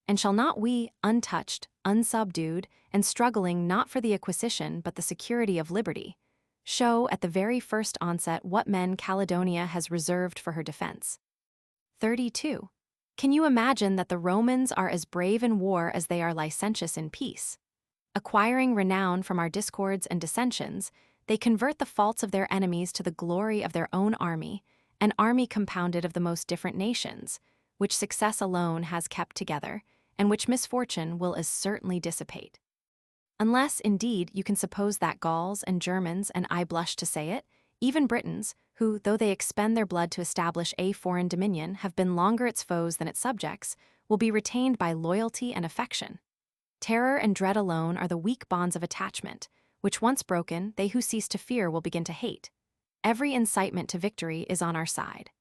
And shall not we, untouched, unsubdued, and struggling not for the acquisition but the security of liberty, show at the very first onset what men Caledonia has reserved for her defense? 32. Can you imagine that the Romans are as brave in war as they are licentious in peace? Acquiring renown from our discords and dissensions, they convert the faults of their enemies to the glory of their own army, an army compounded of the most different nations, which success alone has kept together, and which misfortune will as certainly dissipate. Unless, indeed, you can suppose that Gauls and Germans, and I blush to say it, even Britons, who, though they expend their blood to establish a foreign dominion, have been longer its foes than its subjects, will be retained by loyalty and affection. Terror and dread alone are the weak bonds of attachment, which once broken, they who cease to fear will begin to hate. Every incitement to victory is on our side.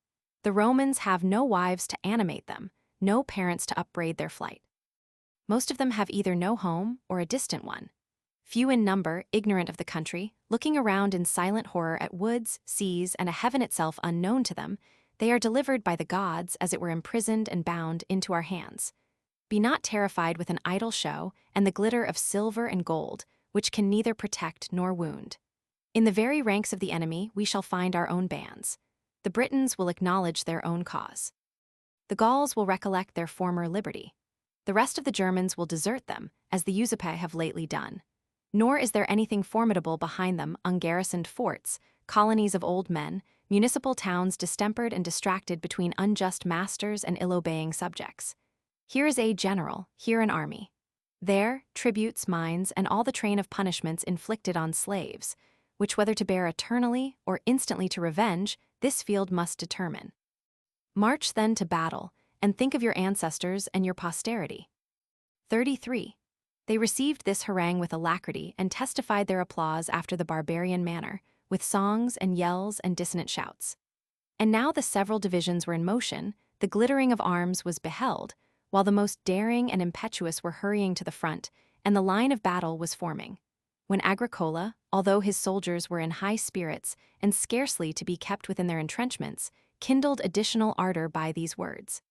The Romans have no wives to animate them, no parents to upbraid their flight. Most of them have either no home or a distant one. Few in number, ignorant of the country, looking around in silent horror at woods, seas, and a heaven itself unknown to them, they are delivered by the gods, as it were imprisoned and bound, into our hands. Be not terrified with an idle show and the glitter of silver and gold, which can neither protect nor wound. In the very ranks of the enemy we shall find our own bands. The Britons will acknowledge their own cause. The Gauls will recollect their former liberty. The rest of the Germans will desert them, as the Usipae have lately done. Nor is there anything formidable behind them, ungarrisoned forts, colonies of old men, municipal towns distempered and distracted between unjust masters and ill-obeying subjects. Here is a general, here an army. There, tributes, mines, and all the train of punishments inflicted on slaves, which whether to bear eternally or instantly to revenge, this field must determine. March then to battle, and think of your ancestors and your posterity. 33. They received this harangue with alacrity and testified their applause after the barbarian manner, with songs and yells and dissonant shouts. And now the several divisions were in motion, the glittering of arms was beheld, while the most daring and impetuous were hurrying to the front, and the line of battle was forming. When Agricola, although his soldiers were in high spirits and scarcely to be kept within their entrenchments, kindled additional ardor by these words.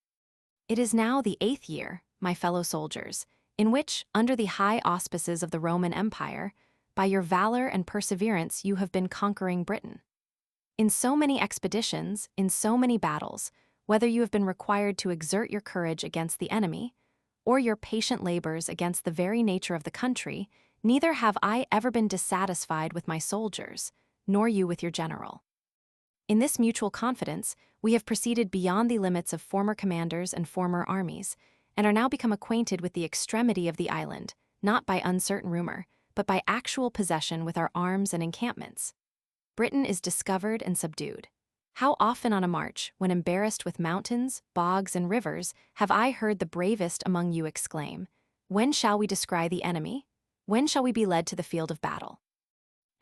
It is now the 8th year, my fellow soldiers, in which, under the high auspices of the Roman Empire, by your valor and perseverance you have been conquering Britain. In so many expeditions, in so many battles, whether you have been required to exert your courage against the enemy, or your patient labors against the very nature of the country, neither have I ever been dissatisfied with my soldiers, nor you with your general. In this mutual confidence, we have proceeded beyond the limits of former commanders and former armies, and are now become acquainted with the extremity of the island, not by uncertain rumor, but by actual possession with our arms and encampments. Britain is discovered and subdued. How often on a march, when embarrassed with mountains, bogs, and rivers, have I heard the bravest among you exclaim, "When shall we descry the enemy? When shall we be led to the field of battle?"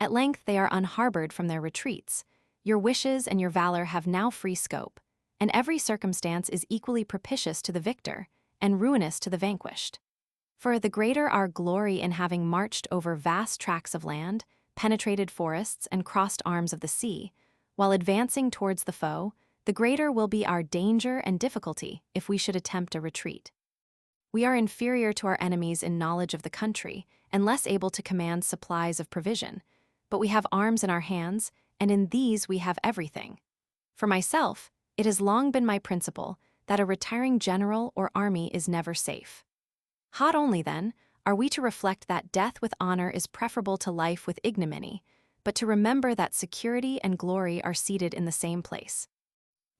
At length they are unharbored from their retreats. Your wishes and your valor have now free scope, and every circumstance is equally propitious to the victor and ruinous to the vanquished. For the greater our glory in having marched over vast tracts of land, penetrated forests, and crossed arms of the sea, while advancing towards the foe, the greater will be our danger and difficulty if we should attempt a retreat. We are inferior to our enemies in knowledge of the country, and less able to command supplies of provision, but we have arms in our hands, and in these we have everything. For myself, it has long been my principle that a retiring general or army is never safe. Hot only, then, are we to reflect that death with honor is preferable to life with ignominy, but to remember that security and glory are seated in the same place.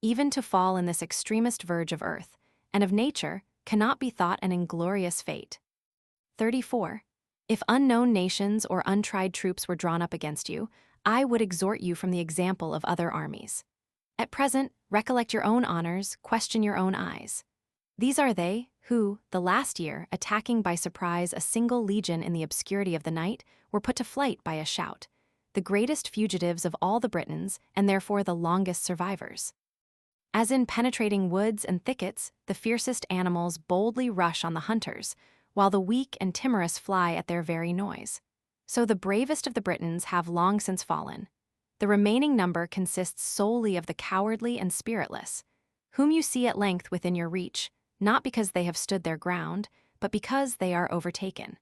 Even to fall in this extremest verge of earth, and of nature, cannot be thought an inglorious fate. 34. If unknown nations or untried troops were drawn up against you, I would exhort you from the example of other armies. At present, recollect your own honors, question your own eyes. These are they who, the last year, attacking by surprise a single legion in the obscurity of the night, were put to flight by a shout, the greatest fugitives of all the Britons, and therefore the longest survivors. As in penetrating woods and thickets, the fiercest animals boldly rush on the hunters, while the weak and timorous fly at their very noise. So the bravest of the Britons have long since fallen. The remaining number consists solely of the cowardly and spiritless, whom you see at length within your reach, not because they have stood their ground, but because they are overtaken.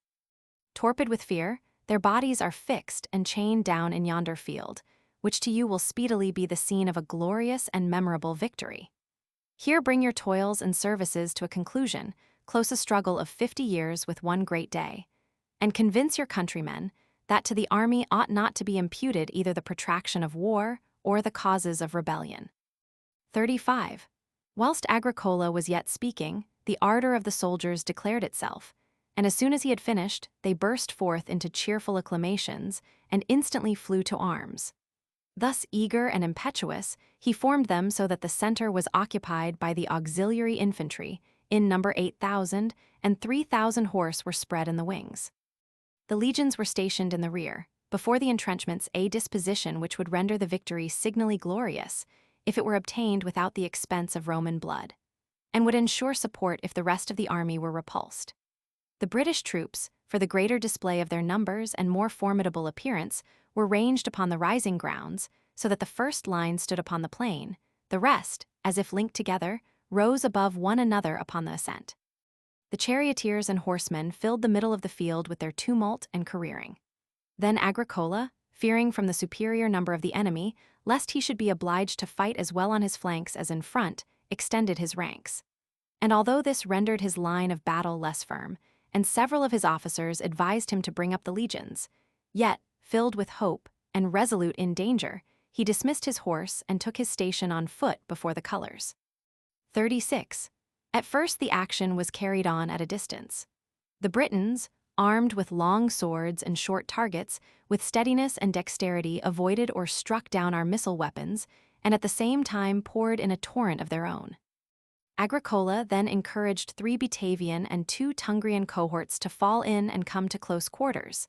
Torpid with fear, their bodies are fixed and chained down in yonder field, which to you will speedily be the scene of a glorious and memorable victory. Here bring your toils and services to a conclusion, close a struggle of 50 years with one great day, and convince your countrymen that to the army ought not to be imputed either the protraction of war or the causes of rebellion. 35. Whilst Agricola was yet speaking, the ardor of the soldiers declared itself, and as soon as he had finished, they burst forth into cheerful acclamations and instantly flew to arms. Thus eager and impetuous, he formed them so that the center was occupied by the auxiliary infantry, in number 8,000, and 3,000 horse were spread in the wings. The legions were stationed in the rear, before the entrenchments, a disposition which would render the victory signally glorious if it were obtained without the expense of Roman blood, and would ensure support if the rest of the army were repulsed. The British troops, for the greater display of their numbers and more formidable appearance, were ranged upon the rising grounds, so that the first line stood upon the plain, the rest, as if linked together, rose above one another upon the ascent. The charioteers and horsemen filled the middle of the field with their tumult and careering. Then Agricola, fearing from the superior number of the enemy, lest he should be obliged to fight as well on his flanks as in front, extended his ranks. And although this rendered his line of battle less firm, and several of his officers advised him to bring up the legions, yet, filled with hope and resolute in danger, he dismissed his horse and took his station on foot before the colors. 36. At first the action was carried on at a distance. The Britons, armed with long swords and short targets, with steadiness and dexterity avoided or struck down our missile weapons, and at the same time poured in a torrent of their own. Agricola then encouraged 3 Batavian and 2 Tungrian cohorts to fall in and come to close quarters,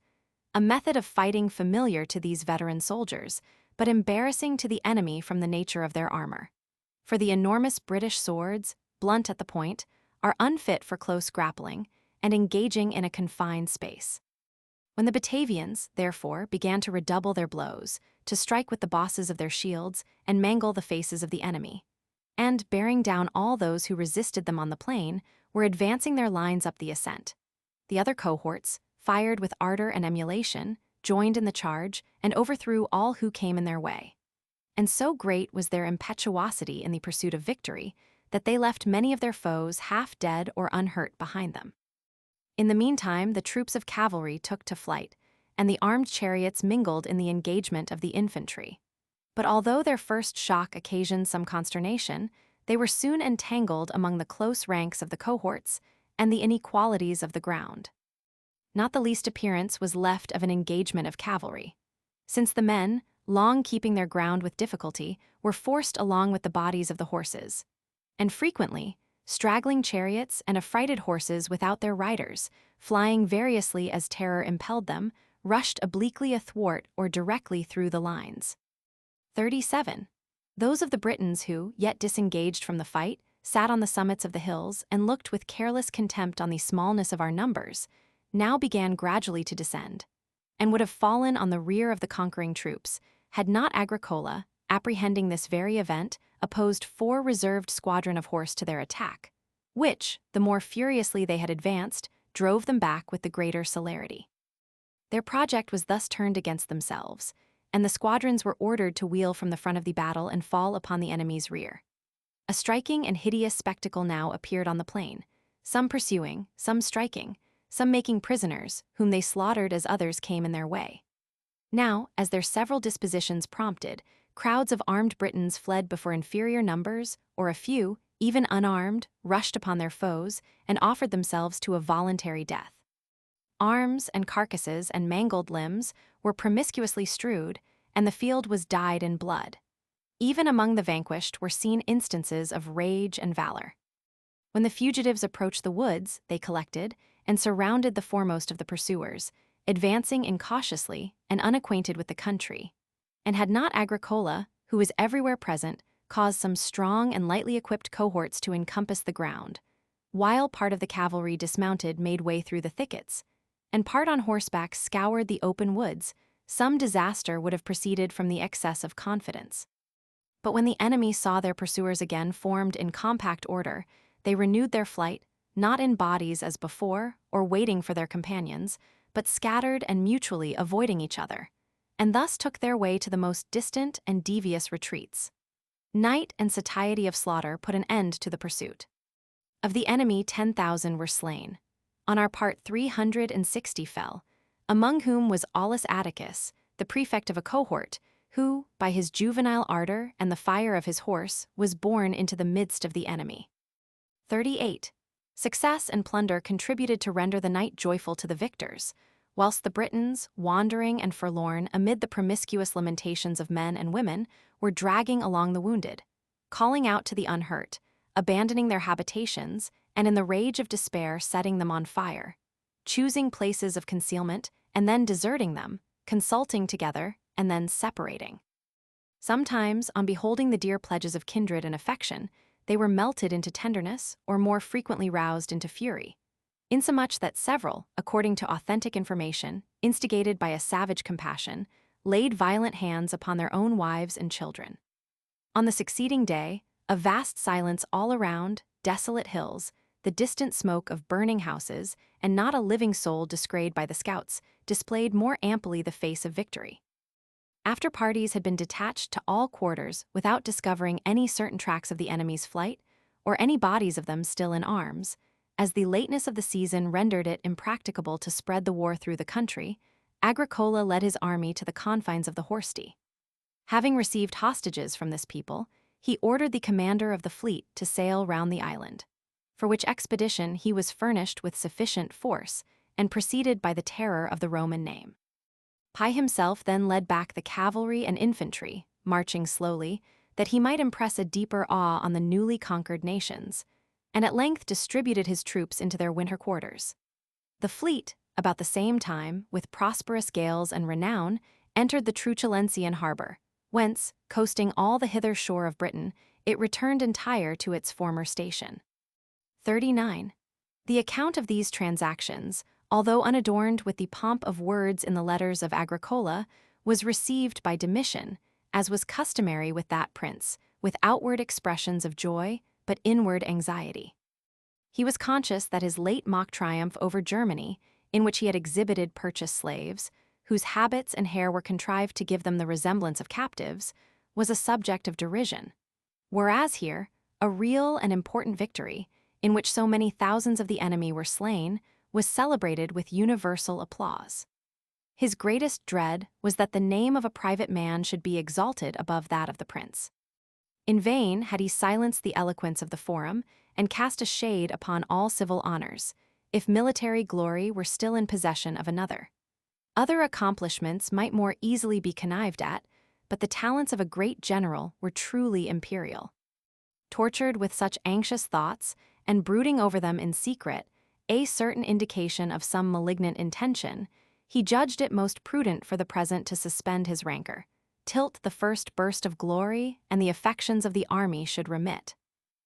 a method of fighting familiar to these veteran soldiers, but embarrassing to the enemy from the nature of their armor. For the enormous British swords, blunt at the point, are unfit for close grappling and engaging in a confined space. When the Batavians, therefore, began to redouble their blows, to strike with the bosses of their shields and mangle the faces of the enemy, and, bearing down all those who resisted them on the plain, were advancing their lines up the ascent, the other cohorts, fired with ardor and emulation, joined in the charge and overthrew all who came in their way. And so great was their impetuosity in the pursuit of victory that they left many of their foes half dead or unhurt behind them. In the meantime, the troops of cavalry took to flight, and the armed chariots mingled in the engagement of the infantry. But although their first shock occasioned some consternation, they were soon entangled among the close ranks of the cohorts and the inequalities of the ground. Not the least appearance was left of an engagement of cavalry, since the men, long keeping their ground with difficulty, were forced along with the bodies of the horses, and frequently, straggling chariots and affrighted horses without their riders, flying variously as terror impelled them, rushed obliquely athwart or directly through the lines. 37. Those of the Britons who, yet disengaged from the fight, sat on the summits of the hills and looked with careless contempt on the smallness of our numbers, now began gradually to descend, and would have fallen on the rear of the conquering troops, had not Agricola, apprehending this very event, opposed 4 reserved squadron of horse to their attack, which, the more furiously they had advanced, drove them back with the greater celerity. Their project was thus turned against themselves, and the squadrons were ordered to wheel from the front of the battle and fall upon the enemy's rear. A striking and hideous spectacle now appeared on the plain, some pursuing, some striking, some making prisoners, whom they slaughtered as others came in their way. Now, as their several dispositions prompted, crowds of armed Britons fled before inferior numbers, or a few, even unarmed, rushed upon their foes and offered themselves to a voluntary death. Arms and carcasses and mangled limbs were promiscuously strewed, and the field was dyed in blood. Even among the vanquished were seen instances of rage and valor. When the fugitives approached the woods, they collected and surrounded the foremost of the pursuers, advancing incautiously and unacquainted with the country. And had not Agricola, who was everywhere present, caused some strong and lightly equipped cohorts to encompass the ground, while part of the cavalry dismounted made way through the thickets, and part on horseback scoured the open woods, some disaster would have proceeded from the excess of confidence. But when the enemy saw their pursuers again formed in compact order, they renewed their flight, not in bodies as before, or waiting for their companions, but scattered and mutually avoiding each other, and thus took their way to the most distant and devious retreats. Night and satiety of slaughter put an end to the pursuit. Of the enemy 10,000 were slain. On our part 360 fell, among whom was Aulus Atticus, the prefect of a cohort, who, by his juvenile ardor and the fire of his horse, was borne into the midst of the enemy. 38. Success and plunder contributed to render the night joyful to the victors, whilst the Britons, wandering and forlorn amid the promiscuous lamentations of men and women, were dragging along the wounded, calling out to the unhurt, abandoning their habitations, and in the rage of despair setting them on fire, choosing places of concealment and then deserting them, consulting together and then separating. Sometimes, on beholding the dear pledges of kindred and affection, they were melted into tenderness or more frequently roused into fury, insomuch that several, according to authentic information, instigated by a savage compassion, laid violent hands upon their own wives and children. On the succeeding day, a vast silence all around, desolate hills, the distant smoke of burning houses, and not a living soul descried by the scouts, displayed more amply the face of victory. After parties had been detached to all quarters without discovering any certain tracks of the enemy's flight, or any bodies of them still in arms, as the lateness of the season rendered it impracticable to spread the war through the country, Agricola led his army to the confines of the Horsti. Having received hostages from this people, he ordered the commander of the fleet to sail round the island, for which expedition he was furnished with sufficient force and preceded by the terror of the Roman name. Pi himself then led back the cavalry and infantry, marching slowly, that he might impress a deeper awe on the newly conquered nations, and at length distributed his troops into their winter quarters. The fleet, about the same time, with prosperous gales and renown, entered the Truculentian harbor, whence, coasting all the hither shore of Britain, it returned entire to its former station. 39. The account of these transactions, although unadorned with the pomp of words in the letters of Agricola, was received by Domitian, as was customary with that prince, with outward expressions of joy, but inward anxiety. He was conscious that his late mock triumph over Germany, in which he had exhibited purchased slaves, whose habits and hair were contrived to give them the resemblance of captives, was a subject of derision. Whereas here, a real and important victory, in which so many thousands of the enemy were slain, was celebrated with universal applause. His greatest dread was that the name of a private man should be exalted above that of the prince. In vain had he silenced the eloquence of the forum and cast a shade upon all civil honors, if military glory were still in possession of another. Other accomplishments might more easily be connived at, but the talents of a great general were truly imperial. Tortured with such anxious thoughts, and brooding over them in secret, a certain indication of some malignant intention, he judged it most prudent for the present to suspend his rancor, tilt the first burst of glory and the affections of the army should remit.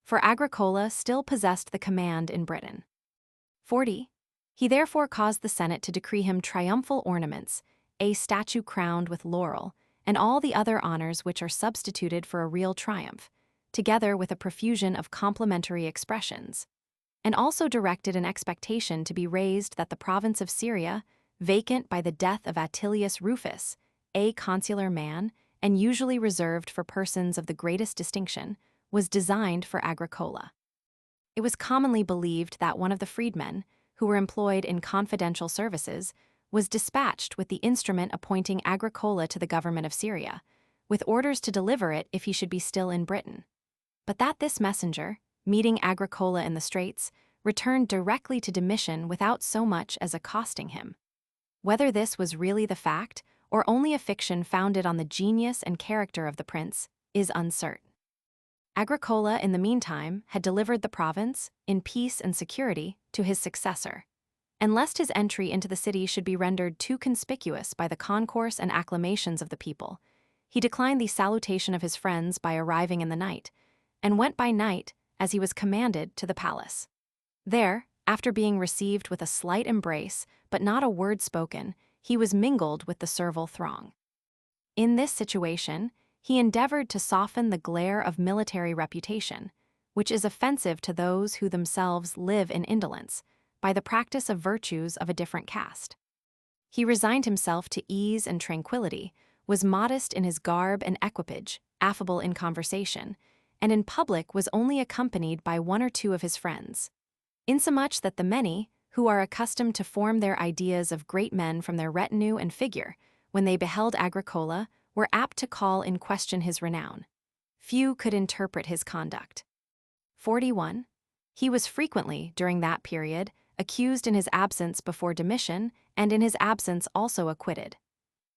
For Agricola still possessed the command in Britain. 40. He therefore caused the Senate to decree him triumphal ornaments, a statue crowned with laurel, and all the other honors which are substituted for a real triumph, together with a profusion of complimentary expressions, and also directed an expectation to be raised that the province of Syria, vacant by the death of Atilius Rufus, a consular man, and usually reserved for persons of the greatest distinction, was designed for Agricola. It was commonly believed that one of the freedmen, who were employed in confidential services, was dispatched with the instrument appointing Agricola to the government of Syria, with orders to deliver it if he should be still in Britain. But that this messenger, meeting Agricola in the straits, returned directly to Domitian without so much as accosting him. Whether this was really the fact, or only a fiction founded on the genius and character of the prince, is uncertain. Agricola, in the meantime, had delivered the province, in peace and security, to his successor, and lest his entry into the city should be rendered too conspicuous by the concourse and acclamations of the people, he declined the salutation of his friends by arriving in the night, and went by night, as he was commanded, to the palace. There, after being received with a slight embrace, but not a word spoken, he was mingled with the servile throng. In this situation, he endeavored to soften the glare of military reputation, which is offensive to those who themselves live in indolence, by the practice of virtues of a different caste. He resigned himself to ease and tranquility, was modest in his garb and equipage, affable in conversation, and in public was only accompanied by one or two of his friends, insomuch that the many, who are accustomed to form their ideas of great men from their retinue and figure, when they beheld Agricola, were apt to call in question his renown. Few could interpret his conduct. 41. He was frequently, during that period, accused in his absence before Domitian, and in his absence also acquitted.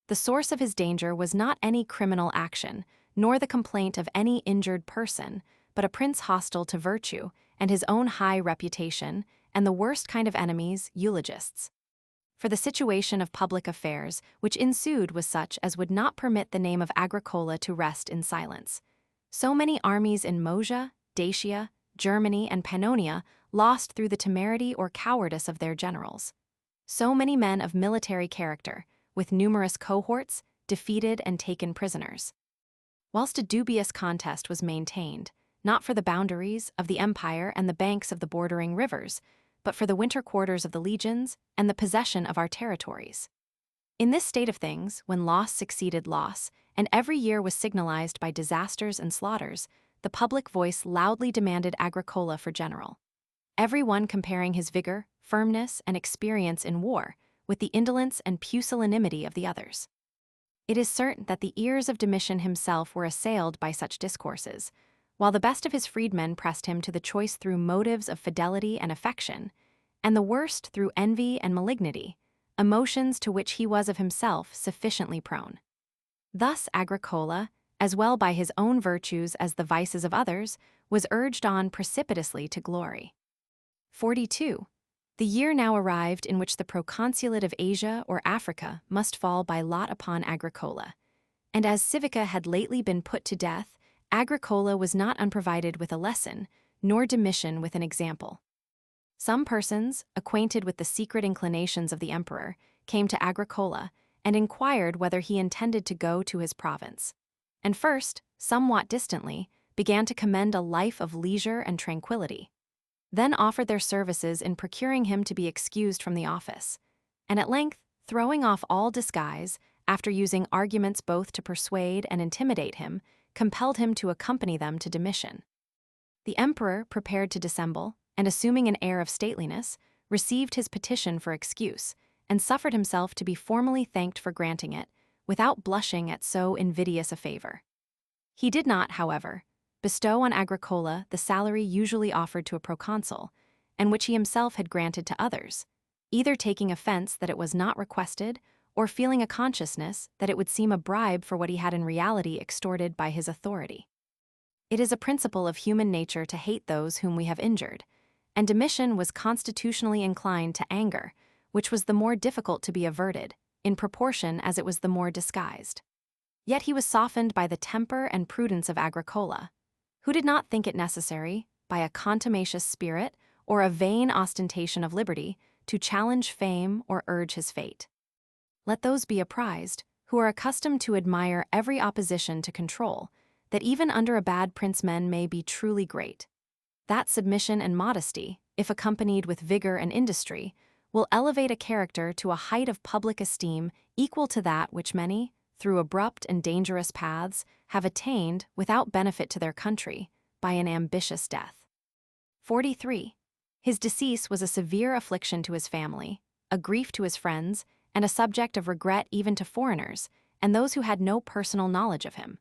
The source of his danger was not any criminal action, nor the complaint of any injured person, but a prince hostile to virtue and his own high reputation, and the worst kind of enemies, eulogists. For the situation of public affairs which ensued was such as would not permit the name of Agricola to rest in silence. So many armies in Moesia, Dacia, Germany, and Pannonia lost through the temerity or cowardice of their generals. So many men of military character, with numerous cohorts, defeated and taken prisoners. Whilst a dubious contest was maintained, not for the boundaries of the empire and the banks of the bordering rivers, but for the winter quarters of the legions and the possession of our territories. In this state of things, when loss succeeded loss, and every year was signalized by disasters and slaughters, the public voice loudly demanded Agricola for general. Every one comparing his vigor, firmness, and experience in war with the indolence and pusillanimity of the others. It is certain that the ears of Domitian himself were assailed by such discourses, while the best of his freedmen pressed him to the choice through motives of fidelity and affection, and the worst through envy and malignity, emotions to which he was of himself sufficiently prone. Thus Agricola, as well by his own virtues as the vices of others, was urged on precipitously to glory. 42. The year now arrived in which the proconsulate of Asia or Africa must fall by lot upon Agricola, and as Civica had lately been put to death, Agricola was not unprovided with a lesson, nor Domitian with an example. Some persons, acquainted with the secret inclinations of the emperor, came to Agricola and inquired whether he intended to go to his province, and first, somewhat distantly, began to commend a life of leisure and tranquility, then offered their services in procuring him to be excused from the office, and at length, throwing off all disguise, after using arguments both to persuade and intimidate him, compelled him to accompany them to Domitian. The emperor, prepared to dissemble, and assuming an air of stateliness, received his petition for excuse, and suffered himself to be formally thanked for granting it, without blushing at so invidious a favor. He did not, however, bestow on Agricola the salary usually offered to a proconsul, and which he himself had granted to others, either taking offense that it was not requested, or feeling a consciousness that it would seem a bribe for what he had in reality extorted by his authority. It is a principle of human nature to hate those whom we have injured, and Domitian was constitutionally inclined to anger, which was the more difficult to be averted, in proportion as it was the more disguised. Yet he was softened by the temper and prudence of Agricola, who did not think it necessary, by a contumacious spirit or a vain ostentation of liberty, to challenge fame or urge his fate. Let those be apprised, who are accustomed to admire every opposition to control, that even under a bad prince men may be truly great. That submission and modesty, if accompanied with vigor and industry, will elevate a character to a height of public esteem equal to that which many, through abrupt and dangerous paths, have attained without benefit to their country, by an ambitious death. 43. His decease was a severe affliction to his family, a grief to his friends, and a subject of regret even to foreigners, and those who had no personal knowledge of him.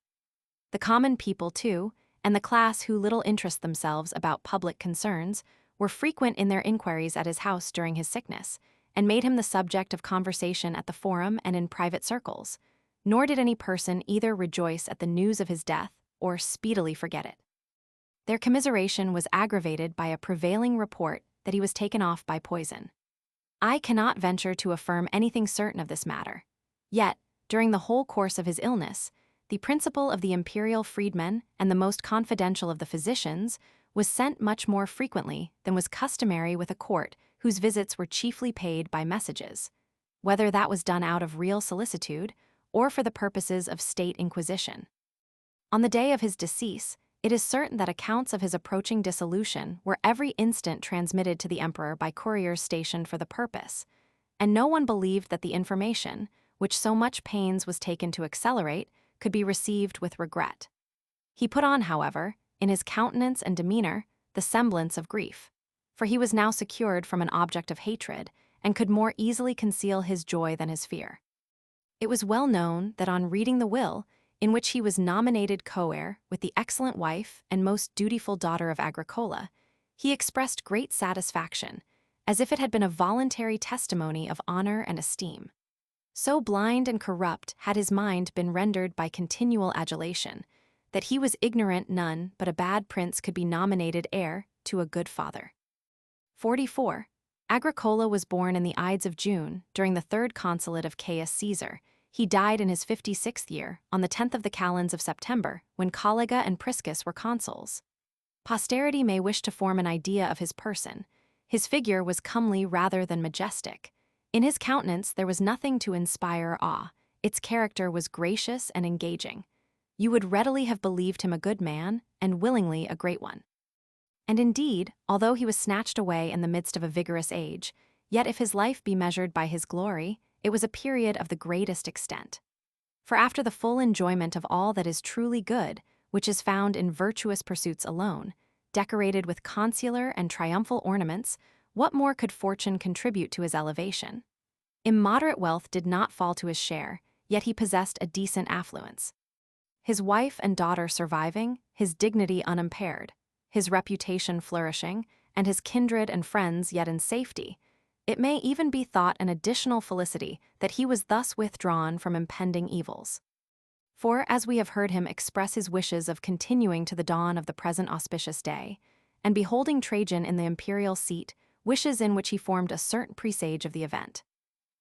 The common people, too, and the class who little interest themselves about public concerns, were frequent in their inquiries at his house during his sickness, and made him the subject of conversation at the forum and in private circles, nor did any person either rejoice at the news of his death or speedily forget it. Their commiseration was aggravated by a prevailing report that he was taken off by poison. I cannot venture to affirm anything certain of this matter. Yet, during the whole course of his illness, the principal of the imperial freedmen and the most confidential of the physicians was sent much more frequently than was customary with a court whose visits were chiefly paid by messages, whether that was done out of real solicitude or for the purposes of state inquisition. On the day of his decease, it is certain that accounts of his approaching dissolution were every instant transmitted to the emperor by couriers stationed for the purpose, and no one believed that the information, which so much pains was taken to accelerate, could be received with regret. He put on, however, in his countenance and demeanor, the semblance of grief, for he was now secured from an object of hatred, and could more easily conceal his joy than his fear. It was well known that on reading the will, in which he was nominated co-heir with the excellent wife and most dutiful daughter of Agricola, he expressed great satisfaction, as if it had been a voluntary testimony of honor and esteem. So blind and corrupt had his mind been rendered by continual adulation, that he was ignorant none but a bad prince could be nominated heir to a good father. 44. Agricola was born in the Ides of June during the third consulate of Caius Caesar. He died in his 56th year, on the 10th of the calends of September, when Collega and Priscus were consuls. Posterity may wish to form an idea of his person. His figure was comely rather than majestic. In his countenance there was nothing to inspire awe. Its character was gracious and engaging. You would readily have believed him a good man, and willingly a great one. And indeed, although he was snatched away in the midst of a vigorous age, yet if his life be measured by his glory, it was a period of the greatest extent. For after the full enjoyment of all that is truly good, which is found in virtuous pursuits alone, decorated with consular and triumphal ornaments, what more could fortune contribute to his elevation? Immoderate wealth did not fall to his share, yet he possessed a decent affluence. His wife and daughter surviving, his dignity unimpaired, his reputation flourishing, and his kindred and friends yet in safety, it may even be thought an additional felicity that he was thus withdrawn from impending evils. For, as we have heard him express his wishes of continuing to the dawn of the present auspicious day, and beholding Trajan in the imperial seat, wishes in which he formed a certain presage of the event.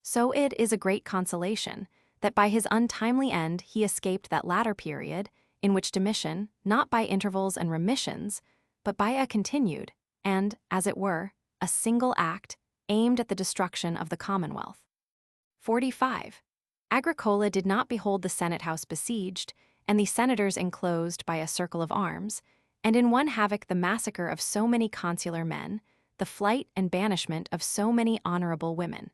So it is a great consolation that by his untimely end he escaped that latter period, in which Domitian, not by intervals and remissions, but by a continued, and, as it were, a single act, aimed at the destruction of the commonwealth. 45. Agricola did not behold the Senate house besieged, and the senators enclosed by a circle of arms, and in one havoc the massacre of so many consular men, the flight and banishment of so many honorable women.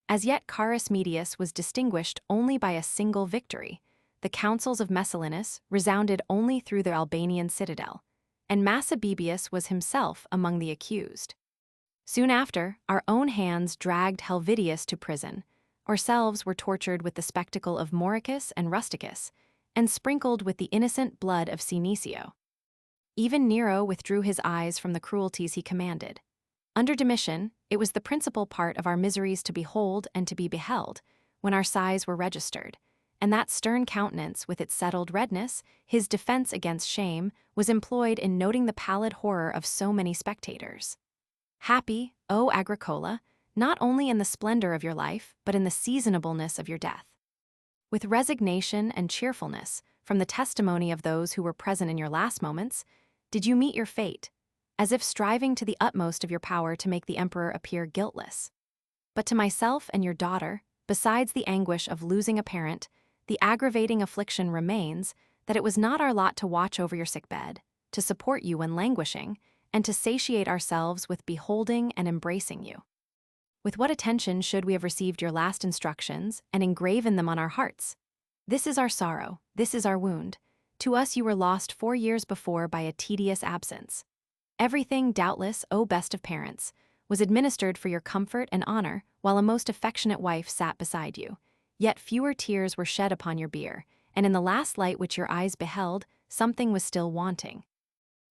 As yet Carus Medius was distinguished only by a single victory. The counsels of Messallinus resounded only through the Albanian citadel, and Massabibius was himself among the accused. Soon after, our own hands dragged Helvidius to prison. Ourselves were tortured with the spectacle of Mauricus and Rusticus, and sprinkled with the innocent blood of Senecio. Even Nero withdrew his eyes from the cruelties he commanded. Under Domitian, it was the principal part of our miseries to behold and to be beheld, when our sighs were registered, and that stern countenance with its settled redness, his defense against shame, was employed in noting the pallid horror of so many spectators. Happy, O Agricola, not only in the splendor of your life, but in the seasonableness of your death. With resignation and cheerfulness, from the testimony of those who were present in your last moments, did you meet your fate, as if striving to the utmost of your power to make the emperor appear guiltless. But to myself and your daughter, besides the anguish of losing a parent, the aggravating affliction remains that it was not our lot to watch over your sick bed, to support you when languishing, and to satiate ourselves with beholding and embracing you. With what attention should we have received your last instructions and engraven them on our hearts? This is our sorrow, this is our wound. To us you were lost 4 years before by a tedious absence. Everything, doubtless, O best of parents, was administered for your comfort and honor, while a most affectionate wife sat beside you. Yet fewer tears were shed upon your bier, and in the last light which your eyes beheld, something was still wanting.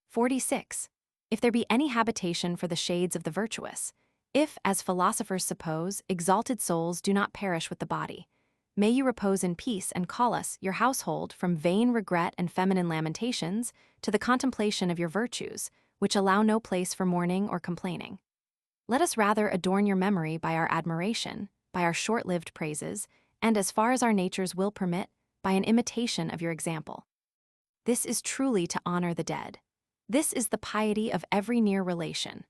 46. If there be any habitation for the shades of the virtuous, if, as philosophers suppose, exalted souls do not perish with the body, may you repose in peace and call us, your household, from vain regret and feminine lamentations to the contemplation of your virtues, which allow no place for mourning or complaining. Let us rather adorn your memory by our admiration, by our short-lived praises, and as far as our natures will permit, by an imitation of your example. This is truly to honor the dead. This is the piety of every near relation.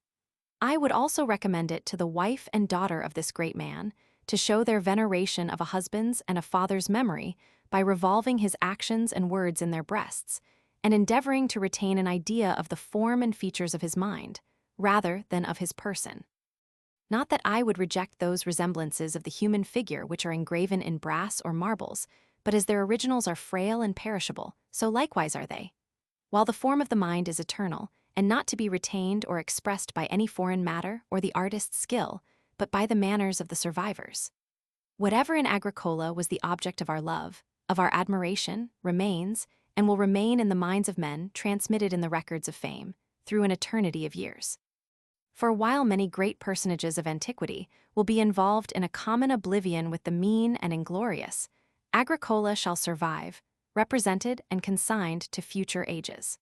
I would also recommend it to the wife and daughter of this great man, to show their veneration of a husband's and a father's memory by revolving his actions and words in their breasts, and endeavoring to retain an idea of the form and features of his mind, rather than of his person. Not that I would reject those resemblances of the human figure which are engraven in brass or marbles, but as their originals are frail and perishable, so likewise are they. While the form of the mind is eternal, and not to be retained or expressed by any foreign matter or the artist's skill, but by the manners of the survivors. Whatever in Agricola was the object of our love, of our admiration, remains, and will remain in the minds of men, transmitted in the records of fame, through an eternity of years. For while many great personages of antiquity will be involved in a common oblivion with the mean and inglorious, Agricola shall survive, represented and consigned to future ages.